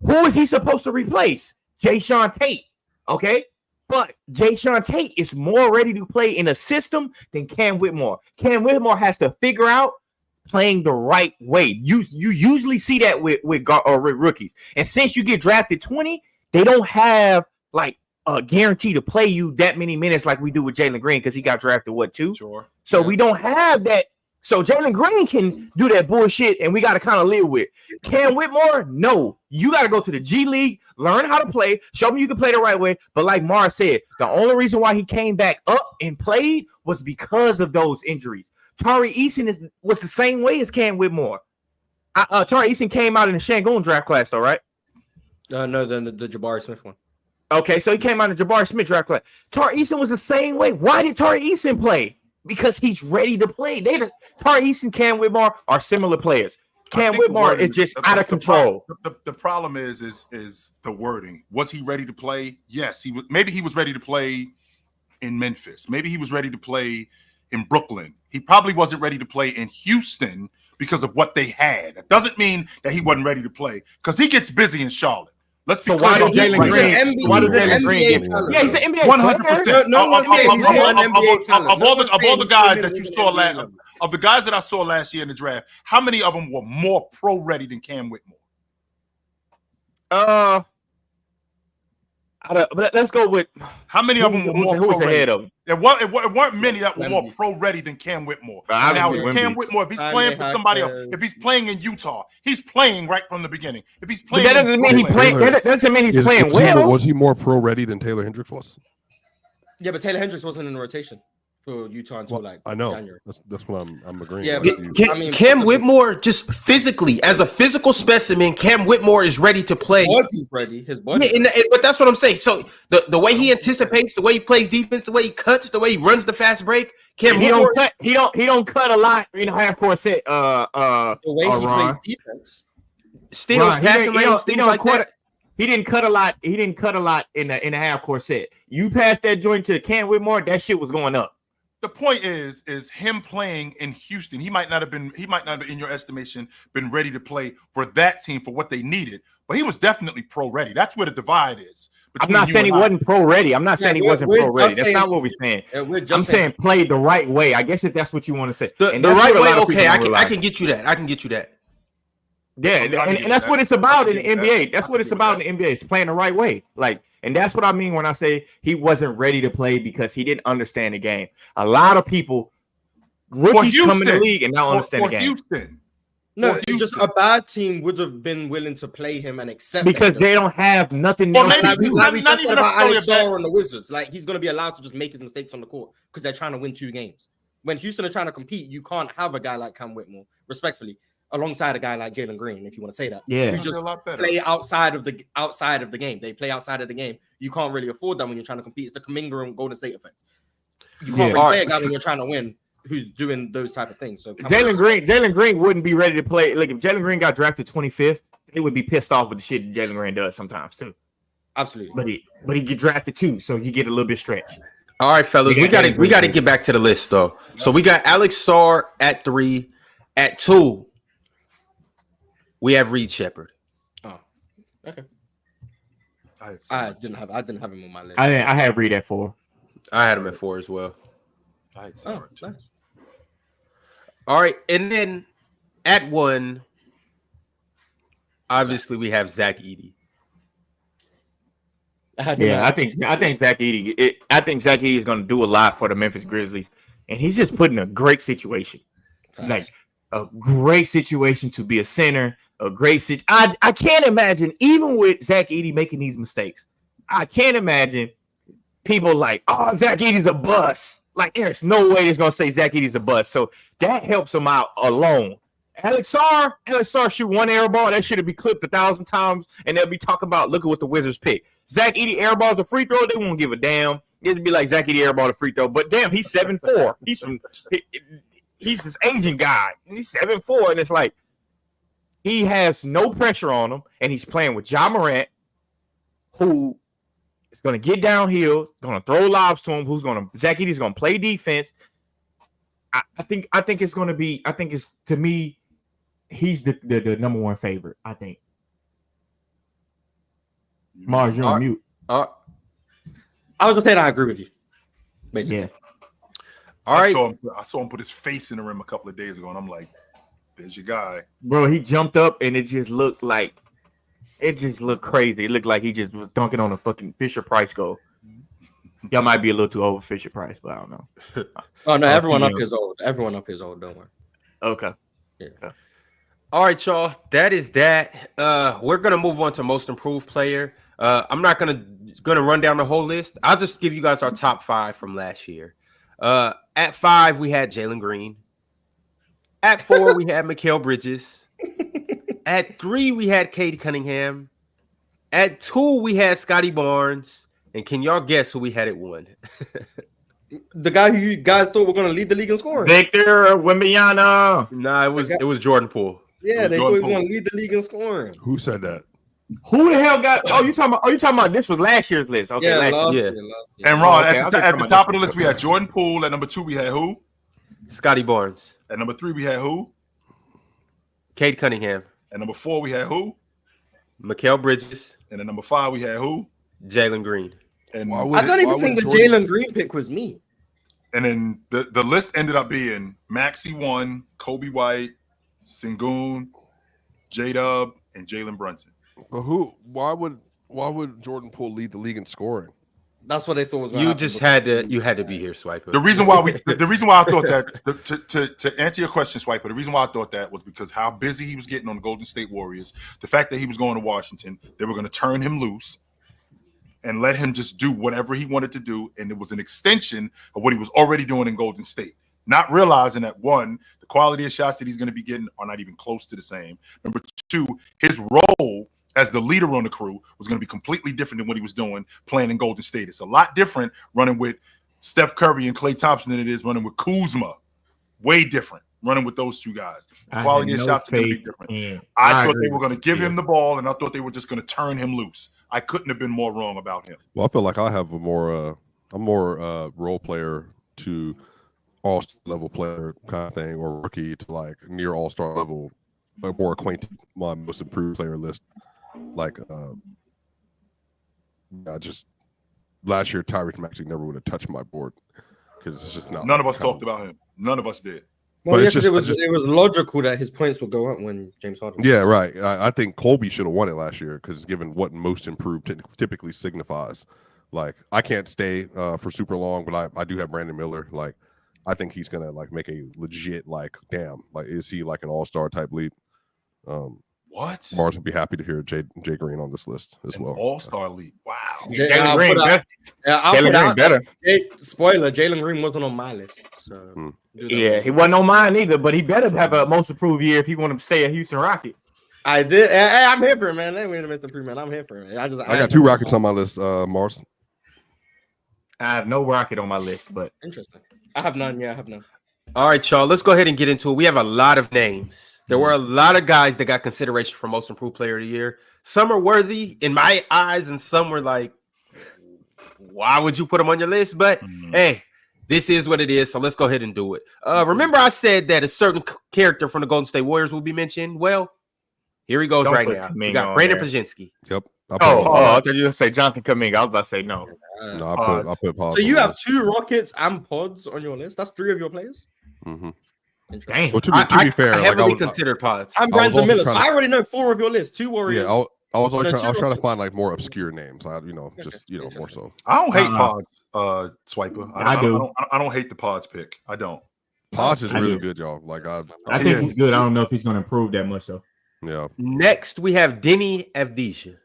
who is he supposed to replace? Jay Sean Tate. Okay. But Jay Sean Tate is more ready to play in a system than Cam Whitmore. Cam Whitmore has to figure out playing the right way. You usually see that with rookies. And since you get drafted 20, they don't have like a guarantee to play you that many minutes like we do with Jalen Green because he got drafted 2? Sure. So we don't have that. So Jalen Green can do that bullshit, and we got to kind of live with. Cam Whitmore, no. You got to go to the G League, learn how to play, show me you can play the right way. But like Mars said, the only reason why he came back up and played was because of those injuries. Tari Eason was the same way as Cam Whitmore. Tari Eason came out in the Shangoon draft class, though, right? No, the Jabari Smith one. Okay, so he came out in the Jabari Smith draft class. Tari Eason was the same way. Why did Tari Eason play? Because he's ready to play. Tari Eason, Cam Whitmore are similar players. Cam Whitmore is just out of control. The problem is the wording. Was he ready to play? Yes, he was. Maybe he was ready to play in Memphis. Maybe he was ready to play in Brooklyn. He probably wasn't ready to play in Houston because of what they had. That doesn't mean that he wasn't ready to play because he gets busy in Charlotte. Let's be So clear. why does Jalen Green? Why does Jalen Green? Yeah, he's an NBA 100%. No, Of all the guys NBA that you saw of the guys that I saw last year in the draft, how many of them were more pro ready than Cam Whitmore? But let's go with how many of them were more who's pro ahead ready? of him. It weren't many that were more pro ready than Cam Whitmore. Now, if Cam Whitmore, if he's playing for somebody else, if he's playing in Utah, he's playing right from the beginning. If he's playing, but that doesn't mean he's playing. That doesn't mean he's playing well. Was he more pro ready than Taylor Hendricks was? Yeah, but Taylor Hendricks wasn't in the rotation. for Utah until I know January. that's what I'm agreeing. Yeah, with but you. I mean, Cam Whitmore, just physically, as a physical specimen, Cam Whitmore is ready to play. body's ready. His body. Yeah, but that's what I'm saying. So the way he anticipates, the way he plays defense, the way he cuts, the way he runs the fast break, Cam He Whitmore, don't cut a lot in the half court set. The way he Ron. plays defense. steals, Ron, passing lanes, things like that. He didn't cut a lot. He didn't cut a lot in the half court set. You passed that joint to Cam Whitmore, that shit was going up. The point is him playing in Houston. He might not have, in your estimation, been ready to play for that team for what they needed, but he was definitely pro ready. That's where the divide is. I'm not saying he wasn't pro ready. I'm not saying he wasn't pro ready. That's not what we're saying. I'm saying played the right way. I guess if that's what you want to say. The right way, okay, I can get you that. I can get you that. Yeah, and that's what it's about in the NBA. That's what it's about in the NBA. It's playing the right way. And that's what I mean when I say he wasn't ready to play because he didn't understand the game. A lot of people, rookies come in the league and don't understand the game. Houston. No, just a bad team would have been willing to play him and accept because they don't have nothing else to do. We just said about Alex Sarr and the Wizards. He's going to be allowed to just make his mistakes on the court because they're trying to win 2 games. When Houston are trying to compete, you can't have a guy like Cam Whitmore, respectfully, alongside a guy like Jalen Green, if you want to say that. Yeah, you just play outside of the game. They play outside of the game. You can't really afford that when you're trying to compete. It's the Kuminga and Golden State effect. You can't really play a guy when you're trying to win who's doing those type of things. So Jalen Green wouldn't be ready to play. Like if Jalen Green got drafted 25th, they would be pissed off with the shit that Jalen Green does sometimes too. Absolutely. But he get drafted too, so you get a little bit stretched. All right, fellas, we got to get back to the list though. So we got Alex Sarr at 3, at 2. We have Reed Shepherd. Oh, okay. I didn't have him on my list. I had Reed at 4. I had him at 4 as well. I had Sarr. Nice. All right, and then at 1, obviously we have Zach Edey. I think Zach Edey. I think Zach Edey is going to do a lot for the Memphis Grizzlies, and he's just put in a great situation, a great situation to be a center. A great situation. I can't imagine, even with Zach Edey making these mistakes, I can't imagine people like, oh, Zach Edey's a bust. There's no way it's gonna say Zach Edey's a bust. So that helps him out alone. Alex Sarr shoot one air ball, that should be clipped 1,000 times, and they'll be talking about look at what the Wizards pick. Zach Edey air balls a free throw, they won't give a damn. It'd be like Zach Edey air ball a free throw, but damn, he's 7'4". He's this Asian guy, and he's 7'4", and it's like he has no pressure on him, and he's playing with Ja Morant, who is going to get downhill, going to throw lobs to him. Zach Edey's going to play defense. I think it's going to be. I think it's, to me, he's the number 1 favorite. I think. Mars, you're on mute. I was gonna say that I agree with you. Basically. Yeah. All right. I saw him put his face in the rim a couple of days ago, and I'm like, there's your guy. Bro, he jumped up and it just looked crazy. It looked like he just was dunking on a fucking Fisher Price goal. Y'all might be a little too over Fisher Price, but I don't know. Oh no, everyone up is old. Everyone up is old, don't worry. Okay. Yeah. All right, y'all. That is that. We're gonna move on to most improved player. I'm not gonna run down the whole list. I'll just give you guys our top 5 from last year. At 5, we had Jalen Green. At 4, we had Mikal Bridges. At 3, we had Cade Cunningham. At 2, we had Scotty Barnes. And can y'all guess who we had at 1? The guy who you guys thought were going to lead the league in scoring. Victor Wembanyama. Nah, it was Jordan Poole. Yeah, they thought he was going to lead the league in scoring. Who said that? Who the hell got? Oh, you talking about? This was last year's list. Okay, yeah, last year. And Ron, Okay, at the top of the list, we had Jordan Poole. At number 2, we had who? Scotty Barnes. At number 3, we had who? Cade Cunningham. At number 4, we had who? Mikal Bridges. And at number 5, we had who? Jalen Green. And I don't even think the Jalen Green pick was me. And then the list ended up being Maxey 1, Kobe White, Sengun, J-Dub, and Jalen Brunson. But why would Jordan Poole lead the league in scoring? That's what they thought was going to happen. You had to be here, Swiper. The reason why I thought that to answer your question, Swiper, the reason why I thought that was because how busy he was getting on the Golden State Warriors, the fact that he was going to Washington, they were going to turn him loose. and let him just do whatever he wanted to do. And it was an extension of what he was already doing in Golden State. Not realizing that, one, the quality of shots that he's going to be getting are not even close to the same. Number two, his role as the leader on the crew was going to be completely different than what he was doing playing in Golden State. It's a lot different running with Steph Curry and Klay Thompson than it is running with Kuzma. Way different running with those two guys. The quality of shots are going to be different. I thought they were going to give him the ball, and I thought they were just going to turn him loose. I couldn't have been more wrong about him. Well, I feel like I have a more role player to all-star level player kind of thing, or rookie to like near all-star level, like more acquainted my most improved player list. Like, just last year, Tyrese Maxey never would have touched my board because it's just not. None of us talked about him. None of us did. Well, yeah, because it was logical that his points would go up when James Harden. Yeah, right. I think Colby should have won it last year because given what most improved typically signifies. Like, I can't stay for super long, but I do have Brandon Miller. Like, I think he's gonna like make a legit like damn. Like, is he like an all-star type leap? What? Mars would be happy to hear Jay Green on this list as well. All-star league. Wow. Jalen Green better. Jalen Green better. Spoiler: Jalen Green wasn't on my list. So yeah, he wasn't on mine either. But he better have a most improved year if he want to stay a Houston Rocket. I did. Hey, I'm here for it, man. Let me Mr. Pre, man. I'm here for it. I got 2 Rockets on my list, Mars. I have no Rocket on my list, but interesting. I have none. Yeah, I have none. All right, y'all. Let's go ahead and get into it. We have a lot of names. There were a lot of guys that got consideration for most improved player of the year. Some are worthy in my eyes, and some were like, why would you put them on your list? But hey, this is what it is. So let's go ahead and do it. Remember, I said that a certain character from the Golden State Warriors will be mentioned. Well, here he goes right now. We got Brandon Pajinski. Yep. I thought you were gonna say Jonathan Kuminga. I was about to say no. No, I put Pods. So you have 2 Rockets and Pods on your list. That's 3 of your players. Mm-hmm. Dang. Well, to be fair, I heavily considered Pods. I'm Brandon Miller. So I already know 4 of your list. 2 Warriors. Yeah, I was trying to find like more obscure names. More so. I don't hate Pods, Swiper. I do. I don't hate the Pods pick. I don't. Pods is really good, y'all. Like I think he's good. I don't know if he's going to improve that much though. Yeah. Next, we have Denny Avdija.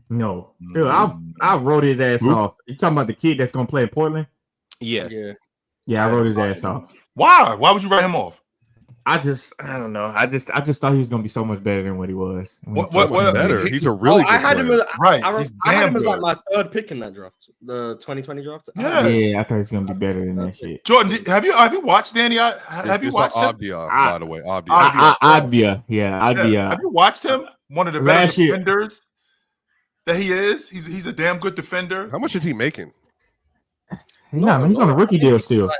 No, dude, I wrote his ass off. You talking about the kid that's going to play in Portland? Yeah. I wrote his ass off. Why? Why would you write him off? I don't know. I just thought he was gonna be so much better than what he was. What better? He's a really good I had him right. I had him as like my 3rd pick in that draft, the 2020 draft. Yes. Yeah, I thought he was gonna be better than that shit. Jordan, have you watched Danny? Have you watched him? Abdia, by the way. Abdia. Yeah, Abdia. Have you watched him? One of the better defenders that he is. He's a damn good defender. How much is he making? He's on a rookie deal still.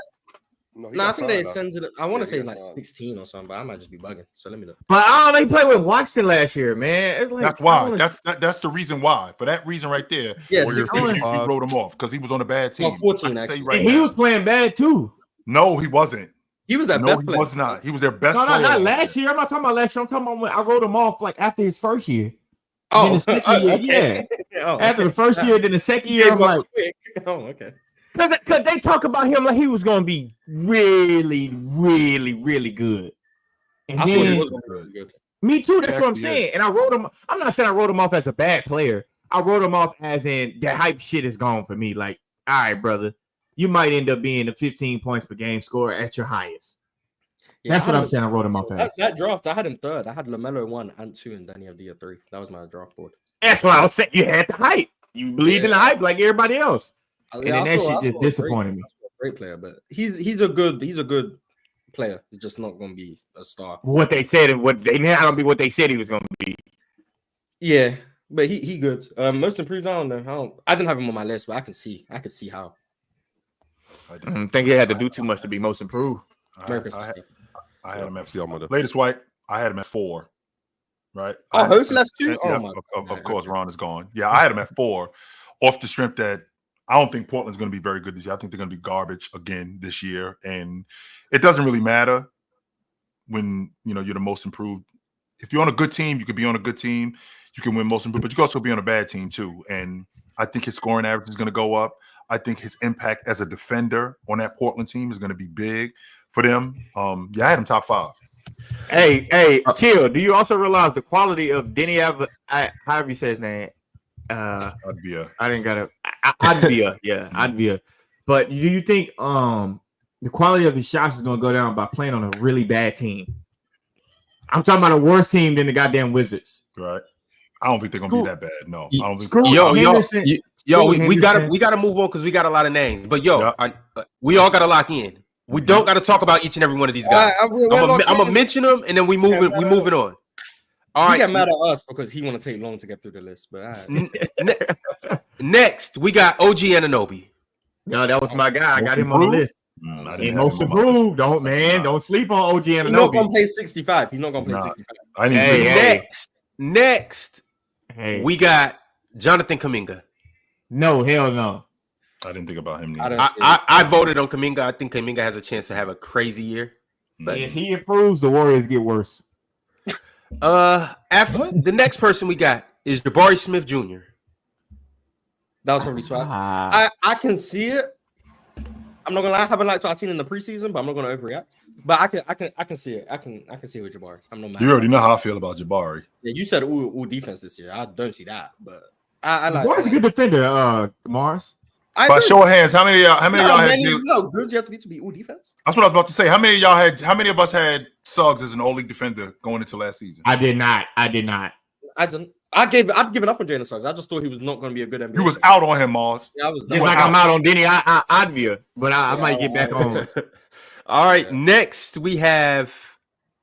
No, I think they extended it. I want to say like 16 or something, but I might just be bugging. So let me look. But I don't know. He played with Washington last year, man. It's like, that's why. That's the reason why. For that reason right there. Yeah, you wrote him off because he was on a bad team. 14 actually. Right he was playing bad too. No, he wasn't. He was their best player. He was not. He was their best player. No, not last year. I'm not talking about last year. I'm talking about when I wrote him off like after his first year. Oh, the second year, okay. After the first year, then the second year, I'm like, okay. Because they talk about him like he was going to be really, really, really good. And I then, thought he was going to be really good. Me too. That's what I'm saying. And I wrote him. I'm not saying I wrote him off as a bad player. I wrote him off as in the hype shit is gone for me. Like, all right, brother, you might end up being a 15 points per game scorer at your highest. Yeah, that's what I'm saying. I wrote him off as. That draft, I had him 3rd. I had LaMelo 1 and 2 and Danny Avdija 3. That was my draft board. That's what I was saying. You had the hype. You believed in the hype like everybody else. And then that shit just disappointed me. Great player, but he's a good player. He's just not going to be a star. What they said and what they now don't be what they said he was going to be. Yeah, but he good. Most improved. I don't know. I didn't have him on my list, but I could see how. I don't think he had to do too much to be most improved. I had him at latest white. I had him at 4. Right. Host left 2. Of course, Ron is gone. Yeah, I had him at 4, off the strength that I don't think Portland's going to be very good this year. I think they're going to be garbage again this year, and it doesn't really matter when you're the most improved. If you're on a good team, you could be on a good team. You can win most improved, but you can also be on a bad team too. And I think his scoring average is going to go up. I think his impact as a defender on that Portland team is going to be big for them. I had him top 5. Hey, Till, do you also realize the quality of Denny however you say his name? I I'd be a didn't gotta. I'd be a I'd be a. But do you think the quality of his shots is gonna go down by playing on a really bad team? I'm talking about a worse team than the goddamn Wizards. right. I don't think they're gonna be that bad. No, I don't think. We gotta move on because we got a lot of names. But we all gotta lock in. We don't gotta talk about each and every one of these guys. I'm gonna mention them and then we moving on. All right. He got mad at us because he want to take long to get through the list. But next, we got OG Anunoby. No, that was my guy. I got him on the list. And most improved. Don't sleep on OG Anunoby. He's not gonna play 65. He's not gonna play 65. Next, we got Jonathan Kuminga. No, hell no. I didn't think about him. I voted on Kuminga. I think Kuminga has a chance to have a crazy year. But if he improves, the Warriors get worse. After the next person we got is Jabari Smith Jr. That was probably swag. I can see it. I'm not gonna lie, I haven't liked what I've seen in the preseason, but I'm not gonna overreact. But I can see it. I can see it with Jabari. I'm not mad. You already know how I feel about Jabari. Yeah, you said all defense this year. I don't see that, but I like. Jabari's a good defender, Mars. By show of hands, how many of y'all had? Good you have to be all defense. That's what I was about to say. How many of y'all had? How many of us had Suggs as an all-league defender going into last season? I did not. I didn't. I've given up on Jalen Suggs. I just thought he was not going to be a good NBA. You was out on him, Mars. Yeah, I was. Just like I'm out on Denny Advia, but I might get back on. All right, next we have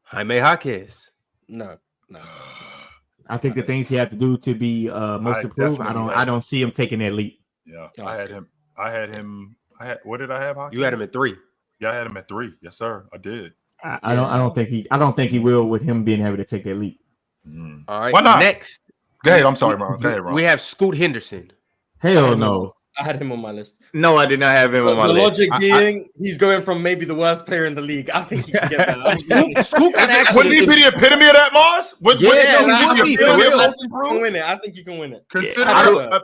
Jaime Jaquez. No. I think the things he had to do to be most improved, I don't see him taking that leap. Yeah, I had him. What did I have? Jaquez? You had him at 3. Yeah, I had him at 3. Yes, sir. I did. I don't think he will with him being able to take that leap. All right. Why not? Next. Go ahead. I'm sorry, Ron. Go ahead, Ron. We have Scoot Henderson. Hell no. I had him on my list. No, I did not have him on my list. The logic being, he's going from maybe the worst player in the league. I think he can get that. Scoot can actually. Wouldn't he be the epitome of that, Mars? I think you can win it. Consider.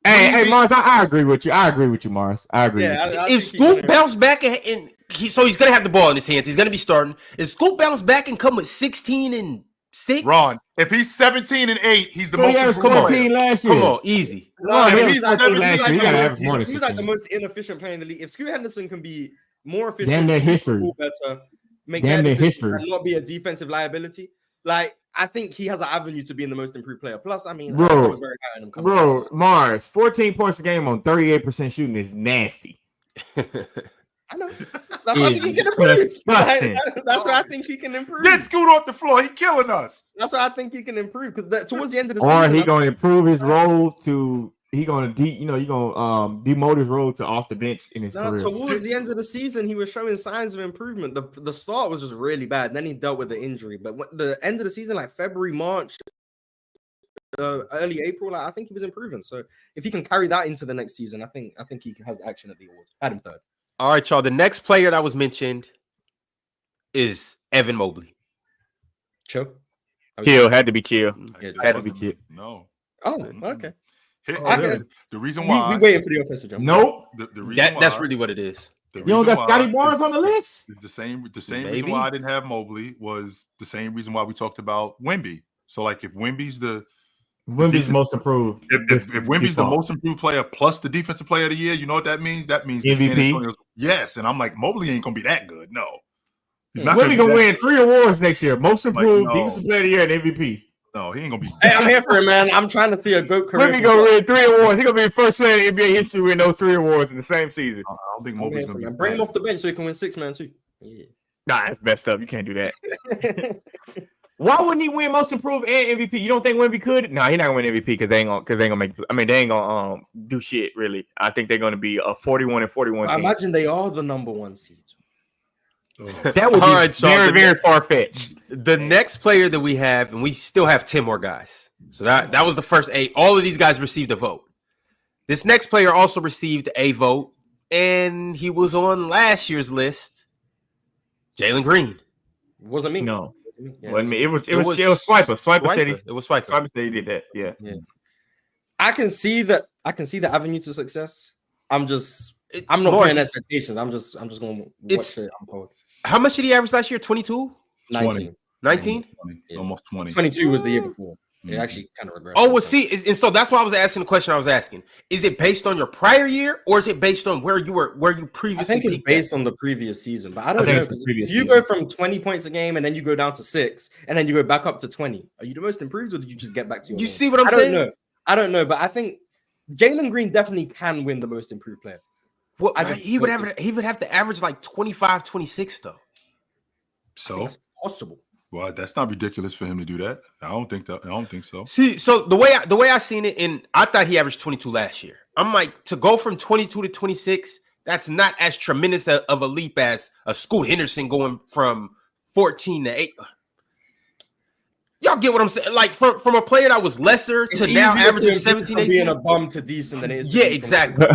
Hey, Mars, I agree with you. Mars. I agree. If Scoot bounce back and he's gonna have the ball in his hands, he's gonna be starting. If Scoot bounce back and come with 16 and 6, Ron, if he's 17 and 8, he's the most improved player. Last year. Come on, easy. He's like the most inefficient player in the league. If Scoot Henderson can be more efficient, damn their history, better, make damn their history, and not be a defensive liability. Like, I think he has an avenue to being the most improved player. Plus, I mean, I was very high on him. Mars, 14 points a game on 38% shooting is nasty. I know. That's why I think he can improve. That's why I think he can improve. Get Scoot off the floor. He killing us. That's why I think he can improve because towards the end of the season, he gonna improve his role to. He gonna demote his role to off the bench in his career. Towards the end of the season, he was showing signs of improvement. The start was just really bad. Then he dealt with the injury. But the end of the season, like February, March, early April, I think he was improving. So if he can carry that into the next season, I think he has action at the awards. Had him third. All right, y'all. The next player that was mentioned is Evan Mobley. Chill. Had to be chill. Had to be chill. No. Oh, okay. The reason why we waiting for the offensive jump. Nope. The reason that's really what it is. You don't got Scotty Barnes on the list. It's the same reason why I didn't have Mobley was the same reason why we talked about Wemby. So like if Wemby's most improved. If Wemby's the most improved player plus the defensive player of the year, you know what that means? That means MVP. Yes, and I'm like Mobley ain't gonna be that good. No, Wemby gonna win 3 awards next year: most improved, defensive player of the year, and MVP. No, he ain't gonna be. Hey, I'm here for it, man. I'm trying to see a GOAT career. Wemby gonna win 3 awards. He gonna be the first player in NBA history to win those 3 awards in the same season. I don't think Mobley's gonna be. Bring him off the bench so he can win 6 man too. Yeah. Nah, that's messed up. You can't do that. Why wouldn't he win most improved and MVP? You don't think Wemby could? No, he's not gonna win MVP because they ain't gonna make. I mean, they ain't gonna do shit really. I think they're gonna be a 41-41 team. I imagine they are the number 1 seed. That would be very far fetched. The next player that we have, and we still have 10 more guys. So that was the first 8. All of these guys received a vote. This next player also received a vote, and he was on last year's list. Jalen Green. Wasn't me. No. Wasn't me. It was Swiper. Swiper said it was Swiper. Swiper said he did that. Yeah. I can see the avenue to success. I'm not playing expectations. I'm just gonna watch it unfold. How much did he average last year? 22? 19. 19? Almost 20. 22 was the year before. It actually kind of regressed. Oh, well, see, and so that's why I was asking the question I was asking. Is it based on your prior year, or is it based on where you previously? I think it's based on the previous season, but I don't know. If you go from 20 points a game and then you go down to 6, and then you go back up to 20, are you the most improved, or did you just get back to your? You see what I'm saying? I don't know, but I think Jalen Green definitely can win the most improved player. Well, he would have to average like 25, 26 though. So that's possible. Well, that's not ridiculous for him to do that. I don't think so. See, so the way I seen it, and I thought he averaged 22 last year. I'm like, to go from 22 to 26, that's not as tremendous of a leap as a Scoot Henderson going from 14 to 8. Y'all get what I'm saying? Like from a player that was lesser to now averaging 17, 18. Being a bum to decent than it is. Yeah, exactly.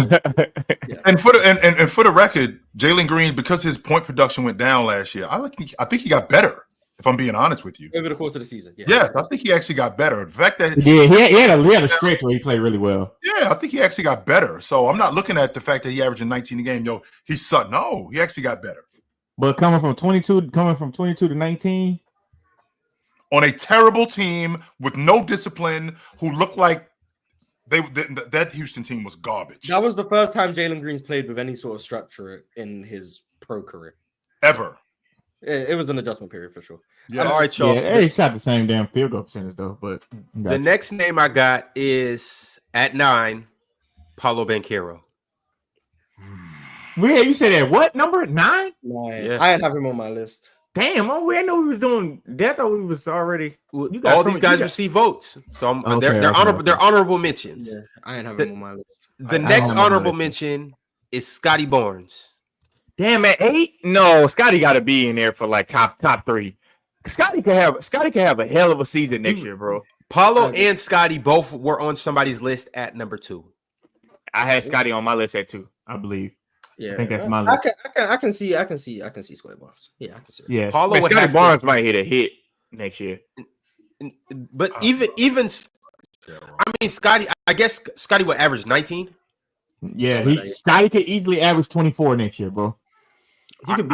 And for the record, Jalen Green, because his point production went down last year, I think he got better. If I'm being honest with you, over the course of the season, yes, I think he actually got better. The fact that he had a stretch where he played really well. Yeah, I think he actually got better. So I'm not looking at the fact that he averaged 19 a game. Yo, he sucked. No, he actually got better. But coming from 22 to 19 on a terrible team with no discipline, who looked like that Houston team was garbage. That was the first time Jalen Green's played with any sort of structure in his pro career ever. It was an adjustment period for sure. Yeah. All right, y'all. Yeah, he shot the same damn field goal percentage though. But the next name I got is at 9, Paolo Banchero. Yeah, you said that what number 9? Yeah. I didn't have him on my list. Damn, I know we was doing that. Though we was already. All these guys receive votes, so they're honorable mentions. Yeah, I didn't have him on my list. The next honorable mention is Scotty Barnes. Damn, at 8? No, Scotty got to be in there for like top 3. Scotty could have a hell of a season next year, bro. Paulo and Scotty both were on somebody's list at number 2. I had Scotty on my list at 2, I believe. Yeah, I think that's my list. I can see Scotty Barnes. Yeah, I can see it. Yeah, Paulo Scotty Barnes might hit a hit next year. But even I mean, Scotty, I guess Scotty would average 19. Yeah, Scotty could easily average 24 next year, bro.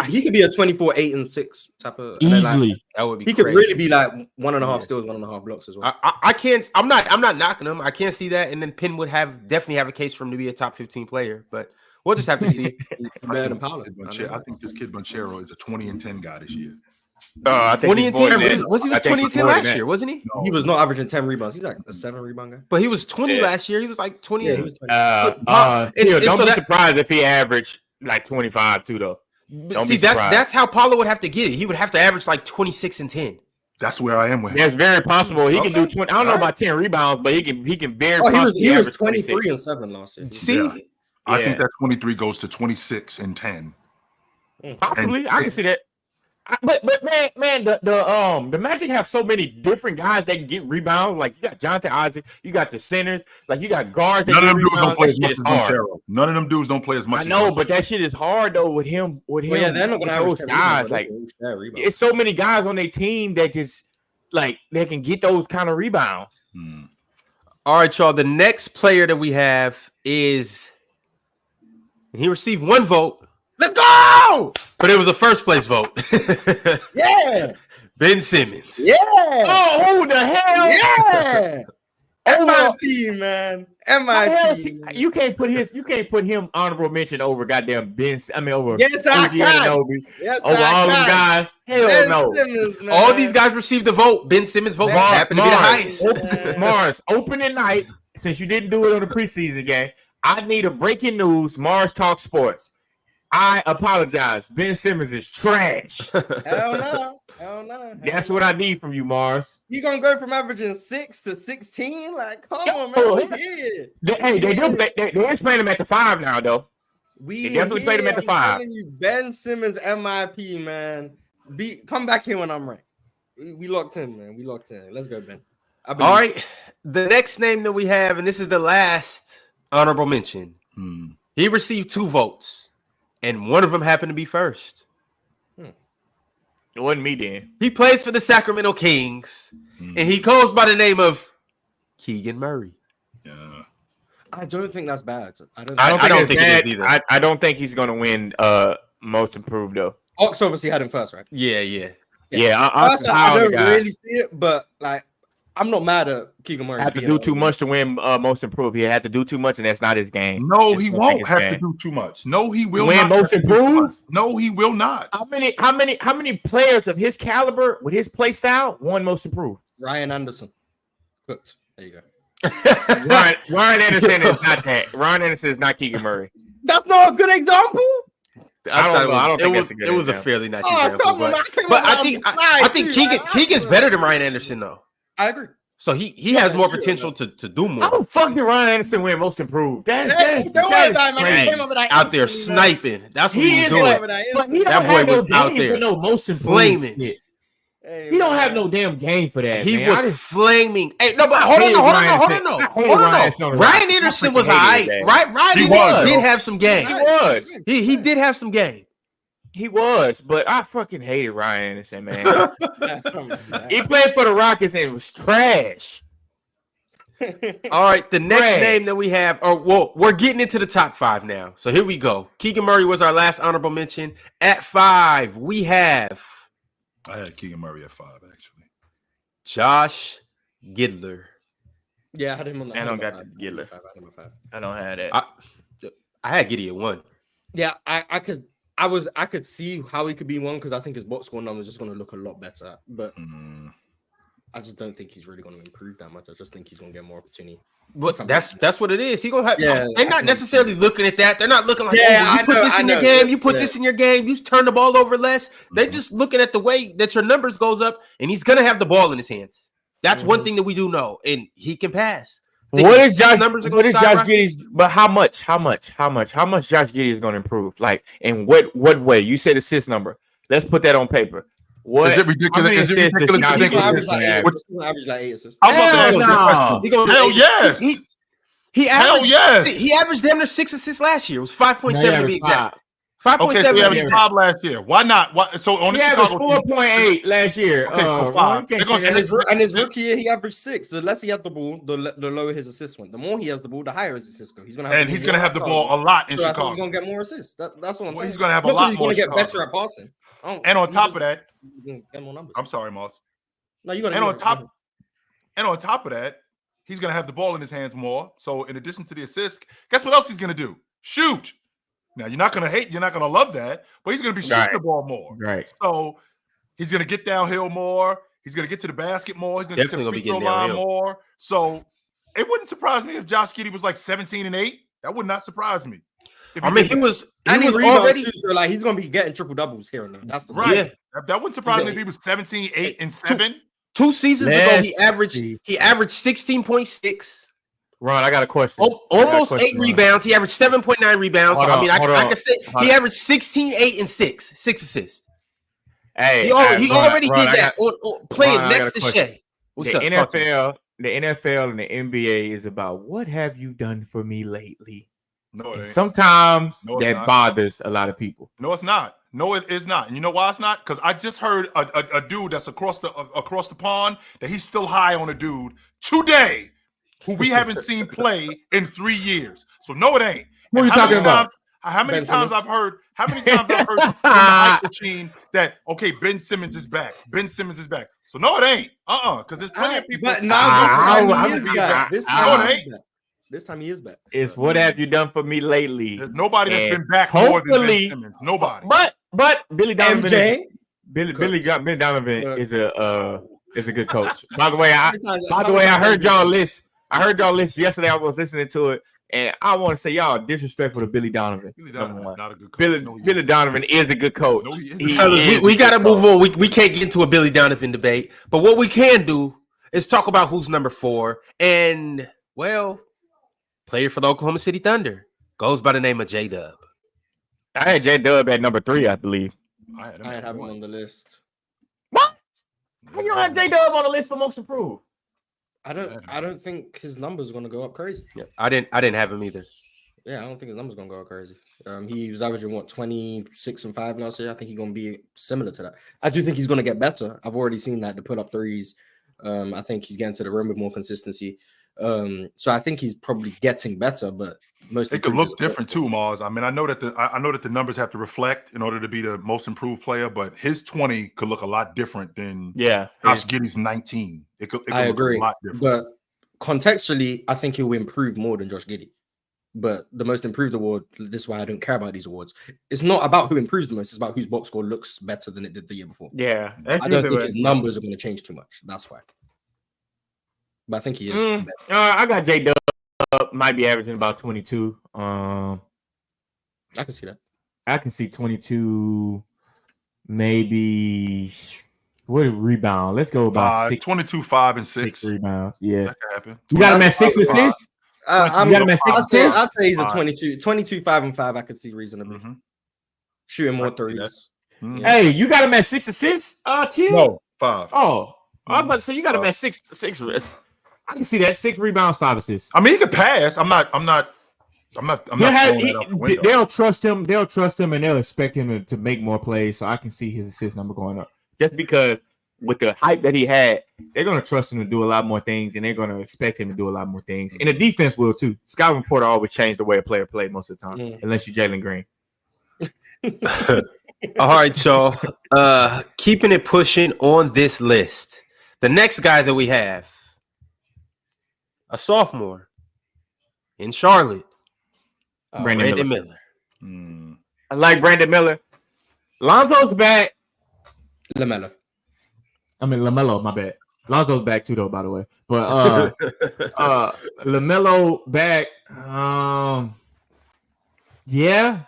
He could be a 24, 8, and 6 type of easily. That would be. He could really be like 1.5 steals, 1.5 blocks as well. I can't. I'm not knocking him. I can't see that. And then Penn would definitely have a case for him to be a top 15 player. But we'll just have to see. I think this kid Banchero is a 20 and 10 guy this year. I think 20 and 10. Was he 20 and 10 last year? Wasn't he? No. He was not averaging 10 rebounds. He's like a 7 rebound guy. But he was 20 last year. He was like 20. Yeah, he was 20. Don't be surprised if he averaged like 25 too, though. See, that's how Paulo would have to get it. He would have to average like 26 and 10. That's where I am with him. That's very possible. He can do 20. I don't know about 10 rebounds, but he can very possibly he was 23 26. and 7 last year. See, I think that 23 goes to 26 and 10. Possibly, I can see that. But man, the Magic have so many different guys that can get rebounds. Like you got Jonathan Isaac, you got the centers, like you got guards. None of them dudes don't play as much as Banchero. None of them dudes don't play as much. I know, but that shit is hard though with him. Yeah, they're not gonna have those guys. Like it's so many guys on their team that just like they can get those kind of rebounds. All right, y'all. The next player that we have is, and he received 1 vote. Let's go! But it was a first place vote. Yeah. Ben Simmons. Yeah. Oh, who the hell? Yeah. MIP, man. MIP. You can't put him honorable mention over goddamn Ben. I mean over. Yes, I can. Yes, over all them guys. Hell Ben no. Simmons, man. All these guys received a vote. Ben Simmons' vote happened to be the highest. Mars, opening night. Since you didn't do it on the preseason game, I need a breaking news. Mars Talk Sports. I apologize. Ben Simmons is trash. Hell no. That's what I need from you, Mars. You gonna go from averaging 6 to 16? Like, come on, man. They is playing him at the 5 now, though. They definitely played him at the 5. You, Ben Simmons, MIP, man. Come back here when I'm right. We locked in, man. We locked in. Let's go, Ben. All right. The next name that we have, and this is the last honorable mention. He received 2 votes. And one of them happened to be first. It wasn't me then. He plays for the Sacramento Kings, and he goes by the name of Keegan Murray. Yeah, I don't think that's bad. I don't think it is either. I don't think he's going to win most improved though. Ox obviously had him first, right? Yeah. I don't really see it, but like I'm not mad at Keegan Murray. Have to do too much to win most improved. He had to do too much, and that's not his game. No, Just he don't won't think it's have game. to do too much. No, he will Win not. most have to do too improved? much. No, he will not. How many players of his caliber with his play style won most improved? Ryan Anderson. Cooked. There you go. Ryan Anderson is not that. Ryan Anderson is not Keegan Murray. That's not a good example. I don't think that's a good It was a example. fairly nice Oh, example. come on, But I think Keegan's better than Ryan Anderson though. I agree. So he has more potential to do more. How the fuck did Ryan Anderson win most improved? That is crazy. Out there sniping. That's what He he's is doing. But he don't That boy have no was out game there for no most improved flaming. shit. He don't have no damn game for that. He man. was flaming. Hey, no, but hold on. Ryan Anderson was all right, right? Ryan Anderson did have some game. He was. He did have some game. He was, but I fucking hated Ryan Anderson, man. He played for the Rockets and it was trash. All right, the next name that we have, we're getting into the top 5 now. So here we go. Keegan Murray was our last honorable mention. At 5, we have. I had Keegan Murray at 5, actually. Josh Giddler. Yeah, I had him on the. I don't got the Giddler. I don't have that. I had Giddey at 1. Yeah, I could see how he could be 1 because I think his box score number is just going to look a lot better. But I just don't think he's really going to improve that much. I just think he's going to get more opportunity. But that's what it is. He gonna have. Yeah, they're not necessarily looking at that. They're not looking like, Yeah, you put this in your game. You put this in your game. You turn the ball over less. They're just looking at the way that your numbers goes up, and he's gonna have the ball in his hands. That's one thing that we do know, and he can pass. What is Josh Giddey's? But how much Josh Giddey is going to improve? Like, in what way? You said assist number. Let's put that on paper. What is it ridiculous? Is it ridiculous? He's going to average like 8 assists. I'm about to ask you that question. Hell yes. He averaged damn near 6 assists last year. It was 5.7 to be exact. 5.7. Okay, so he averaged 5 last year. Why not? So on the Chicago 4.8 last year. Okay, 5. And his rookie year, he averaged 6. The less he had the ball, the lower his assist went. The more he has the ball, the higher his assist go. He's gonna have the ball a lot in Chicago. He's gonna get more assists. That's what I'm saying. He's gonna have a lot more. He's gonna get better at passing. And on top of that, get more numbers. I'm sorry, Moss. No, you got. And on top of that, he's gonna have the ball in his hands more. So in addition to the assist, guess what else he's gonna do? Shoot. Now you're not gonna love that, but he's gonna be shooting the ball more. Right. So he's gonna get downhill more. He's gonna get to the basket more. He's gonna get to the free throw line more. So it wouldn't surprise me if Josh Giddey was like 17 and 8. That would not surprise me. I mean, he was already too, so like he's gonna be getting triple doubles here and there. That's the right. Yeah. That wouldn't surprise me if he was 17, 8, and 7. 2 seasons ago, he averaged 16.6. Ron, I got a question. Almost 8 rebounds. He averaged 7.9 rebounds. I could say he averaged 16, 8, and 6 assists. Hey, he already did that playing next to Shea. The NFL and the NBA is about what have you done for me lately? No, it ain't. Sometimes that bothers a lot of people. No, it's not. No, it is not. And you know why it's not? Because I just heard a dude that's across the pond that he's still high on a dude today who we haven't seen play in 3 years. So no, it ain't. Who are you talking about? How many times I've heard from the hype machine that Ben Simmons is back. Ben Simmons is back. So no, it ain't. Because there's plenty of people. But now this time he is back. It's what have you done for me lately? There's nobody that's been back more than Ben Simmons. Nobody. But Billy Donovan MJ? Billy Donovan is a good coach. By the way, I heard y'all list. I heard y'all list yesterday. I was listening to it, and I want to say y'all disrespectful to Billy Donovan. Billy Donovan is not a good coach. Billy Donovan is a good coach. No, we got to move on. We can't get into a Billy Donovan debate, but what we can do is talk about who's number 4. And well, player for the Oklahoma City Thunder goes by the name of J-Dub. I had J-Dub at number 3, I believe. I had him on the list. What? How you don't have J-Dub on the list for most improved? I don't think his numbers are gonna go up crazy. Yeah, I didn't have him either. Yeah, I don't think his numbers gonna go up crazy. He was averaging 26 and 5 last year. I think he's gonna be similar to that. I do think he's gonna get better. I've already seen that to put up threes. I think he's getting to the rim with more consistency. So I think he's probably getting better, but most It could improved look is- different too, Mars. I mean, I know that the numbers have to reflect in order to be the most improved player, but his 20 could look a lot different than Yeah, Josh Giddey's 19. It could I look agree, a lot different. but contextually, I think he will improve more than Josh Giddey. But the most improved award, this is why I don't care about these awards. It's not about who improves the most, it's about whose box score looks better than it did the year before. yeah. I don't think his numbers are going to change too much. That's why. But I think he is. better. I got J Dub might be averaging about 22. I can see that. I can see 22, maybe. What a rebound? Let's go about 6, 22, 5, and 6. 6 rebounds. Yeah, That could happen. you got him at 6 assists. I'm You got him at 6 assists. I'd say he's a 22, 5, and 5. I could see reasonably shooting more I can see that. threes. Mhm. Hey, you got him at 6 assists. Chill. No, 5. Oh, I'm about to say you got him at 6 assists. I can see that 6 rebounds, 5 assists. I mean, he could pass. I'm not throwing that out the window. They'll trust him. They'll trust him, and they'll expect him to make more plays. So I can see his assist number going up. Just because with the hype that he had, they're going to trust him to do a lot more things, and they're going to expect him to do a lot more things. And the defense will too. Scott Porter always changed the way a player played most of the time, unless you're Jalen Green. All right, y'all. Keeping it pushing on this list. The next guy that we have, a sophomore in Charlotte, Brandon Miller. I like Brandon Miller. Lonzo's back. LaMelo, my bad. Lonzo's back too, though, by the way. But LaMelo back. Yeah.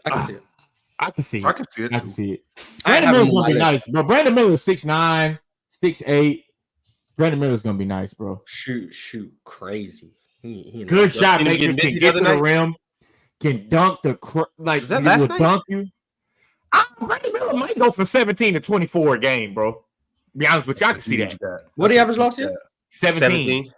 I can see it. I can see it. I can see it. I can Too. see it. I Brandon have him Miller's on gonna be my nice, bro. Brandon Miller's 6'9", 6'8". Brandon Miller's gonna be nice, bro. Shoot, crazy. He Good shot seen him maker, get can busy get the to other the rim, can dunk like Was that he last will night? dunk you. Brandon Miller might go from 17 to 24 a game, bro. Be honest with you, I can see that. What did he average last year? 17.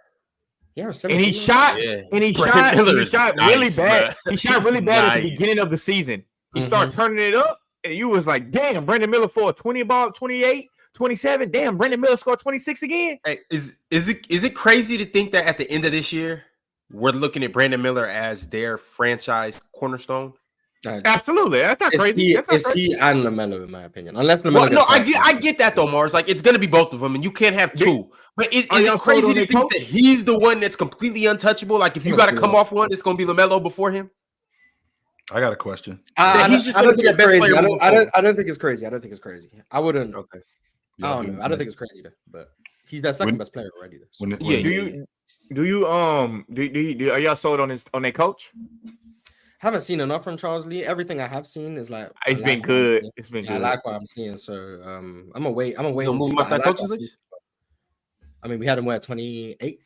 Yeah, And he shot, Yeah. and he Brandon shot, Miller and he is shot nice, really bad. man. He shot really bad at the Nice. beginning of the season. He started turning it up, and you was like, damn, Brandon Miller for a 20 ball, 28, 27. Damn, Brandon Miller scored 26 again. Hey, is it crazy to think that at the end of this year, we're looking at Brandon Miller as their franchise cornerstone? Absolutely. That's not crazy. It's he and LaMelo, in my opinion. Unless LaMelo Well, no, gets I get that though, Mars. Like it's gonna be both of them, and you can't have two. But is Are y'all it sold crazy on to their think coach? that he's the one that's completely untouchable? Like if you got to come off one, it's gonna be LaMelo before him. I got a question. He's just I gonna don't be think the it's best crazy. player moving forward. I don't think it's crazy. I don't think it's crazy. I wouldn't. Okay. I don't know. I don't think it's crazy though. But he's their second best player already. Though, so. Do you are y'all sold on their coach? Haven't seen enough from Charles Lee. Everything I have seen is like It's been good. It's been good. I like what I'm seeing. So I'm gonna wait. I'm gonna wait. You'll And see move what up that I like coach's what- list? I mean, we had him at 28.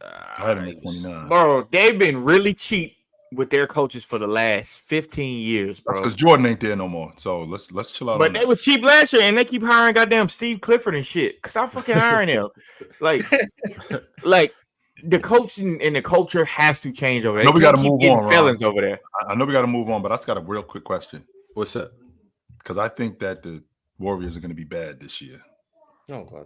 I had him at 29. Bro, they've been really cheap with their coaches for the last 15 years, bro. That's because Jordan ain't there no more. So let's chill out. But on they that. was cheap last year, and they keep hiring goddamn Steve Clifford and shit. Cause I'm fucking hiring him. Like the coaching and the culture has to change over there. No, we They gotta keep move getting on, Ron. felons over there. I know we got to move on, but I just got a real quick question What's up? because I think that the Warriors are going to be bad this year. Oh God.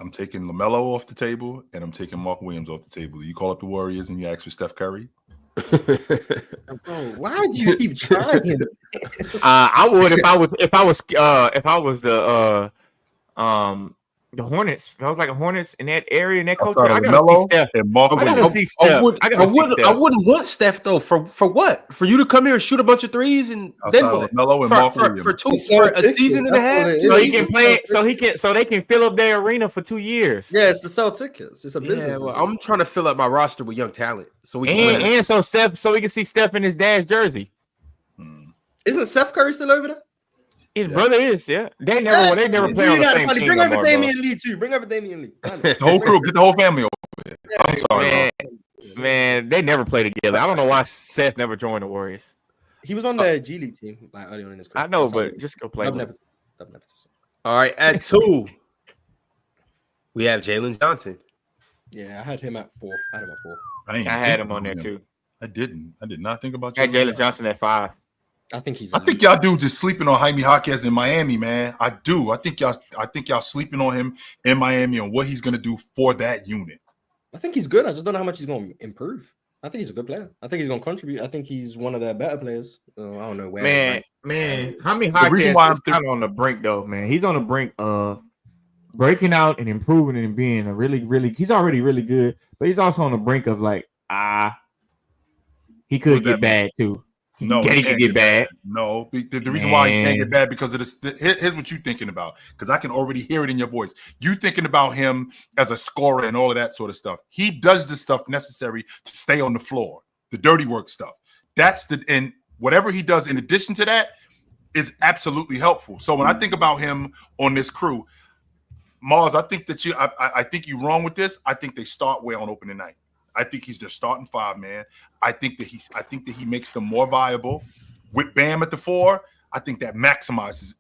I'm taking LaMelo off the table, and I'm taking Mark Williams off the table. You call up the Warriors and you ask for Steph Curry. Bro, why do you keep trying? I would if I was the Hornets. If I was like a Hornets in that area in that culture, Outside I of gotta see LaMelo Steph. and Mark I gotta Williams. see Steph. I wouldn't want Steph though. For what? For you to come here and shoot a bunch of threes and then Outside what? of LaMelo and Mark For Williams. a season and a That's half. what it So is. he can play. So they can fill up their arena for 2 years. Yeah, it's to sell tickets. It's a business. Yeah, well, I'm trying to fill up my roster with young talent so we can. And so we can see Steph in his dad's jersey. Isn't Steph Curry still over there? His brother is, yeah. They never play on the same team. Bring no over more, Damian Lee too. Bring over Damian Lee. The whole crew, get the whole family over there. I'm sorry, Man, they never play together. I don't know why Seth never joined the Warriors. He was on the G League team like early on in his career. I know, but just go play. Double with him. nepotism. All right, at 2, we have Jalen Johnson. Yeah, I had him at 4. I I had him on there too. I didn't. I did not think about I had Jalen Johnson at 5. I think he's. I think y'all dudes is sleeping on Jaime Jaquez in Miami, man. I do. I think y'all sleeping on him in Miami and what he's gonna do for that unit. I think he's good. I just don't know how much he's going to improve. I think he's a good player. I think he's going to contribute. I think he's one of their better players. I don't know where. Man, Jaime Jaquez is kind of on the brink, though, man. He's on the brink of breaking out and improving and being a really. He's already really good, but he's also on the brink of he could get bad too. No, he could get bad. No, the reason why he can't get bad because of this. Here's what you're thinking about, because I can already hear it in your voice. You thinking about him as a scorer and all of that sort of stuff. He does the stuff necessary to stay on the floor, the dirty work stuff. And whatever he does in addition to that is absolutely helpful. So when I think about him on this crew, Mars, I think that I think you're wrong with this. I think they start well on opening night. I think he's their starting five, man. I think that he makes them more viable with Bam at the 4. I think that maximizes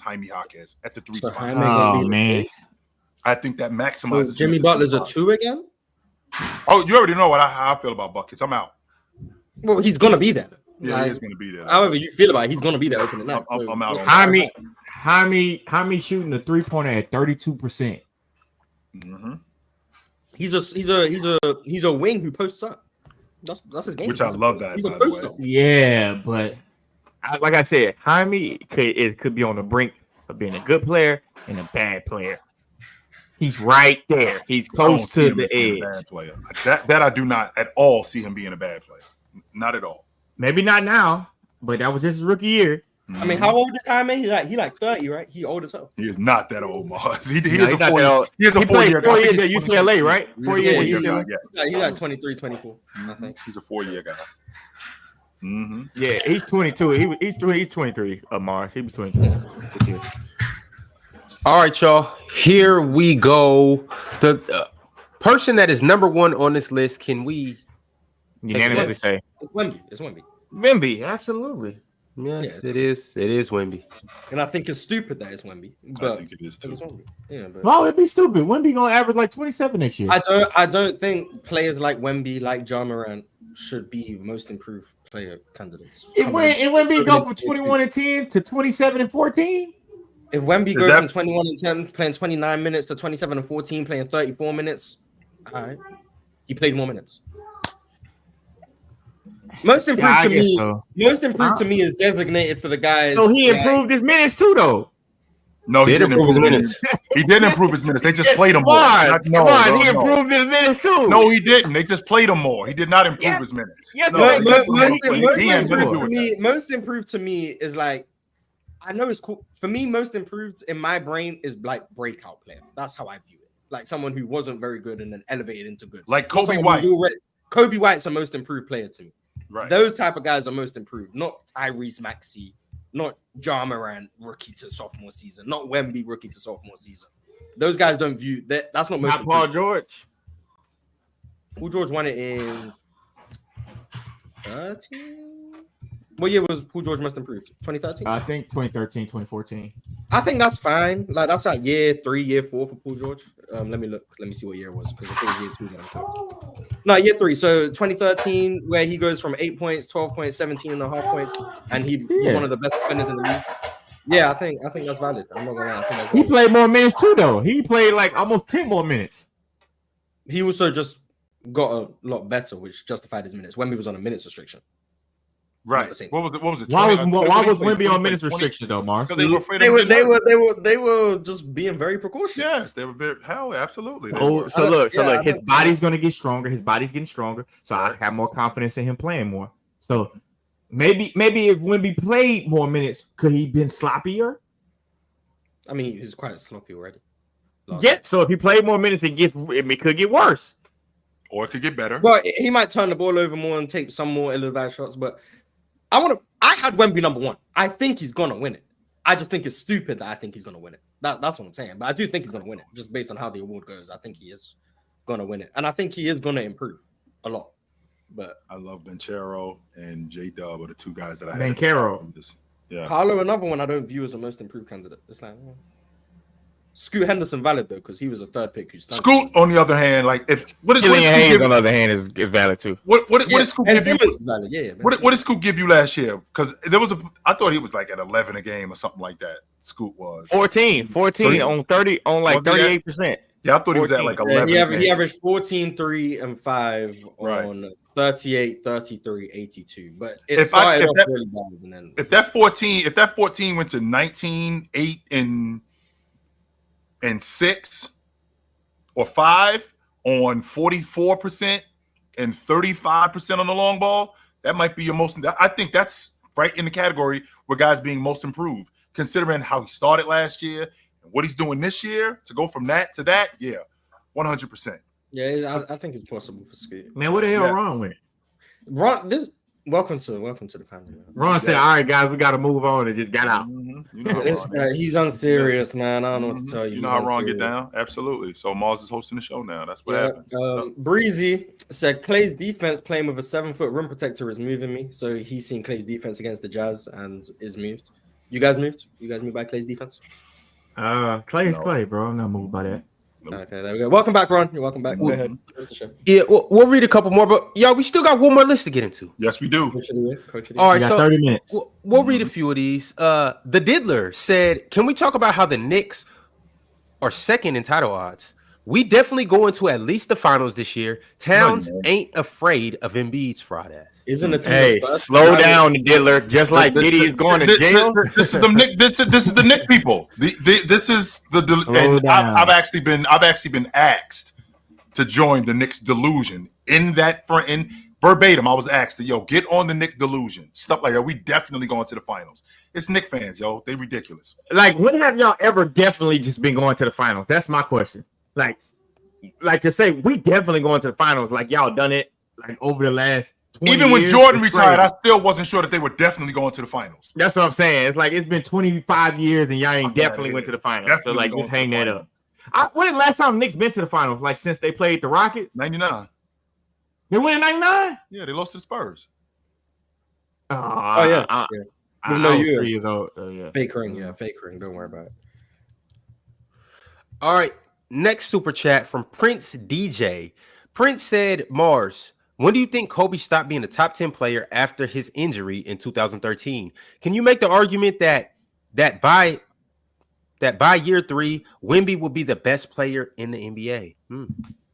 Jaime Jaquez at the 3 spot. Oh man, I think that maximizes. So Jimmy Butler's a 2 again. Oh, you already know how I feel about buckets. I'm out. Well, he's gonna be there. Yeah, he's gonna be there. However you feel about it, he's gonna be there opening night. I'm out. Jaime shooting the 3-pointer at 32%. Mm-hmm. He's a wing who posts up. That's his game. Which I love that. He's a poster. Yeah, but like I said, Jaime could be on the brink of being a good player and a bad player. He's right there. He's close to the edge. Bad player. That I do not at all see him being a bad player. Not at all. Maybe not now, but that was his rookie year. I mean, how old is Jaime? He like 30, right? He old as hell. He is not that old, Mars. He is a 4 year. He 4 years at UCLA, right? 4 years at UCLA. Yeah. He's like 23, 24. I think he's a 4-year guy. Mm-hmm. Yeah, he's 22. He's 23. Mars. He was 22. All right, y'all. Here we go. The person that is number 1 on this list. Can we unanimously say it's Wemby? It's Wemby. Wemby, absolutely. Yes, it is. It is Wemby. And I think it's stupid that it's Wemby. But I think it is too. Yeah, but Why would it be stupid? Wemby gonna average like 27 next year. I don't think players like Wemby, like Ja Morant, should be most improved player candidates. If Wemby go from 21-10 to 27-14. If Wemby goes from 21-10 playing 29 minutes to 27-14 playing 34 minutes, all right, he played more minutes. Most improved to me. So. Most improved to me is designated for the guys. So he improved his minutes too, though. No, he didn't improve his minutes. He didn't improve his minutes. They just played him more. He improved his minutes too. No, he didn't. They just played him more. He did not improve his minutes. Yeah, most improved to me is like, I know it's cool. For me, most improved in my brain is like breakout player. That's how I view it. Like someone who wasn't very good and then elevated into good. Like Kobe White. Kobe White's a most improved player to me. Right. Those type of guys are most improved, not Tyrese Maxey, not Ja Morant rookie to sophomore season, not Wemby rookie to sophomore season. Those guys don't view that. That's not most improved. Paul George. Paul George won it in 13. What year was Paul George most improved? 2013? I think 2013, 2014. I think that's fine. Like that's like year 3, year 4 for Paul George. Let me look. Let me see what year it was because I think it was year 2 that I'm talking. No, year 3. So 2013, where he goes from 8 points, 12 points, 17.5 points, and he's one of the best defenders in the league. Yeah, I think that's valid. I'm not gonna lie. I think that's valid. He played more minutes too, though. He played like almost 10 more minutes. He also just got a lot better, which justified his minutes. When he was on a minutes restriction. Right. What was it? Why was Wemby on minutes restriction though, Mark? Because they were afraid. They were just being very precautious. Yes, they were very. Hell, absolutely. So look, his body's gonna get stronger. His body's getting stronger. So I have more confidence in him playing more. So maybe if Wemby played more minutes, could he been sloppier? I mean, he's quite sloppy already. Yeah. So if he played more minutes, it could get worse, or it could get better. Well, he might turn the ball over more and take some more ill-advised shots, but. I had Wemby number 1. I think he's gonna win it. I just think it's stupid that I think he's gonna win it. That's what I'm saying. But I do think he's gonna win it, just based on how the award goes. I think he is gonna win it, and I think he is gonna improve a lot. But I love Banchero and J-Dub are the 2 guys that I had. Banchero, yeah. Paolo, another one I don't view as the most improved candidate. It's like Scoot Henderson valid though, because he was a third pick who stunk. Scoot, on the other hand, like what did Killian Scoot Hayes, give? on the other hand, is valid too. What did Scoot Ben give you? Simmons is valid. Yeah. What did Scoot give you last year? Because I thought he was like at 11 a game or something like that. Scoot was 14 So he- on 30 on like Was he at- 38%. Yeah, I thought he was at 14. like Yeah, 11. he averaged 14, 3, and 5 Right. on 38, 33, 82. But it If started off that- really bad. And then If that 14 went to 19, 8, and 6 or 5 on 44% and 35% on the long ball, that might be your most. I think that's right in the category where guys being most improved, considering how he started last year and what he's doing this year. To go from that to that, yeah, 100%. yeah, I think it's possible for Scoot. Man, what the hell Yeah. wrong with it? Ron, welcome to the panel. Man. Ron said, "All right, guys, we got to move on," and just got out. You know how This Ron is. he's unserious, man. I don't know what to tell you. You know how Ron get down? Absolutely. So Mars is hosting the show now. That's what happens. Breezy said Clay's defense playing with a 7-foot rim protector is moving me. So he's seen Clay's defense against the Jazz and is moved. You guys moved? You guys moved by Clay's defense? Clay is No. Clay, bro. I'm not moved by that. Okay, there we go. Welcome back, Ron. You're welcome back. Go ahead. Where's the show? Yeah, we'll read a couple more, but y'all, we still got one more list to get into. Yes, we do. Coach of the year, Coach of the All year. right, We got so 30 minutes. we'll read a few of these. The Diddler said, "Can we talk about how the Knicks are second in title odds? We definitely go into at least the finals this year. Towns ain't afraid of Embiid's fraud ass." Isn't the team Hey, first? slow down, Diddler. Just like Diddy is going to jail. This is the Nick. This is the Nick people. This is and down. I've actually been asked to join the Knicks delusion in that front in verbatim. I was asked to get on the Nick delusion, stuff like that. We definitely going to the finals. It's Nick fans, yo. They ridiculous. Like, when have y'all ever definitely just been going to the finals? That's my question. Like to say we definitely going to the finals, like y'all done it like over the last 20 Even when years, Jordan it's retired, I crazy. still wasn't sure that they were definitely going to the finals. That's what I'm saying. It's like it's been 25 years and y'all ain't Okay, definitely went to the finals. definitely So like going just to the hang that finals. up. When the last time Knicks been to the finals? Like since they played the Rockets? 99. They went in 99? Yeah, they lost to the Spurs. Oh, yeah. I Even though was you- 3 years old. So yeah. Fake ring, yeah, fake ring. Don't worry about it. All right, next super chat from Prince DJ. Prince said, "Mars, when do you think Kobe stopped being a top 10 player after his injury in 2013? Can you make the argument that by year 3, Wemby will be the best player in the NBA?"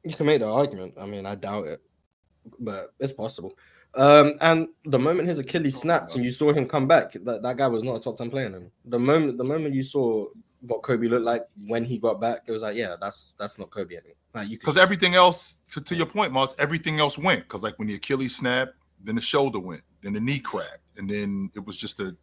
You can make the argument. I mean, I doubt it, but it's possible. And the moment his Achilles snapped and you saw him come back, that guy was not a top 10 player anymore. The moment you saw what Kobe looked like when he got back, it was like, yeah, that's not Kobe anymore. Like, you Because everything else, to your point, Mars, everything else went. Because like when the Achilles snapped, then the shoulder went, then the knee cracked, and then it was just a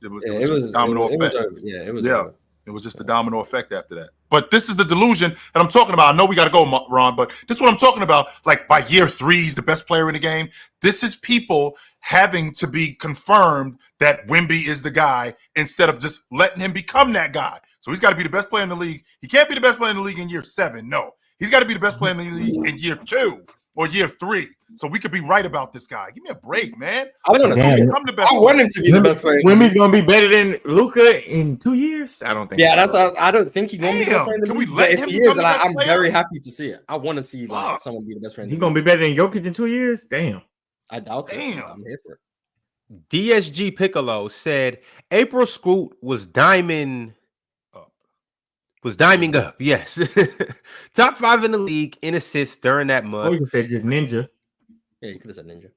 domino effect. It was Yeah. over. It was just a domino effect after that. But this is the delusion that I'm talking about. I know we got to go, Ron, but this is what I'm talking about. Like by year 3, he's the best player in the game. This is people having to be confirmed that Wemby is the guy instead of just letting him become that guy. So he's got to be the best player in the league. He can't be the best player in the league in year 7. No, he's got to be the best player in the league in year 2 or year 3. So we could be right about this guy. Give me a break, man. I want to see Damn. it. I'm the best. I want him to be the best player. Wemby's gonna be better than Luka in 2 years? I don't think. Yeah, so. I don't think he's gonna be the best player in the Can we league. let But him if he become is, the like, best I'm player? very happy to see it. I want to see Fuck. someone be the best player. In He the gonna league. be better than Jokic in 2 years? Damn. I doubt it. Damn. I'm here for it. DSG Piccolo said April Scoot was diming up. Yes. Top 5 in the league in assists during that Or month. you can say just Ninja. Yeah, you could have said Ninja.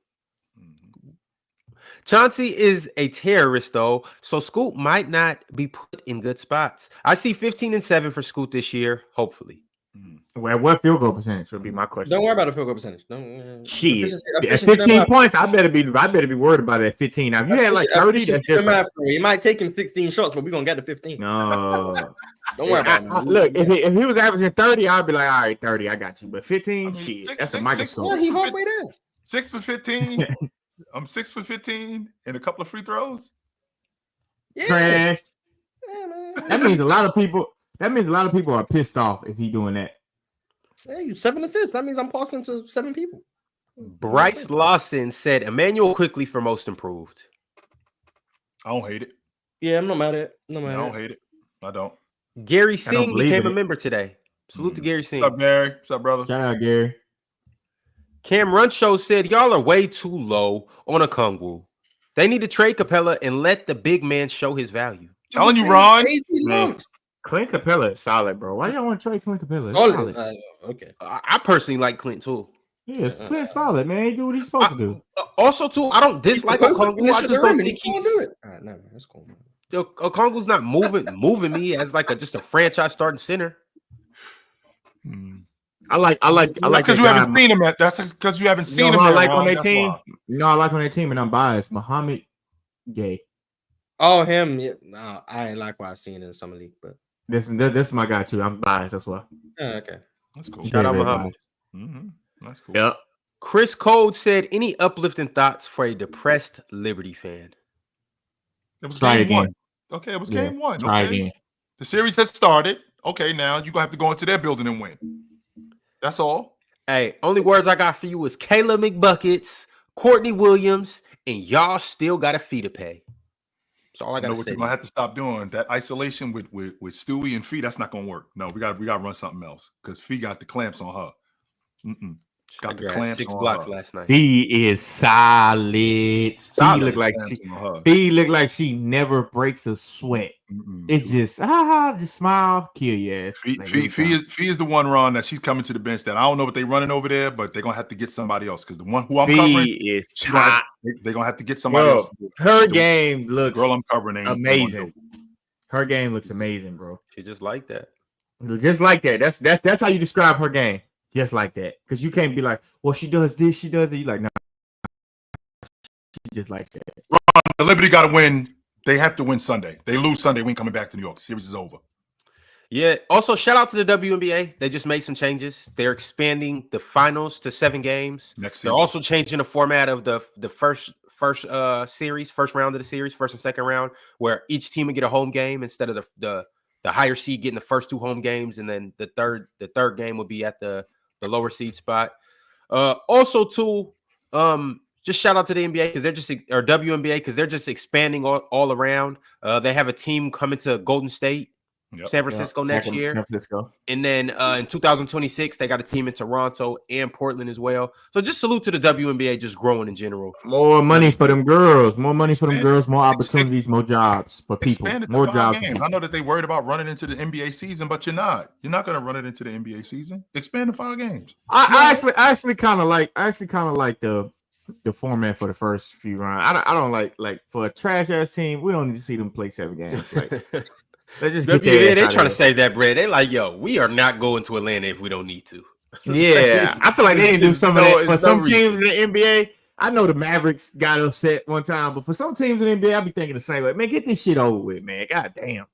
Chauncey is a terrorist, though, so Scoot might not be put in good spots. I see 15 and 7 for Scoot this year, hopefully. Well, what field goal percentage would be my question? Don't worry about the field goal percentage. Don't. Shit. At efficiency 15 don't matter. points, I better be worried about it at 15. Now, if you had like 30, that's Efficiency don't different. matter for me. It might take him 16 shots, but we're gonna get to 15. No. Don't worry about it. Look, if he was averaging 30, I'd be like, all right, 30, I got you. But 15, I mean, shit, six- that's a six- microscope. Yeah, he halfway there. 6 for 15. I'm 6 for 15 and a couple of free throws. Yeah. Trash. Yeah, man. That means a lot of people are pissed off if he doing that. Hey, you 7 assists. That means I'm passing to 7 people. Bryce Lawson said Emmanuel Quickly for most improved. I don't hate it. Yeah, I'm not mad at it. I don't hate it. I don't. Gary I don't Singh believe became in a it. member today. Salute to Gary What's Singh. up, Gary? What's up, brother? Shout out Gary. Cam Runshow said, y'all are way too low on Okongwu. They need to trade Capella and let the big man show his value. Telling you, Ron. 18 Man. months. Clint Capella is solid, bro. Why y'all want to trade Clint Capella? It's Solid. solid. Okay. I personally like Clint too. Yeah, it's Clint's solid, man. He do what he's supposed to do. Also, too, I don't dislike Okongwu. I just don't think he's. do it. All right, no, that's cool. Man. Okongwu's not moving me as like just a franchise starting center. I like That's because you haven't seen him. That's because you haven't seen him. I like Ron. on their That's team. why. I like on their team, and I'm biased. Muhammad Gay. Oh, him. Yeah. No, I ain't like what I seen in summer league, but This my guy too. I'm biased. That's why. yeah, okay. That's cool. Shout out Very Muhammad. That's cool. Yep. Chris Code said, any uplifting thoughts for a depressed Liberty fan? It was Try game again. one. Okay, it was game one. Try Okay. again. The series has started. Okay, now you're gonna have to go into their building and win. That's all. Hey, only words I got for you is Kayla McBuckets, Courtney Williams, and y'all still got a fee to pay. That's all I I know gotta what say. you're gonna have to stop doing. That isolation with Stewie and Fee, that's not gonna work. No, we got to run something else because Fee got the clamps on her. Got the Grabbed clamps 6 on blocks her. last night. He is solid. He look like Clamps on her. He look like she never breaks a sweat. It's just just smile, kill your ass. Fee is the one, Ron, that she's coming to the bench. That I don't know what they're running over there, but they're gonna have to get somebody else because the one who I'm covering is they're gonna have to get somebody else. Her game looks Girl, I'm covering ain't amazing. Her game looks amazing, bro. She just like that. Just like that. That's how you describe her game. Just like that. Because you can't be like, well, she does this, she does that. You like, no. She just like that. Ron, the Liberty got to win. They have to win Sunday. They lose Sunday, we ain't coming back to New York. The series is over. Yeah. Also, shout out to the WNBA. They just made some changes. They're expanding the finals to 7 games. Next season. They're also changing the format of the first series, first round of the series, first and second round, where each team would get a home game instead of the higher seed getting the first 2 home games, and then the third game would be at the lower seed spot. Also, too, just shout out to the NBA because they're just or WNBA because they're just expanding all around. They have a team coming to Golden State, San Francisco next year. San Francisco. And then in 2026, they got a team in Toronto and Portland as well. So just salute to the WNBA just growing in general. More money for them girls. More money for them girls. More opportunities. More jobs for people. More jobs. I know that they worried about running into the NBA season, but you're not. You're not going to run it into the NBA season. Expand to 5 games. I actually kind of like the format for the first few rounds. I don't like for a trash ass team. We don't need to see them play 7 games. Like, they just get they're trying to save that bread. They're like, yo, we are not going to Atlanta if we don't need to. Yeah, I feel like they didn't do some of that. For some reason. teams in the NBA, I know the Mavericks got upset one time, but for some teams in the NBA, I be thinking the same way. Man, get this shit over with, man. God damn.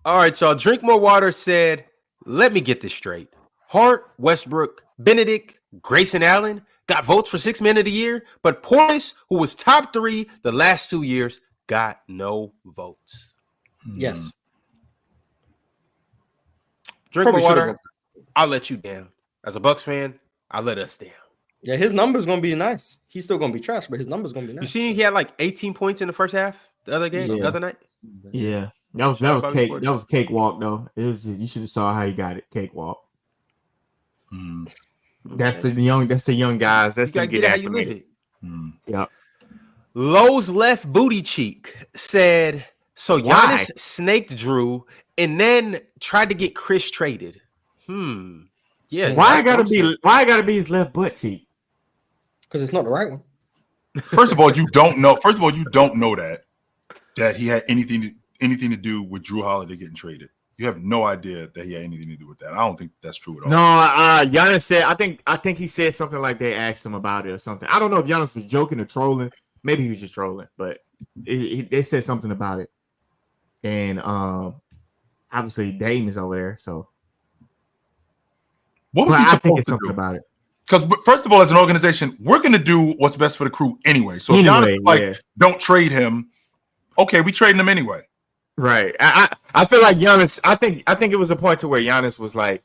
All right, y'all. Drink More Water said, let me get this straight. Hart, Westbrook, Benedict, Grayson Allen got votes for 6 men of the year, but Portis, who was top 3 the last 2 years, got no votes. Yes. Drink Probably More should've Water. I'll let you down. As a Bucks fan, I'll let us down. Yeah, his number's gonna be nice. He's still gonna be trash, but his number's gonna be nice. You see, he had like 18 points in the first half the other game, the other night. Yeah, that was cake. That was cakewalk though. It was. You should have saw how he got it. Cakewalk. That's the young. That's the young guys. That's you to get it how you live acclimated. it. Yep. Lowe's left booty cheek said, so Why? Giannis snaked Drew and then tried to get Chris traded. Yeah. Why I gotta be his left butt cheek? Because it's not the right one. First of all, you don't know that he had anything to do with Drew Holiday getting traded. You have no idea that he had anything to do with that. I don't think that's true at all. No, Giannis said. I think he said something like they asked him about it or something. I don't know if Giannis was joking or trolling. Maybe he was just trolling, but they said something about it. And obviously Dame is over there, so what was he supposed to do about it? Because first of all, as an organization, we're going to do what's best for the crew anyway. So if Giannis don't trade him, okay, we trading him anyway. Right. I feel like Giannis. I think it was a point to where Giannis was like,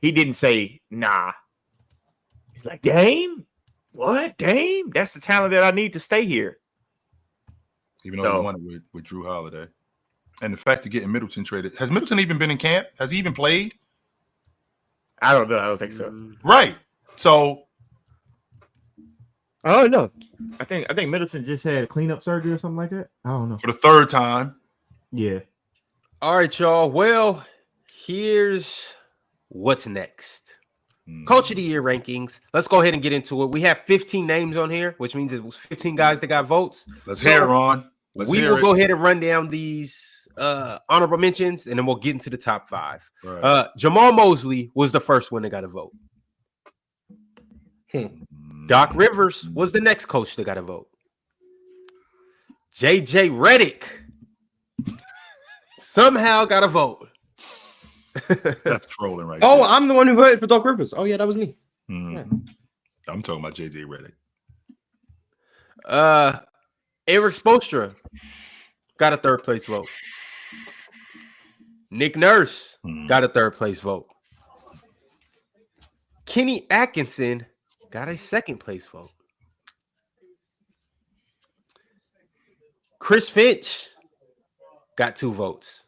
he didn't say nah. He's like, Dame, what? Dame? That's the talent that I need to stay here. Even though he won it with Drew Holiday. And the fact of getting Middleton traded. Has Middleton even been in camp? Has he even played? I don't know. I don't think so. Right. So Oh no, I think Middleton just had cleanup surgery or something like that. I don't know. for the third time. Yeah. All right, y'all. Well, here's what's next. Coach of the Year rankings. Let's go ahead and get into it. We have 15 names on here, which means it was 15 guys that got votes. Let's hear it, Ron. We will go ahead and run down these honorable mentions, and then we'll get into the top 5. Right. Jamal Mosley was the first one that got a vote. Doc Rivers was the next coach that got a vote. JJ Redick somehow got a vote. That's trolling right Oh, there. I'm the one who voted for Doc Rivers. Oh yeah, that was me. Yeah. I'm talking about JJ Redick. Eric Spoelstra got a 3rd place vote. Nick Nurse got a 3rd place vote. Kenny Atkinson got a 2nd place vote. Chris Finch got 2 votes.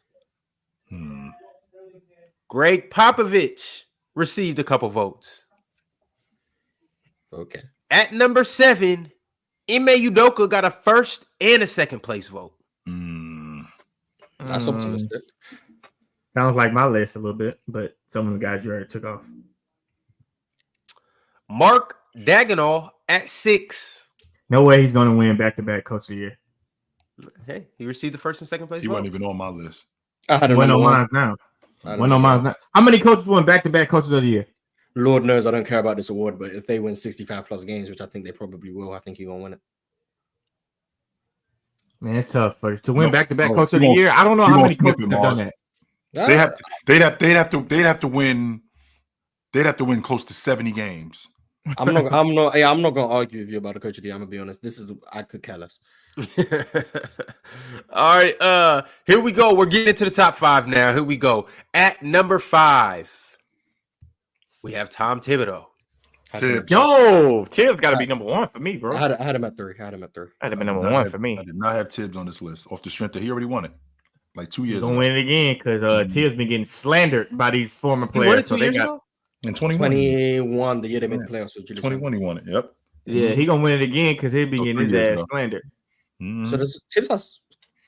Greg Popovich received a couple votes. Okay. At number 7, Ime Udoka got a 1st and a 2nd place vote. That's optimistic. Sounds like my list a little bit, but some of the guys you already took off. Mark Dagnall at 6. No way he's going to win back-to-back Coach of the Year. Hey, he received the 1st and 2nd place He vote. wasn't even on my list. I had One another on one. mine now. One on mine now. How many coaches won back-to-back Coaches of the Year? Lord knows I don't care about this award, but if they win 65 plus games, which I think they probably will, I think you're gonna win it. Man, it's tough to win No, back-to-back no, Coach of you the won't- Year. I don't know you how won't many sniff coaches it, have Mars. done that. They'd have to win. They'd have to win close to 70 games. I'm not gonna argue with you about the Coach of the Year. I'm gonna be honest. I could care less. All right, here we go. We're getting into the top 5 now. Here we go. At number 5, we have Tom Thibodeau. Tibbs. Yo, Tibbs got to be number 1 for me, bro. I had him at 3. That'd have been number 1 for me. I did not have Tibbs on this list off the strength that he already won it like 2 He's years gonna ago. win it again because Tibbs been getting slandered by these former He won it players. 2 years ago? In 21. 21, the year they made the playoffs with Julius. 21 he won it. Yep. Yeah, he gonna win it again because he been Oh, getting 3 his years ass ago. slandered. Mhm. So does Tibbs has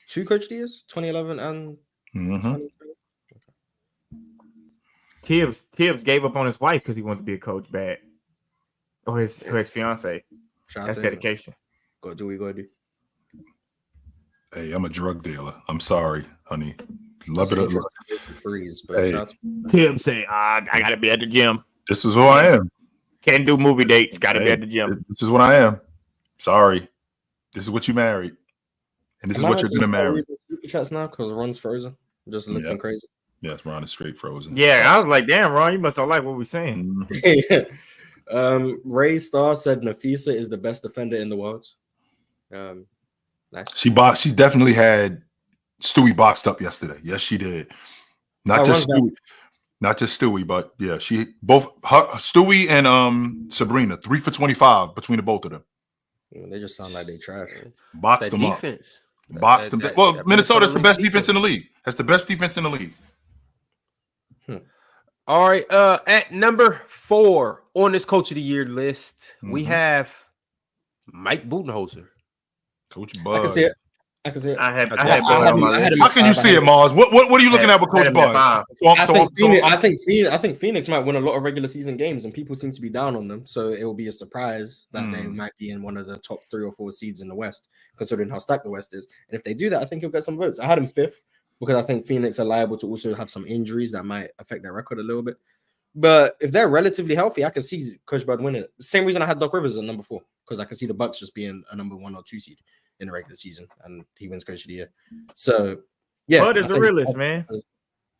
2 Coach of the Years, 2011 and Mhm. 2020? Tibbs gave up on his wife because he wanted to be a coach bad. Or his fiance. Shout out That's to him. dedication. Gotta do what you gotta do. Hey, I'm a drug dealer. I'm sorry, honey. Love So it. interesting to freeze, but Hey. shout out to Tibbs say, I gotta be at the gym. This is who I am. Can't do movie dates. Gotta be Hey, at the gym. This is what I am. Sorry. This is what you married. And this is Am I what you're meant to gonna start marry. reading Superchats now because Ron's frozen. Just looking Yeah. crazy. Yes, Ron is straight frozen. Yeah, I was like, damn, Ron, you must have liked what we're saying. Mhm. Ray Starr said Nafisa is the best defender in the world. Nice. She definitely had Stewie boxed up yesterday. Yes, she did. Not Oh, just Ron's Stewie, not just Stewie, but yeah, she both Stewie and Sabrina 3 for 25 between the both of them. They just sound like they trash. Boxed That them up. defense. Boxed them. Well, that Minnesota's the Minnesota best defense in the league. That's the best defense in the league. All right, at number 4 on this Coach of the Year list, we Mhm. have Mike Budenholzer. Coach I Bud. can see it. I can see it. I had I Bud had on him- my I list. had him How at can you 5. see it, Mars? What are you looking at with I had Coach him at Bud? 5. I think Phoenix might win a lot of regular season games, and people seem to be down on them. So it will be a surprise that they might be in one of the top 3 or 4 seeds in the West, considering how stacked the West is. And if they do that, I think he'll get some votes. I had him 5th because I think Phoenix are liable to also have some injuries that might affect their record a little bit. But if they're relatively healthy, I can see Coach Bud winning it. Same reason I had Doc Rivers at number 4, because I can see the Bucks just being a number 1 or 2 seed in the regular season, and he wins Coach of the Year. So yeah, Bud is I the think realist, man. he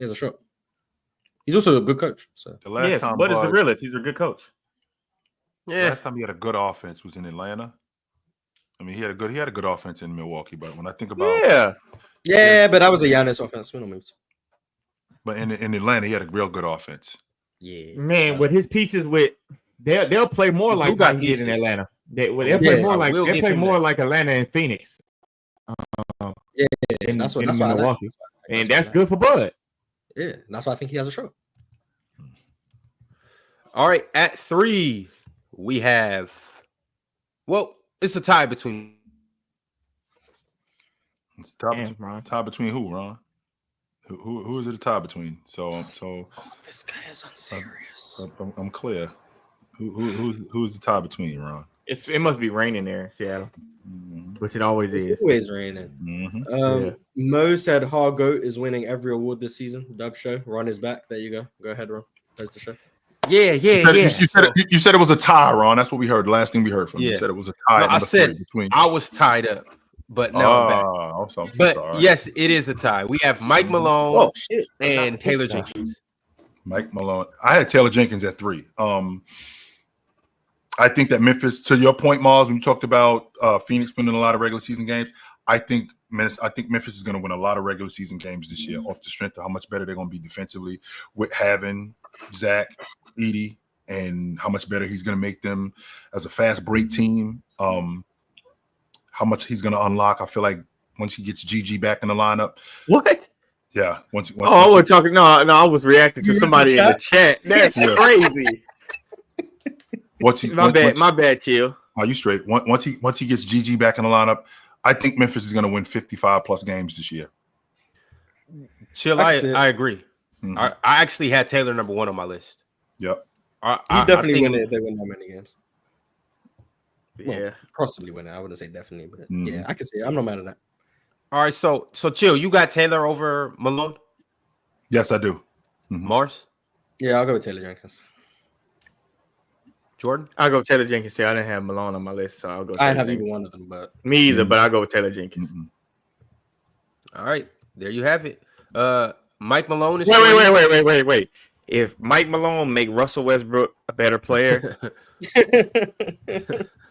has a shot. He's also a good coach. So The last Yes, time Bud is the Bud- realist. He's a good coach. Yeah, last time he had a good offense was in Atlanta. I mean, he had a good offense in Milwaukee, but when I think about yeah, but that was a Giannis offense. We don't move. but in Atlanta, he had a real good offense. Yeah, Man, with his pieces they'll play more Who like got he did in pieces? Atlanta. They'll Yeah, play more I like will they give play him more that. like Atlanta and Phoenix. Yeah, in that's what I like. Milwaukee. And that's good for Bud. Yeah, that's why I think he has a shot. All right, at 3, we have. Well, it's a tie between. It's a tie between who, Ron? Who is it a tie between? So This guy is unserious. I'm clear. Who's the tie between, Ron? It must be raining there in Seattle, which it always is. It's always raining. Mm-hmm. Mo said Hargoat is winning every award this season. Dub show. Ron is back. There you go. Go ahead, Ron. There's the show. Yeah. You said it was a tie, Ron. That's what we heard. The last thing we heard from you. You said it was a tie. No, I said between. I was tied up, but no. But yes, it is a tie. We have Mike Malone and Taylor Jenkins. Mike Malone. I had Taylor Jenkins at 3. I think that Memphis, to your point, Mars, when you talked about Phoenix winning a lot of regular season games, I think Memphis is going to win a lot of regular season games this year off the strength of how much better they're going to be defensively with having Zach, Edey, and how much better he's going to make them as a fast break team. How much he's going to unlock. I feel like once he gets GG back in the lineup. What? Yeah. I was talking. No, I was reacting to somebody in the chat. That's crazy. My bad, chill. Are you straight? Once he gets GG back in the lineup, I think Memphis is going to win 55 plus games this year. Chill, I agree. Mm-hmm. I actually had Taylor number 1 on my list. Yep. He definitely win it if they win that many games. Yeah, possibly win it. I wouldn't say definitely, but yeah, I can see it. I'm not mad at that. All right, so chill. You got Taylor over Malone? Yes, I do. Mm-hmm. Mars? Yeah, I'll go with Taylor Jenkins. Jordan? I'll go with Taylor Jenkins too. I didn't have Malone on my list, so I'll go. I didn't have either one of them, but me either. But I'll go with Taylor Jenkins. All right, there you have it. Mike Malone is. Wait. If Mike Malone make Russell Westbrook a better player,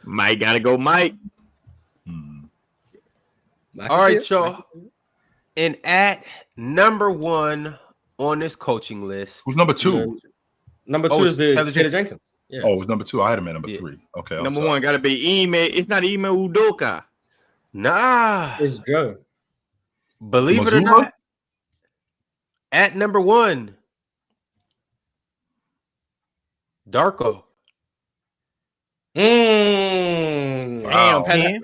Mike gotta go, Mike. All right, y'all. And at number 1 on this coaching list, who's number 2? Number 2 is the Taylor Jenkins. Yeah. Oh, it was number 2. I had him at number 3. Okay. Number 1 got to be Ime. It's not Ime Udoka. Nah. It's Joe. Believe it or not, at number 1, Darko. Wow. Penn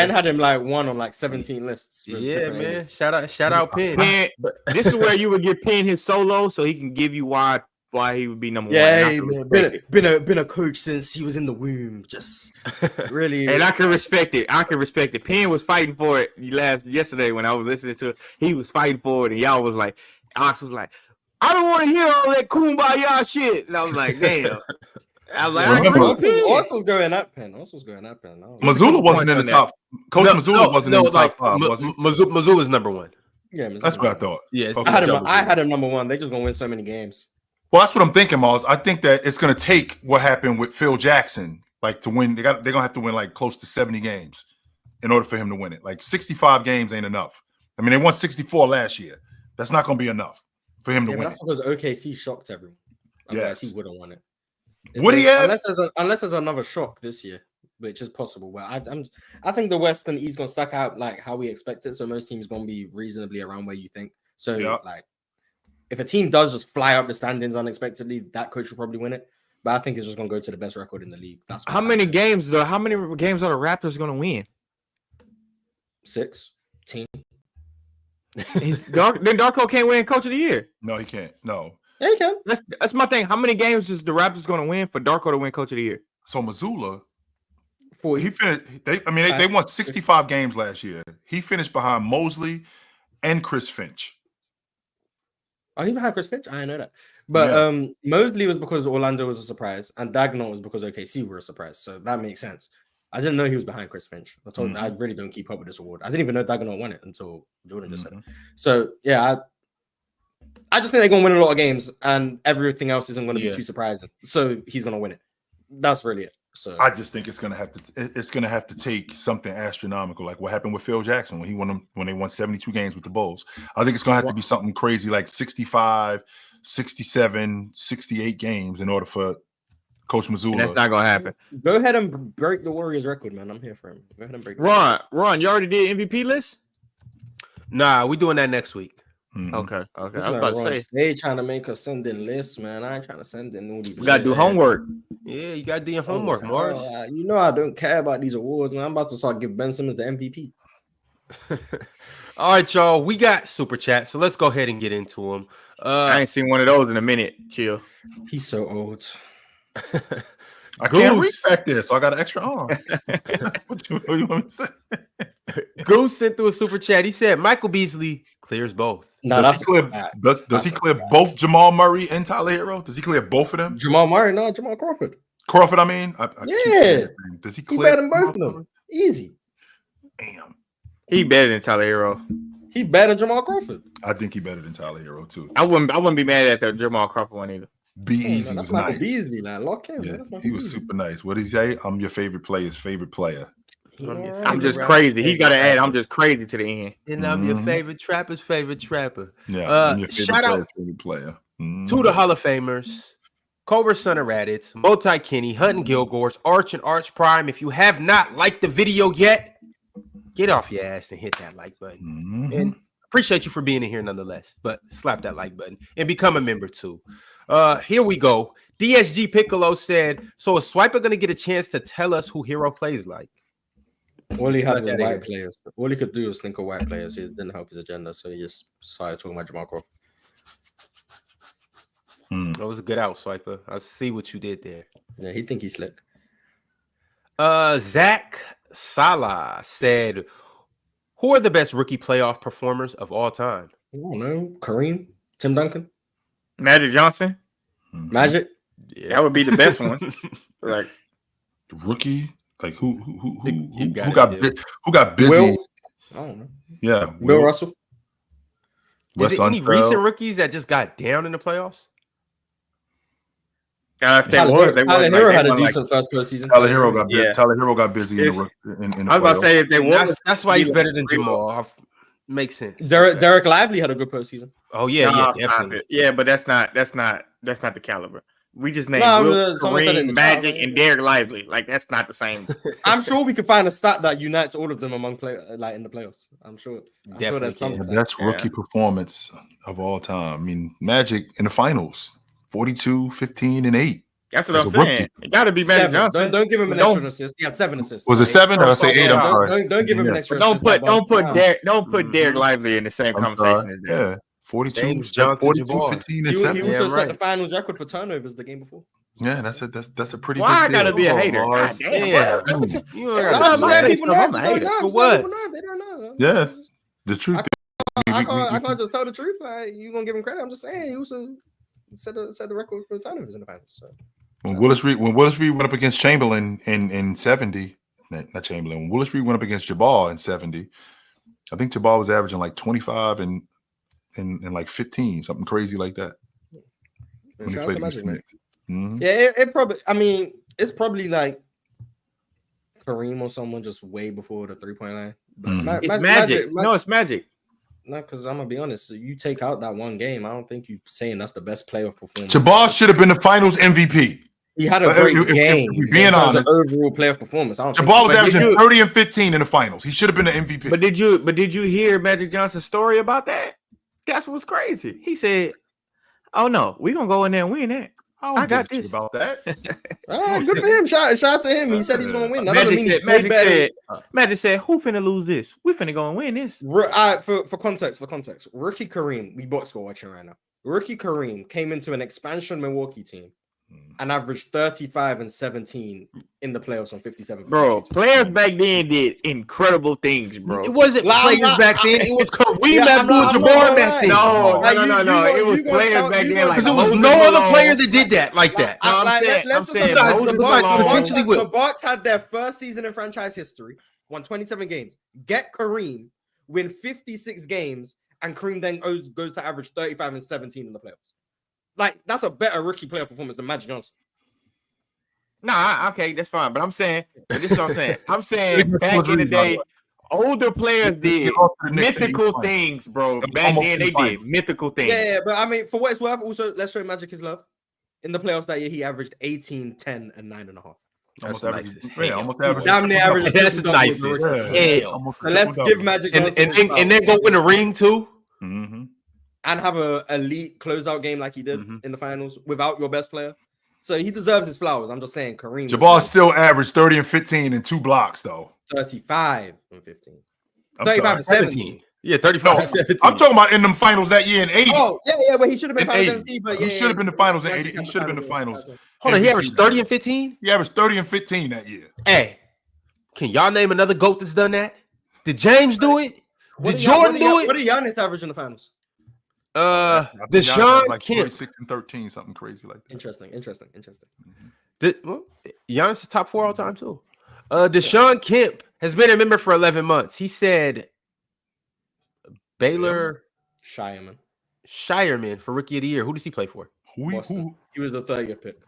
had him like 1 on like 17 lists. Yeah, man. Shout out Penn. This is where you would give Penn his solo so he can give you why he would be number 1. Yeah, been a coach since he was in the womb. Just really, and I can respect it. Penn was fighting for it yesterday when I was listening to it. He was fighting for it, and y'all was like, Ox was like, I don't want to hear all that kumbaya shit. And I was like, damn. I was like, Ox was going at Penn. Mazzulla wasn't in the top. Coach Mazzulla wasn't in the top 5, was he? Mazzulla's number 1. Yeah, that's what I thought. Yeah, okay. I had him number 1. They just gonna win so many games. Well, that's what I'm thinking, Miles. I think that it's going to take what happened with Phil Jackson, like to win. They're going to have to win like close to 70 games in order for him to win it. Like 65 games ain't enough. I mean, they won 64 last year. That's not going to be enough for him to win. That's because OKC shocked everyone. Otherwise, he would have won it. Would he have? Unless there's another shock this year, which is possible. But I think the West and East going to stack out like how we expect it. So most teams going to be reasonably around where you think. So like. If a team does just fly up the standings unexpectedly, that coach will probably win it. But I think it's just going to go to the best record in the league. That's how many games are the Raptors going to win? 6. Team. Then Darko can't win Coach of the Year. No, he can't. No. Yeah, he can. That's my thing. How many games is the Raptors going to win for Darko to win Coach of the Year? So Mazzulla, he finished. They won 65 games last year. He finished behind Mosley and Chris Finch. Oh, he behind Chris Finch? I didn't know that. But Mosley was because Orlando was a surprise, and Dagnall was because OKC were a surprise. So that makes sense. I didn't know he was behind Chris Finch. I really don't keep up with this award. I didn't even know Dagnall won it until Jordan just said it. So yeah, I just think they're gonna win a lot of games, and everything else isn't gonna be too surprising. So he's gonna win it. That's really it. So I just think it's gonna have to take something astronomical, like what happened with Phil Jackson when they won 72 games with the Bulls. I think it's gonna have to be something crazy like 65, 67, 68 games in order for Coach Mazzulla. And that's not gonna happen. Go ahead and break the Warriors record, man. I'm here for him. Go ahead and break it. Ron, you already did MVP list? Nah, we doing that next week. Mhm. Okay. I This was man about on to say stage trying to make us send in lists, man. I ain't trying to send in all these. we gotta do lists. homework. Yeah, you gotta do your homework, Mars. You know I don't care about these awards, man. I'm about to start giving Ben Simmons the MVP. All right, y'all. We got super chat, so let's go ahead and get into them. I ain't seen one of those in a minute. Chill. He's so old. I can't reach Goose. back there, so I got an extra arm. what you want me to say? Goose sent through a super chat. He said Michael Beasley clears both. No, Does he clear, does That's he a clear fact. both Jamal Murray and Tyler Herro? Does he clear both of them? Jamal Murray, no, Jamal Crawford. Crawford, I mean. I keep Yeah. saying his name. Does he He clear better than both of them. Easy. Damn. He better than Tyler Herro. He better than Jamal Crawford. I think he better than Tyler Herro, too. I wouldn't be mad at the Jamal Crawford one either. Be Yeah, easy man, that's was Michael nice. Beasley, man. Lock him. Yeah, Man. That's Michael he was Beasley. super nice. What did he say? I'm your favorite player's favorite player. I'm just crazy. He's got to add. I'm just crazy to the end. And I'm your Mhm. favorite trapper's favorite trapper. Yeah, I'm your favorite shout out player's favorite player. Mhm. to the Hall of Famers, Cobra Son of Raditz, Multi Kenny, Hutton Gilgores, Arch and Arch Prime. If you have not liked the video yet, get off your ass and hit that like button. Mhm. And appreciate you for being in here nonetheless. But slap that like button and become a member too. Here we go. DSG Piccolo said, so is Swiper going to get a chance to tell us who Hero plays like? All he had Slap was that white in. players. All he could do was think of white players. It didn't help his agenda, so he just started talking about Jamal Crawford. That was a good out, Swiper. I see what you did there. Yeah, he think he's slick. Zach Salah said, who are the best rookie playoff performers of all time? I don't know. Kareem, Tim Duncan, Magic Johnson. Mhm. Magic. That would be the best one. Like Rookie, like who You got it, got dude. who got busy? Will. I don't know. Yeah, Bill Russell. Is Wes it any Unseld. recent rookies that just got down in the playoffs? if they Tyler was, Herro, they Tyler was, Herro like, had they a won, like, decent first postseason. Tyler Herro got busy. Yeah. Tyler Herro got busy in the If- in the I was about to playoffs. say if they And was, that's why he's he better than was- Jamal. Makes sense. Derek Lively had a good postseason. Oh yeah, Nah, yeah, stop definitely. it. Yeah, but that's not the caliber. We just named No, Will, someone said it in Kareem, the chat, Magic, right? and Derek Lively. Like that's not the same. I'm sure we can find a stat that unites all of them among like in the playoffs. I'm sure Definitely there's some can. The stat. best rookie performance of all time. I mean, Magic in the finals, 42, 15, and 8. That's what As I'm a rookie. saying. It got to be Magic 7. Johnson. Don't give him an Don't- extra assist. He had 7 assists. Was it 7 or I say 8? I'm Don't, sorry. don't give him an Yeah. extra Don't assist. put Mhm. Derek Lively in the same I'm conversation sorry. as that. Yeah, 42, James Johnson, 42, Jabbar. 15, He and 7. also Yeah, set right. the finals record for turnovers the game before. Yeah, that's a pretty Why I big gotta deal. be a Come on, hater? Mars. God damn, Yeah. bro. You don't Yeah, gotta I'm do saying that. people know I'm a hater. For what? They don't know. Yeah, the truth. I can't just tell the truth. Like, you gonna give him credit? I'm just saying he also set the record for turnovers in the finals. So. When Willis Reed went up against Chamberlain in 70, not Chamberlain. When Willis Reed went up against Jabbar in 70, I think Jabbar was averaging like 25 and like 15, something crazy like that. When he Shout out played to against Magic, the man. Knicks. Mhm. Yeah, it probably. I mean, it's probably like Kareem or someone just way before the 3-point line. But Mhm. It's Magic. No, it's Magic. No, because I'm gonna be honest. You take out that one game, I don't think you saying that's the best playoff performance. Jabbar should have been the Finals MVP. He had a But great if game. we're being in terms of honest, overall playoff performance. I don't think Jabbar was But did averaging you- 30 and 15 in the Finals. He should have been the MVP. But did you hear Magic Johnson's story about that? That's what's crazy. He said, "Oh no, we're gonna go in there and win that." I got give a shit this. about that. Oh, good for him. Shout out to him. He said he's gonna win. That doesn't mean he played better. Magic said, "Who finna lose this? We finna go and win this." For context, rookie Kareem, we box score watching right now. Rookie Kareem came into an expansion Milwaukee team and averaged 35 and 17 in the playoffs on 57%. Bro, players back then did incredible things, bro. It wasn't players back then. It was Kareem Yeah, I'm not Abdul-Jabbar back then. No, Like, no. It was players back then. Because there was no other player that did that like that. No, I'm saying besides Moses besides Malone. potentially the Will. Bucks had their first season in franchise history, won 27 games. Get Kareem, win 56 games, and Kareem then goes to average 35 and 17 in the playoffs. Like, that's a better rookie player performance than Magic Johnson. Nah, okay, that's fine. But this is what I'm saying. I'm saying back in the day, older players did mythical things, bro. Back then they did mythical things. Yeah, but I mean, for what it's worth, also let's show Magic his love. In the playoffs that year, he averaged 18, 10, and 9.5. Almost That's average. nice as Yeah, hell. almost average. Damn near average. That's nice as Yeah. hell. Almost So let's give Magic Johnson And then go win a ring too. Mm-hmm. and have a elite closeout game like he did in the finals without your best player. So he deserves his flowers. I'm just saying, Kareem. Jabbar still averaged 30 and 15 and 2 blocks, though. 35 and 15. I'm 35 sorry. and 17. Yeah, 35 and 17. I'm talking about in them finals that year in 80. Oh, yeah, but he should have been finals 80. MVP, but He should have been the finals in 80. He should have been the finals. Hold on, he averaged 30 and 15? He averaged 30 and 15 that year. Hey, can y'all name another GOAT that's done that? Did James do it? Did Jordan do it? What did Giannis average in the finals? Deshaun like Kemp. 36 and 13, something crazy like that. Interesting. Giannis is top 4 all time too. Deshaun Kemp has been a member for 11 months. He said Baylor Shireman for Rookie of the Year. Who does he play for? Who? He was the 30th pick.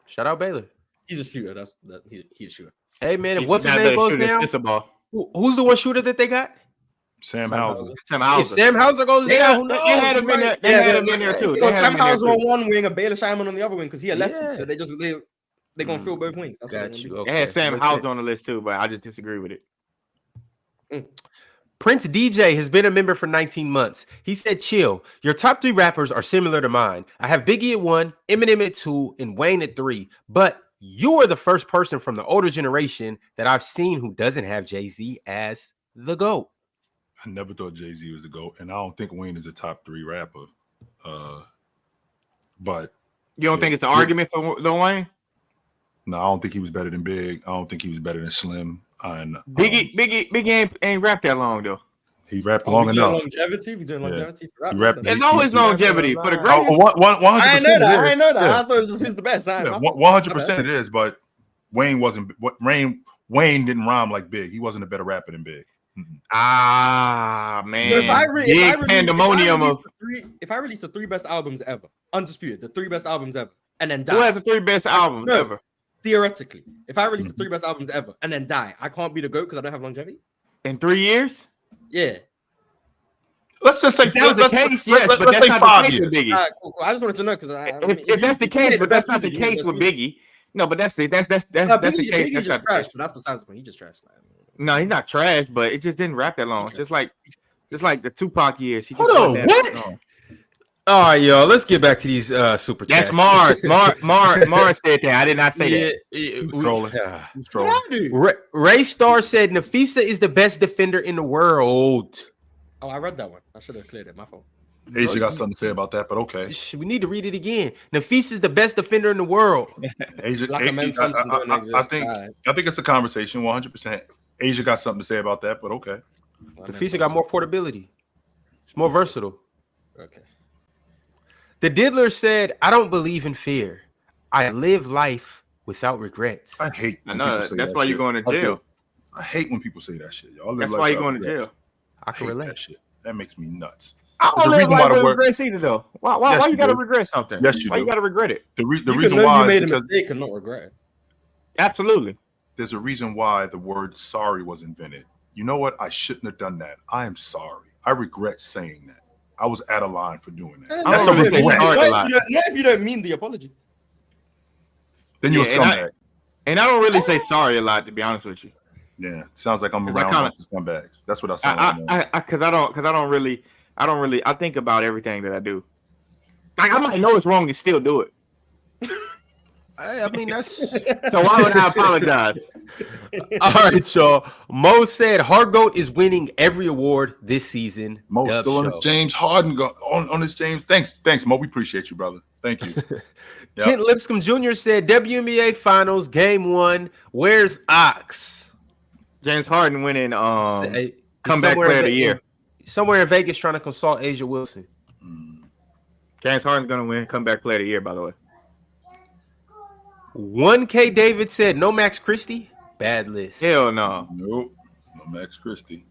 Shout out Baylor. He's a shooter. He's a shooter. Hey man, if what's his name goes down, who's the one shooter that they got? Sam Hauser. If Sam Hauser goes down, who knows? They had him in there. They had him in there too. Sam Hauser on one wing, and Baylor Shireman on the other wing because he a lefty. So they're gonna fill both wings. That's got you. They had Sam Hauser on the list too, but I just disagree with it. Prince DJ has been a member for 19 months. He said, chill. Your top 3 rappers are similar to mine. I have Biggie at 1, Eminem at 2, and Wayne at 3. But you are the first person from the older generation that I've seen who doesn't have Jay-Z as the GOAT. I never thought Jay-Z was the GOAT, and I don't think Wayne is a top 3 rapper. But you don't think it's an argument for Lil Wayne? No, I don't think he was better than Big. I don't think he was better than Slim. Biggie ain't rapped that long though. He rapped long enough. Longevity? We doing longevity for rap? There's always longevity for the greatest. 100%. I ain't know that. I thought it was just the best. 100% it is, but Wayne wasn't. Wayne didn't rhyme like Big. He wasn't a better rapper than Big. Ah man, so if I release the 3 best albums ever, undisputed, the 3 best albums ever, and then die. Who has the 3 best albums ever? Theoretically, if I release the 3 best albums ever and then die, I can't be the GOAT because I don't have longevity. In 3 years? Yeah. Let's just say that was the case, yes, but that's not the case with Biggie. Right, cool. I just wanted to know because if that's the case, but that's not the case with Biggie. No, but that's the case. That's just trash, but that's besides the point. He just trash. No, he's not trash, but it just didn't rap that long. Just like the Tupac years. Hold on, what? All right, y'all. Let's get back to these super chats. That's Mars. Mars said that. I did not say that. Ray Starr said Nafisa is the best defender in the world. Oh, I read that one. I should have cleared it. My fault. Asia got something to say about that, but okay. We need to read it again. Nafisa is the best defender in the world. Asia, I think it's a conversation. 100%. Asia got something to say about that, but okay. Nafisa got more portability. It's more versatile. Okay. The Diddler said, I don't believe in fear. I live life without regrets. I hate when people say that's why you're going to jail. I hate when people say that shit, y'all. That's why you're going to jail. I can relate. That shit. That makes me nuts. I don't live life with regrets either, though. Why you got to regret something? Yes, you do. Why you got to regret it? The reason why you made a mistake and not regret it. Absolutely. There's a reason why the word sorry was invented. You know what? I shouldn't have done that. I am sorry. I regret saying that. I was out of line for doing that. That's a regret. Not if you don't mean the apology. Then you're a scumbag. And I don't really say sorry a lot, to be honest with you. Yeah, sounds like I'm around scumbags. That's what I sound like. Because I don't really. I think about everything that I do. Like I might know it's wrong and still do it. I mean, that's so why would I apologize? All right, y'all. Mo said Hargoat is winning every award this season. Mo still on his James Harden on his James. Thanks, Mo. We appreciate you, brother. Thank you. Yep. Kent Lipscomb Jr. said WNBA Finals Game 1. Where's Ox? James Harden winning comeback player of the year. Somewhere in Vegas trying to consult Asia Wilson. James Harden's gonna win comeback player of the year, by the way. 1K David said no Max Christie. Bad list. Hell no. Nope. No Max Christie.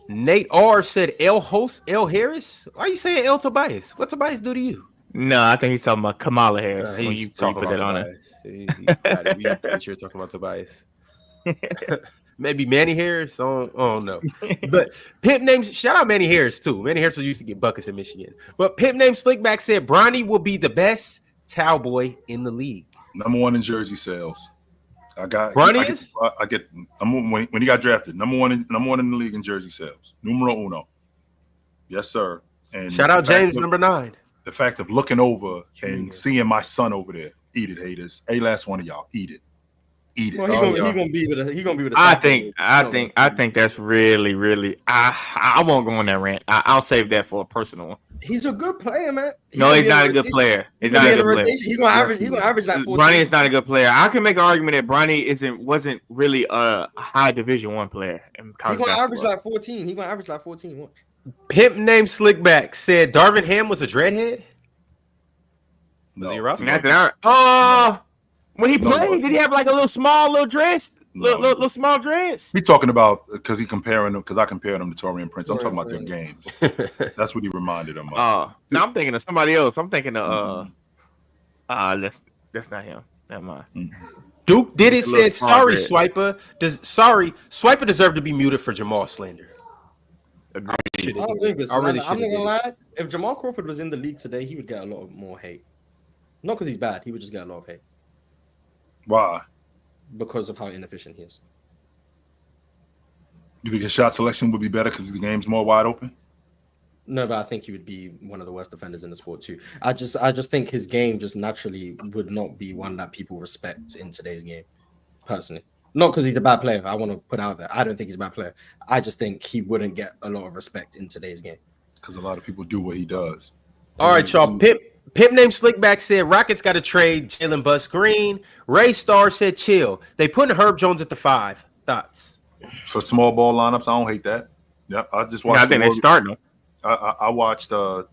Nate R said L Harris. Why are you saying L Tobias? What Tobias do to you? No, I think he's talking about Kamala Harris. When you talk about that on it. You're talking about Tobias. Maybe Manny Harris. Oh no. But Pimp names, shout out Manny Harris too. Manny Harris used to get buckets in Michigan. But Pimp named Slickback said Bronny will be the best towel boy in the league. Number 1 in jersey sales. Bronny is? I get when he got drafted. Number one in the league in jersey sales. Numero uno. Yes, sir. And Shout out James, number 9. The fact of looking over Junior. and seeing my son over there, eat it, haters. Hey, last one of y'all, eat it. Eat it. Well, he gonna be with the. I think that's really. I won't go on that rant. I'll save that for a personal one. He's a good player, man. He's not a good player. He's not a good player. He's gonna average like 14. Bronny is not a good player. I can make an argument that Bronny wasn't really a high Division I player. He's gonna average like 14. He's gonna average like 14. Watch. Pimp named Slickback said Darvin Ham was a dreadhead. Was he a Russell? When he played, did he have like a little small dress? Little small dress? We talking about because I compared him to Torian Prince. I'm talking about their games. That's what he reminded him of. Now I'm thinking of somebody else. I'm thinking of that's not him. Never mind. Mm-hmm. Duke did it. Said sorry, Swiper. Swiper deserved to be muted for Jamal slander. I'm not gonna lie. If Jamal Crawford was in the league today, he would get a lot more hate. Not because he's bad. He would just get a lot of hate. Why? Because of how inefficient he is. You think his shot selection would be better because the game's more wide open? No, but I think he would be one of the worst defenders in the sport too. I just think his game just naturally would not be one that people respect in today's game. Personally, not because he's a bad player. I want to put out there. I don't think he's a bad player. I just think he wouldn't get a lot of respect in today's game because a lot of people do what he does. All right, y'all. Pimp named Slickback said Rockets got to trade Jalen Bus Green. Ray Starr said chill. They putting Herb Jones at the 5. Thoughts? For small ball lineups, I don't hate that. Yeah, I just watched. I think they starting them. I watched the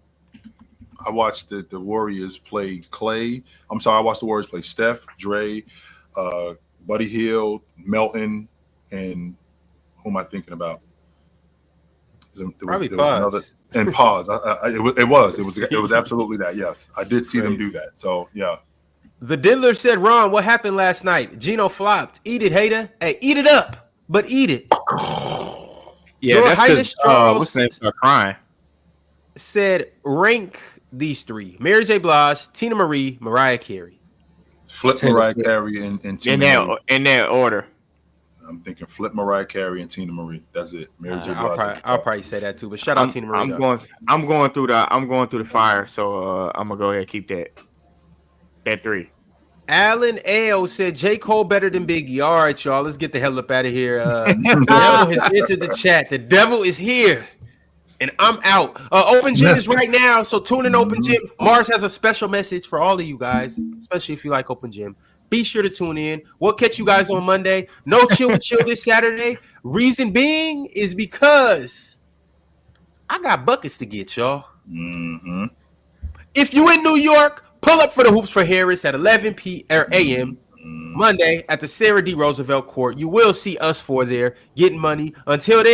Warriors play Clay. I'm sorry, I watched the Warriors play Steph, Dre, Buddy Hield, Melton, and who am I thinking about? There was another. And pause. It was absolutely that. Yes, I did see them do that. So yeah. The Diddler said, "Ron, what happened last night? Gino flopped. Eat it, hater. Hey, eat it up, but eat it." Yeah, that's because what's the name? Start crying. Said rank these 3: Mary J. Blige, Tina Marie, Mariah Carey. Flip Mariah Carey and Tina Marie. In that order. I'm thinking flip Mariah Carey and Tina Marie. That's it. Mary J. Blige. I'll probably say that too. But shout out Tina Marie. I'm going through the fire. So I'm gonna go ahead and keep that 3. Alan Ao said J. Cole better than Biggie. All right, y'all. Let's get the hell up out of here. The devil has entered the chat. The devil is here. And I'm out. Open Gym is right now. So tune in Open Gym. Mars has a special message for all of you guys, especially if you like Open Gym. Be sure to tune in. We'll catch you guys on Monday. No chill with chill this Saturday. Reason being is because I got buckets to get, y'all. Mm-hmm. If you in New York, pull up for the Hoops for Harris at 11 a.m. Monday at the Sarah D. Roosevelt Court. You will see us 4 there getting money. Until then.